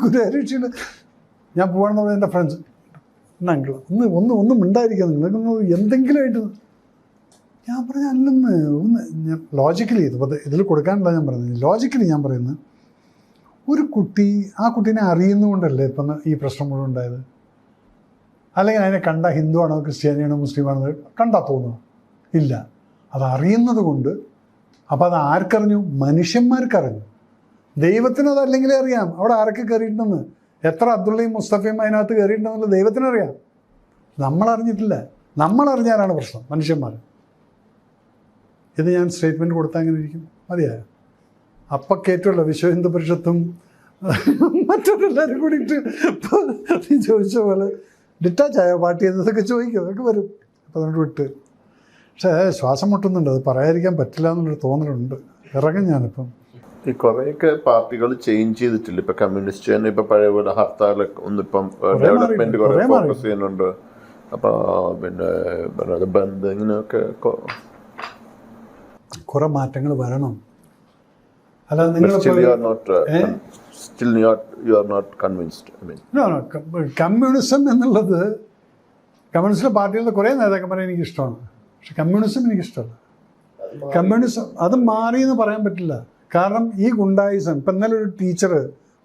ഗുരുഹരീക്ഷിയിൽ ഞാൻ പോകണമെന്ന് പറഞ്ഞാൽ എൻ്റെ ഫ്രണ്ട്സ് അങ്കിൾ ഒന്നും മിണ്ടായിരിക്കുക, നിങ്ങൾക്കൊന്ന് എന്തെങ്കിലുമായിട്ട്. ഞാൻ പറഞ്ഞ അല്ലെന്ന് ഞാൻ ലോജിക്കലി ഇതിൽ കൊടുക്കാനല്ല ഞാൻ പറയുന്നത്. ലോജിക്കലി ഞാൻ പറയുന്നത്, ഒരു കുട്ടി ആ കുട്ടീനെ അറിയുന്നതുകൊണ്ടല്ലേ ഇപ്പം ഈ പ്രശ്നം മുഴുവൻ ഉണ്ടായത്. അല്ലെങ്കിൽ അതിനെ കണ്ട ഹിന്ദുവാണോ ക്രിസ്ത്യാനിയാണോ മുസ്ലിമാണോ കണ്ടാൽ തോന്നുക ഇല്ല. അത് അറിയുന്നത് കൊണ്ട്. അപ്പോൾ അത് ആർക്കറിഞ്ഞു? മനുഷ്യന്മാർക്കറിഞ്ഞു. ദൈവത്തിന് അതല്ലെങ്കിലേ അറിയാം അവിടെ ആരൊക്കെ കയറിയിട്ടുണ്ടെന്ന്, എത്ര അബ്ദുള്ളയും മുസ്തഫയും അതിനകത്ത് കയറിയിട്ടുണ്ടെന്നുള്ളത് ദൈവത്തിനറിയാം. നമ്മളറിഞ്ഞിട്ടില്ല. നമ്മളറിഞ്ഞാലാണ് പ്രശ്നം, മനുഷ്യന്മാർ. ഇത് ഞാൻ സ്റ്റേറ്റ്മെൻറ്റ് കൊടുത്താൽ അങ്ങനെ ഇരിക്കും, മതിയായോ? അപ്പം കയറ്റുമല്ലോ വിശ്വ ഹിന്ദു പരിഷത്തും മറ്റൊരെല്ലാവരും കൂടിയിട്ട് നീ ചോദിച്ച പോലെ ഡിറ്റാച്ചായോ പാർട്ടി എന്നതൊക്കെ ചോദിക്കും, അതൊക്കെ വരും. അപ്പോൾ അതുകൊണ്ട് വിട്ട്. പക്ഷേ ശ്വാസം മുട്ടുന്നുണ്ട്, അത് പറയാതിരിക്കാൻ പറ്റില്ല എന്നുള്ളൊരു തോന്നലുണ്ട്. ഇറങ്ങും ഞാനിപ്പം. ഈ കുറേയൊക്കെ പാർട്ടികൾ ചേഞ്ച് ചെയ്തിട്ടില്ല. ഇപ്പം കമ്മ്യൂണിസ്റ്റ് തന്നെ ഇപ്പം പഴയ പോലെ ഹർത്താലൊക്കെ ഒന്നിപ്പം ഡെവലപ്മെൻറ്റ് കുറേ ഫോക്കസ് ചെയ്യുന്നുണ്ട്. അപ്പോൾ പിന്നെ ബന്ദ് ഇങ്ങനെയൊക്കെ കുറേ മാറ്റങ്ങൾ വരണം. അല്ലാതെ But still നിങ്ങൾ you are not, still you are not convinced. I mean, communism എന്നുള്ളത് കമ്മ്യൂണിസ്റ്റ് പാർട്ടികളുടെ കുറേ നേതാക്കന്മാരെ എനിക്കിഷ്ടമാണ്. പക്ഷെ കമ്മ്യൂണിസം എനിക്കിഷ്ടമല്ല. കമ്മ്യൂണിസം അത് മാറി എന്ന് പറയാൻ പറ്റില്ല. കാരണം ഈ ഗുണ്ടായിസം, ഇപ്പം ഇന്നലെ ഒരു ടീച്ചർ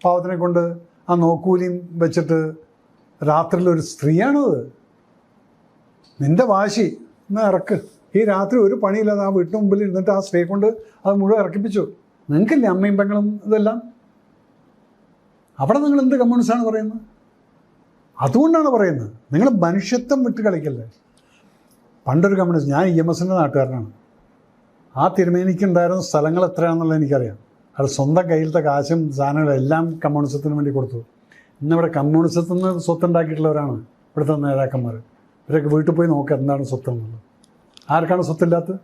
പാവത്തിനെ കൊണ്ട് ആ നോക്കൂലിയും വെച്ചിട്ട് രാത്രിയിലൊരു സ്ത്രീയാണത്. നിന്റെ വാശി എന്നാൽ ഇറക്ക്. ഈ രാത്രി ഒരു പണിയില്ലാതെ ആ വീട്ടിന് മുമ്പിൽ ഇരുന്നിട്ട് ആ സ്ത്രീയെ കൊണ്ട് അത് മുഴുവൻ ഇറക്കിപ്പിച്ചു. നിങ്ങൾക്കില്ലേ അമ്മയും പെങ്ങളും ഇതെല്ലാം? അവിടെ നിങ്ങൾ എന്ത് കമ്മ്യൂണിസ്റ്റാണ് പറയുന്നത്? അതുകൊണ്ടാണ് പറയുന്നത് നിങ്ങൾ മനുഷ്യത്വം വിട്ട് കളിക്കല്ലേ. പണ്ടൊരു കമ്മ്യൂണിസ്റ്റ്, ഞാൻ EMSൻ്റെ നാട്ടുകാരനാണ്. ആ തിരുമേനിക്കുണ്ടായിരുന്ന സ്ഥലങ്ങൾ എത്രയാണെന്നുള്ളത് എനിക്കറിയാം. അത് സ്വന്തം കയ്യിലത്തെ കാശും സാധനങ്ങളും എല്ലാം കമ്മ്യൂണിസത്തിന് വേണ്ടി കൊടുത്തു. ഇന്നിവിടെ കമ്മ്യൂണിസത്തിൽ നിന്ന് സ്വത്തുണ്ടാക്കിയിട്ടുള്ളവരാണ് ഇവിടുത്തെ നേതാക്കന്മാർ. ഇവരൊക്കെ വീട്ടിൽ പോയി നോക്കുക എന്താണ് സ്വത്തെന്നുള്ളത്. ആർക്കാണ് സ്വത്തില്ലാത്തത്?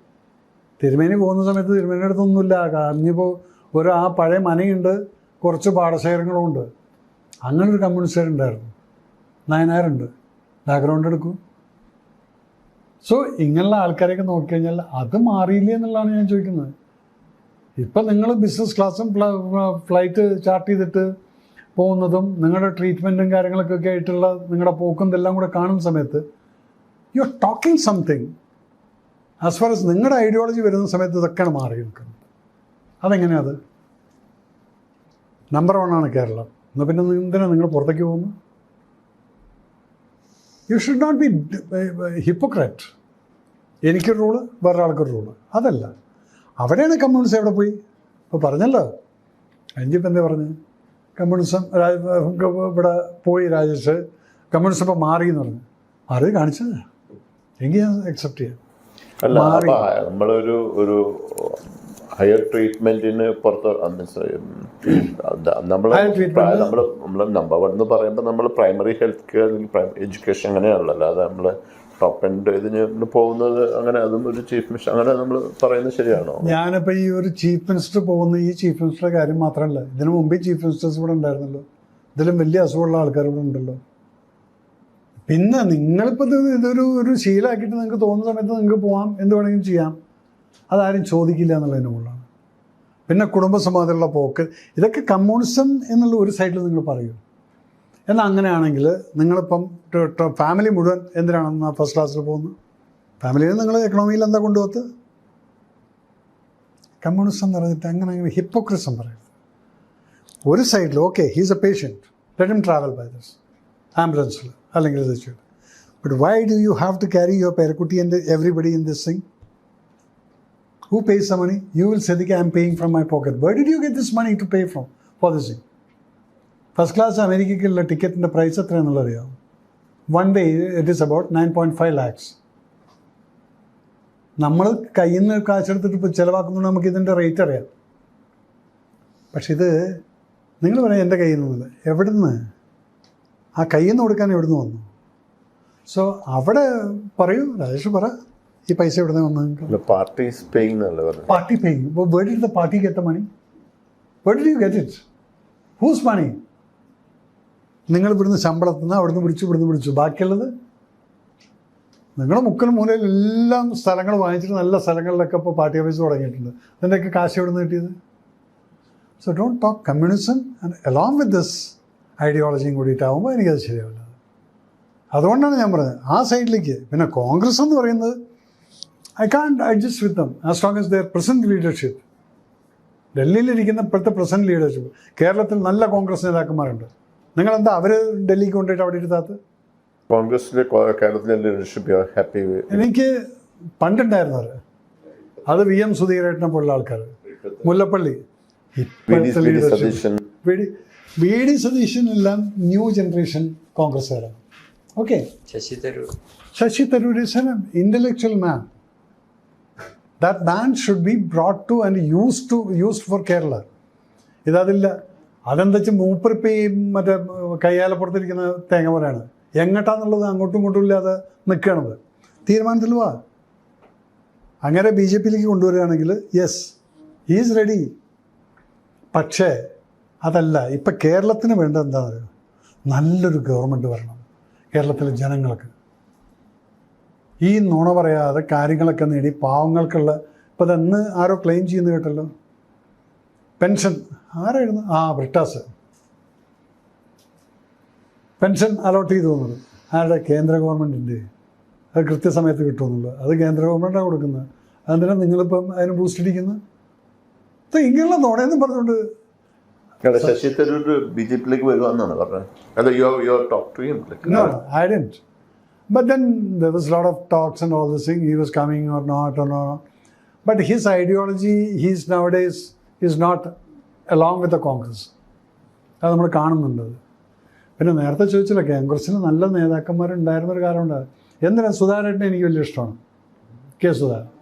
തിരുമേനി പോകുന്ന സമയത്ത് തിരുമേനിയുടെ അടുത്തൊന്നുമില്ല. ഇനിയിപ്പോൾ ആ പഴയ മനയുണ്ട്, കുറച്ച് പാടശേഖരങ്ങളുമുണ്ട്. അങ്ങനൊരു കമ്മ്യൂണിസ്റ്റുകാരുണ്ടായിരുന്നു. നായനാരുണ്ട്. ബാക്ക്ഗ്രൗണ്ട് എടുക്കൂ. സോ ഇങ്ങനെയുള്ള ആൾക്കാരെയൊക്കെ നോക്കിക്കഴിഞ്ഞാൽ അത് മാറിയില്ലേ എന്നുള്ളതാണ് ഞാൻ ചോദിക്കുന്നത്. ഇപ്പം നിങ്ങൾ ബിസിനസ് ക്ലാസ്സും ഫ്ലൈറ്റ് ചാർട്ട് ചെയ്തിട്ട് പോകുന്നതും നിങ്ങളുടെ ട്രീറ്റ്മെൻറ്റും കാര്യങ്ങളൊക്കെ ആയിട്ടുള്ള നിങ്ങളുടെ പോക്കും ഇതെല്ലാം കൂടെ കാണുന്ന സമയത്ത് you are talking something. As far as നിങ്ങളുടെ ഐഡിയോളജി വരുന്ന സമയത്ത് ഇതൊക്കെയാണ് മാറി നിൽക്കുന്നത്. അതെങ്ങനെയാണ്? നമ്പർ 1 ആണ് കേരളം. എന്നാൽ പിന്നെ എന്തിനാണ് നിങ്ങൾ പുറത്തേക്ക് പോകുന്നത്? You should not be hypocrite. എനിക്കൊരു റൂള്, വേറൊരാൾക്കൊരു റൂള്. അതല്ല. അവിടെയാണ് കമ്മ്യൂണിസം. എവിടെ പോയി? ഇപ്പോൾ പറഞ്ഞല്ലോ, അഞ്ചിപ്പം എന്താ പറഞ്ഞ് കമ്മ്യൂണിസം ഇവിടെ പോയി രാജേഷ്, കമ്മ്യൂണിസം ഇപ്പോൾ മാറി എന്ന് പറഞ്ഞു. മാറി കാണിച്ചത് എങ്കിൽ ഞാൻ അക്സെപ്റ്റ് ചെയ്യാം. അല്ല, നമ്മളൊരു ഹയർ ട്രീറ്റ്മെന്റിന് പുറത്ത് നമ്മൾ നമ്പർ 1 എന്ന് പറയുമ്പോൾ നമ്മൾ പ്രൈമറി ഹെൽത്ത് കെയർ, എഡ്യൂക്കേഷൻ അങ്ങനെയാണല്ലോ. അല്ലാതെ നമ്മൾ ടോപ്പ് എൻഡ് ഇതിന് പോകുന്നത് അങ്ങനെ അതും ഒരു ചീഫ് മിനിസ്റ്റർ അങ്ങനെ നമ്മൾ പറയുന്നത് ശരിയാണോ? ഞാനിപ്പോൾ ഈ ഒരു ചീഫ് മിനിസ്റ്റർ പോകുന്ന ഈ ചീഫ് മിനിസ്റ്ററുടെ കാര്യം മാത്രമല്ല, ഇതിനു മുമ്പേ ചീഫ് മിനിസ്റ്റേഴ്സ് ഇവിടെ ഉണ്ടായിരുന്നല്ലോ. ഇതിലും വലിയ അസുഖമുള്ള ആൾക്കാർ ഇവിടെ ഉണ്ടല്ലോ. പിന്നെ നിങ്ങളിപ്പോൾ ഇതൊരു ശീലമാക്കിയിട്ട് നിങ്ങൾക്ക് തോന്നുന്ന സമയത്ത് നിങ്ങൾക്ക് പോകാം, എന്ത് വേണമെങ്കിലും ചെയ്യാം. അതാരും ചോദിക്കില്ല എന്നുള്ളതിൻ്റെ മുകളിലാണ്. പിന്നെ കുടുംബസമാതിയുള്ള പോക്ക്, ഇതൊക്കെ കമ്മ്യൂണിസം എന്നുള്ള ഒരു സൈഡിൽ നിങ്ങൾ പറയൂ. എന്നാൽ അങ്ങനെയാണെങ്കിൽ നിങ്ങളിപ്പം ഫാമിലി മുഴുവൻ എന്തിനാണെന്ന് ഫസ്റ്റ് ക്ലാസ്സിൽ പോകുന്നത്? ഫാമിലിയിൽ നിങ്ങൾ എക്കണോമിയിൽ എന്താ കൊണ്ടുപോകത്ത്? കമ്മ്യൂണിസം എന്ന് പറഞ്ഞിട്ട് അങ്ങനെ ഹിപ്പോക്രിസം പറയരുത്. ഒരു സൈഡിൽ okay, he's a patient, let him travel by this ആംബുലൻസിൽ അല്ലെങ്കിൽ ഇത് ചെയ്യും. But why do you have to carry your പേരക്കുട്ടി and everybody in this thing? Who pays the money? You will say, I am paying from my pocket. Where did you get this money to pay from for this thing? First class അമേരിക്കയ്ക്കുള്ള ടിക്കറ്റിൻ്റെ price എത്രയാണെന്നുള്ളത് അറിയാം? 1 day it is about 9.5 lakhs. നമ്മൾ കയ്യിൽ നിന്ന് കാശെടുത്തിട്ട് ഇപ്പോൾ ചിലവാക്കുന്നുണ്ട്, നമുക്ക് ഇതിൻ്റെ റേറ്റ് അറിയാം. പക്ഷെ ഇത് നിങ്ങൾ പറയാം എൻ്റെ കയ്യിൽ നിന്നില്ല. എവിടെ നിന്ന്? ആ കയ്യിൽ നിന്ന് കൊടുക്കാൻ എവിടെ നിന്ന് വന്നു? സോ അവിടെ പറയൂ, രാജേഷ് പറ, ഈ പൈസ എവിടെ നിന്ന് വന്നു? Party party paying. Where did the party get the money? Where did you get it? Whose money? നിങ്ങൾ ഇവിടുന്ന് ശമ്പളത്തിൽ നിന്ന് അവിടുന്ന് പിടിച്ചു. ബാക്കിയുള്ളത് നിങ്ങളുടെ മുക്കിലും മൂലയിൽ എല്ലാം സ്ഥലങ്ങൾ വാങ്ങിച്ചിട്ട് നല്ല സ്ഥലങ്ങളിലൊക്കെ ഇപ്പോൾ പാർട്ടി ഓഫീസ് തുടങ്ങിയിട്ടുണ്ട്. ഇതിൻ്റെയൊക്കെ കാശ് എവിടെ നിന്ന് കിട്ടിയത്? So don't talk communism and along with this ഐഡിയോളജിയും കൂടിയിട്ടാകുമ്പോൾ എനിക്കത് ശരിയാവില്ല. അതുകൊണ്ടാണ് ഞാൻ പറഞ്ഞത് ആ സൈഡിലേക്ക്. പിന്നെ കോൺഗ്രസ് എന്ന് പറയുന്നത് I can't adjust with them as long as their present leadership. ഡൽഹിയിലിരിക്കുന്ന ഇപ്പോഴത്തെ പ്രസൻറ്റ് ലീഡർഷിപ്പ്. കേരളത്തിൽ നല്ല കോൺഗ്രസ് നേതാക്കന്മാരുണ്ട്. നിങ്ങളെന്താ അവർ ഡൽഹിക്ക് കൊണ്ടുപോയിട്ട് അവിടെ ഇരുത്താത്ത? കോൺഗ്രസിലെ കേരളത്തിലെ ലീഡർഷിപ്പ് ഹാപ്പി? എനിക്ക് പണ്ടുണ്ടായിരുന്നവർ, അത് VM സുധീരേട്ടനെ പോലുള്ള ആൾക്കാർ, മുല്ലപ്പള്ളി, VD സതീശനെല്ലാം ന്യൂ ജനറേഷൻ കോൺഗ്രസ്സുകാരാണ്. Okay, Shashi Tharoor is an intellectual man. That man should be brought to and used for Kerala. ഇതതില്ല. അതെന്താ വെച്ചാൽ മൂപ്പറിപ്പോൾ ഈ മറ്റേ കയ്യാലപ്പുറത്തിരിക്കുന്ന തേങ്ങ പറയാണ്. എങ്ങോട്ടാന്നുള്ളത് അങ്ങോട്ടും ഇങ്ങോട്ടും ഇല്ലാതെ നിൽക്കണത്. തീരുമാനത്തിൽ വാ. അങ്ങനെ BJPയിലേക്ക് കൊണ്ടുവരികയാണെങ്കിൽ യെസ്, ഹീ ഈസ് റെഡി. പക്ഷേ അതല്ല. ഇപ്പം കേരളത്തിന് വേണ്ടത് എന്താണെന്ന് അറിയാം? നല്ലൊരു ഗവൺമെൻറ് വരണം കേരളത്തിലെ ജനങ്ങൾക്ക്. ഈ നുണ പറയാതെ കാര്യങ്ങളൊക്കെ നേടി പാവങ്ങൾക്കുള്ള. ഇപ്പോൾ അതന്ന് ആരോ ക്ലെയിം ചെയ്യുന്നത് കേട്ടല്ലോ, പെൻഷൻ ആരായിരുന്നു? ബ്രിട്ടാസ് പെൻഷൻ അലോട്ട് ചെയ്തു തോന്നുന്നത് ആരുടെ? കേന്ദ്ര ഗവൺമെൻറ്റിൻ്റെ. അത് കൃത്യസമയത്ത് കിട്ടുമെന്നുള്ളത് അത് കേന്ദ്ര ഗവൺമെൻറ്റാണ് കൊടുക്കുന്നത്. അതെന്തിനാണ് നിങ്ങളിപ്പം അതിന് ബൂസ്റ്റ് അടിക്കുന്നത്? ഇങ്ങനെയുള്ള നോണയെന്നും പറഞ്ഞുകൊണ്ട് ശശി തരൂർ BJP-യിലേക്ക് വരുവാന്നാണ് പറഞ്ഞത്. അല്ല, you talk to him? No, I didn't. But then there was a lot of talks and all this thing. He was coming or not. But his ideology, he's nowadays is not along with the Congress. അത് നമ്മൾ കാണുന്നുണ്ട്. പിന്നെ നേരത്തെ ചോദിച്ചില്ല, കോൺഗ്രസ്സിൽ നല്ല നേതാക്കന്മാരുണ്ടായിരുന്നൊരു കാലമുണ്ട്. എന്തിനാ? സുധാകരനെ എനിക്ക് വലിയ ഇഷ്ടമാണ്. കെ സുധാകരൻ.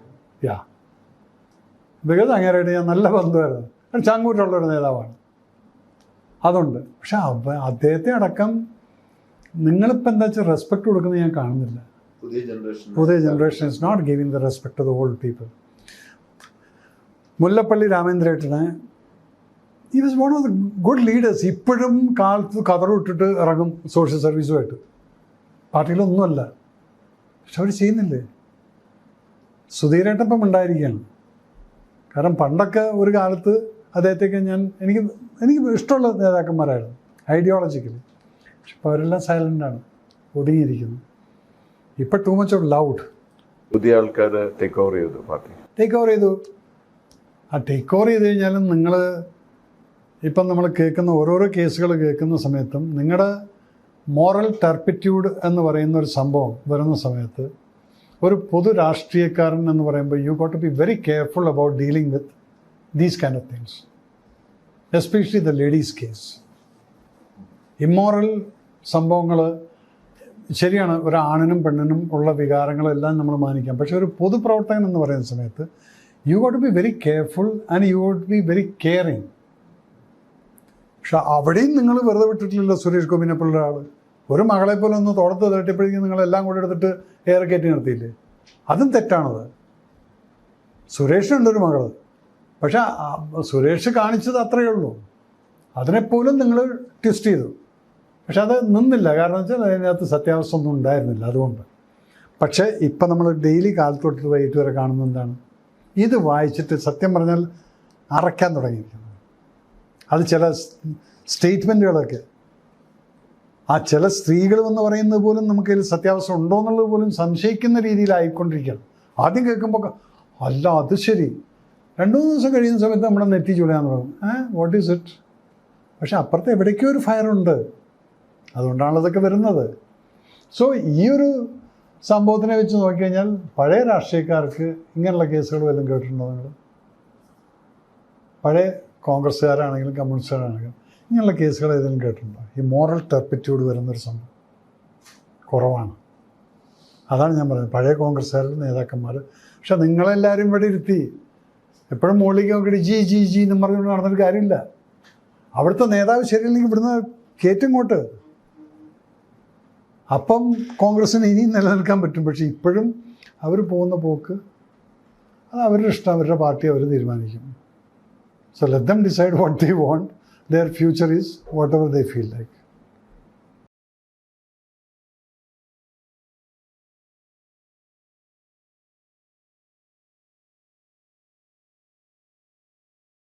ബിക്കോസ് അങ്ങനെയായിട്ട് ഞാൻ നല്ല ബന്ധമായിരുന്നു. ചാങ്കൂറ്റുള്ളൊരു നേതാവാണ്. അതുണ്ട്. പക്ഷെ അദ്ദേഹത്തെ അടക്കം നിങ്ങളിപ്പോൾ എന്താ വെച്ചാൽ റെസ്പെക്ട് കൊടുക്കുന്നത് ഞാൻ കാണുന്നില്ല. പുതിയ generation is not giving the respect to the old people. Mullappally രാമേന്ദ്രേട്ടനെ he was one of the good leaders. ഇപ്പോഴും കാലത്ത് കതറിട്ടിട്ട് ഇറങ്ങും സോഷ്യൽ സർവീസുമായിട്ട്. പാർട്ടിയിലൊന്നുമല്ല, പക്ഷെ അവർ ചെയ്യുന്നില്ലേ? സുധീരേട്ടപ്പം ഉണ്ടായിരിക്കുകയാണ്. കാരണം പണ്ടൊക്കെ ഒരു കാലത്ത് അദ്ദേഹത്തേക്ക് എനിക്ക് ഇഷ്ടമുള്ള നേതാക്കന്മാരായിരുന്നു ഐഡിയോളജിക്കലി. പക്ഷെ ഇപ്പോൾ അവരെല്ലാം സൈലൻ്റാണ്, ഒതുങ്ങിയിരിക്കുന്നു. ഇപ്പം ടു മച്ച് ഓഫ് ലൗഡ്. പുതിയ ആൾക്കാർ ടേക്ക് ഓവർ ചെയ്തു പാർട്ടി. ടേക്ക് ഓവർ ചെയ്തു കഴിഞ്ഞാലും നിങ്ങൾ ഇപ്പം നമ്മൾ കേൾക്കുന്ന ഓരോരോ കേസുകൾ കേൾക്കുന്ന സമയത്തും നിങ്ങളുടെ മോറൽ ടർപ്പിറ്റ്യൂഡ് എന്ന് പറയുന്ന ഒരു സംഭവം വരുന്ന സമയത്ത് ഒരു പൊതു രാഷ്ട്രീയക്കാരൻ എന്ന് പറയുമ്പോൾ you got to be very careful about dealing with these kind of things, especially the ladies case. Immoral സംഭവങ്ങൾ ശരിയാണ്, ഒരു ആണിനും പെണ്ണിനും ഉള്ള വികാരങ്ങളെല്ലാം നമ്മൾ മാനിക്കാം. പക്ഷേ ഒരു പൊതുപ്രവർത്തകൻ എന്ന് പറയുന്ന സമയത്ത് you got to be very careful and you got to be very caring. പക്ഷെ അവിടെയും നിങ്ങൾ വെറുതെ വിട്ടിട്ടില്ലല്ലോ സുരേഷ് ഗോപിനെ പോലുള്ള ആൾ. ഒരു മകളെ പോലെ ഒന്ന് തോളത്ത് തട്ടിയപ്പോഴേക്കും നിങ്ങളെല്ലാം കൂടെ എടുത്തിട്ട് എയർ കയറ്റി നിർത്തിയില്ലേ? അതും തെറ്റാണത്. സുരേഷിനുണ്ടൊരു മകൾ, പക്ഷെ സുരേഷ് കാണിച്ചത് അത്രയേ ഉള്ളൂ. അതിനെപ്പോലും നിങ്ങൾ ട്വിസ്റ്റ് ചെയ്തു. പക്ഷെ അത് നിന്നില്ല. കാരണം വെച്ചാൽ അതിനകത്ത് സത്യാവസ്ഥ ഒന്നും ഉണ്ടായിരുന്നില്ല. അതുകൊണ്ട് പക്ഷേ ഇപ്പം നമ്മൾ ഡെയിലി കാലത്ത് തൊട്ട് വൈകിട്ട് വരെ കാണുന്ന എന്താണ്? ഇത് വായിച്ചിട്ട് സത്യം പറഞ്ഞാൽ അറയ്ക്കാൻ തുടങ്ങിയിരിക്കുന്നത്. അത് ചില സ്റ്റേറ്റ്മെൻറ്റുകളൊക്കെ ചില സ്ത്രീകൾ എന്ന് പറയുന്നത് പോലും നമുക്കതിൽ സത്യാവസ്ഥ ഉണ്ടോ എന്നുള്ളത് പോലും സംശയിക്കുന്ന രീതിയിലായിക്കൊണ്ടിരിക്കുകയാണ്. ആദ്യം കേൾക്കുമ്പോൾ അല്ല അത് ശരി, 2-3 ദിവസം കഴിയുന്ന സമയത്ത് നമ്മുടെ നെറ്റി ചുളയാൻ തുടങ്ങും. What is it? പക്ഷെ അപ്പുറത്ത് എവിടേക്കോ ഒരു ഫയറുണ്ട്. അതുകൊണ്ടാണ് അതൊക്കെ വരുന്നത്. സോ ഈ ഒരു സംഭവത്തിനെ വെച്ച് നോക്കിക്കഴിഞ്ഞാൽ പഴയ രാഷ്ട്രീയക്കാർക്ക് ഇങ്ങനെയുള്ള കേസുകൾ വല്ലതും കേട്ടിട്ടുണ്ടോ നിങ്ങൾ? പഴയ കോൺഗ്രസ്സുകാരാണെങ്കിലും കമ്മ്യൂണിസ്റ്റുകാരാണെങ്കിലും ഇങ്ങനെയുള്ള കേസുകൾ ഏതെങ്കിലും കേട്ടിട്ടുണ്ടോ? ഈ മോറൽ ടർപ്പിറ്റ്യൂഡ് വരുന്നൊരു സംഭവം കുറവാണ്. അതാണ് ഞാൻ പറയുന്നത്. പഴയ കോൺഗ്രസ്സുകാരുടെ നേതാക്കന്മാർ. പക്ഷെ നിങ്ങളെല്ലാവരും ഇവിടെ ഇരുത്തി എപ്പോഴും മുകളിലേക്ക് നോക്കിയിട്ട് ജി ജി ജി എന്ന് പറഞ്ഞുകൊണ്ട് നടന്നൊരു കാര്യമില്ല. അവിടുത്തെ നേതാവ് ശരിയല്ലെങ്കിൽ ഇവിടുന്ന് കയറ്റിങ്ങോട്ട്. അപ്പം കോൺഗ്രസ്സിന് ഇനിയും നിലനിൽക്കാൻ പറ്റും. പക്ഷെ ഇപ്പോഴും അവർ പോകുന്ന പോക്ക് അത് അവരുടെ ഇഷ്ടം, അവരുടെ പാർട്ടി അവർ തീരുമാനിക്കും. So let them decide what they want. Their future is whatever they feel like.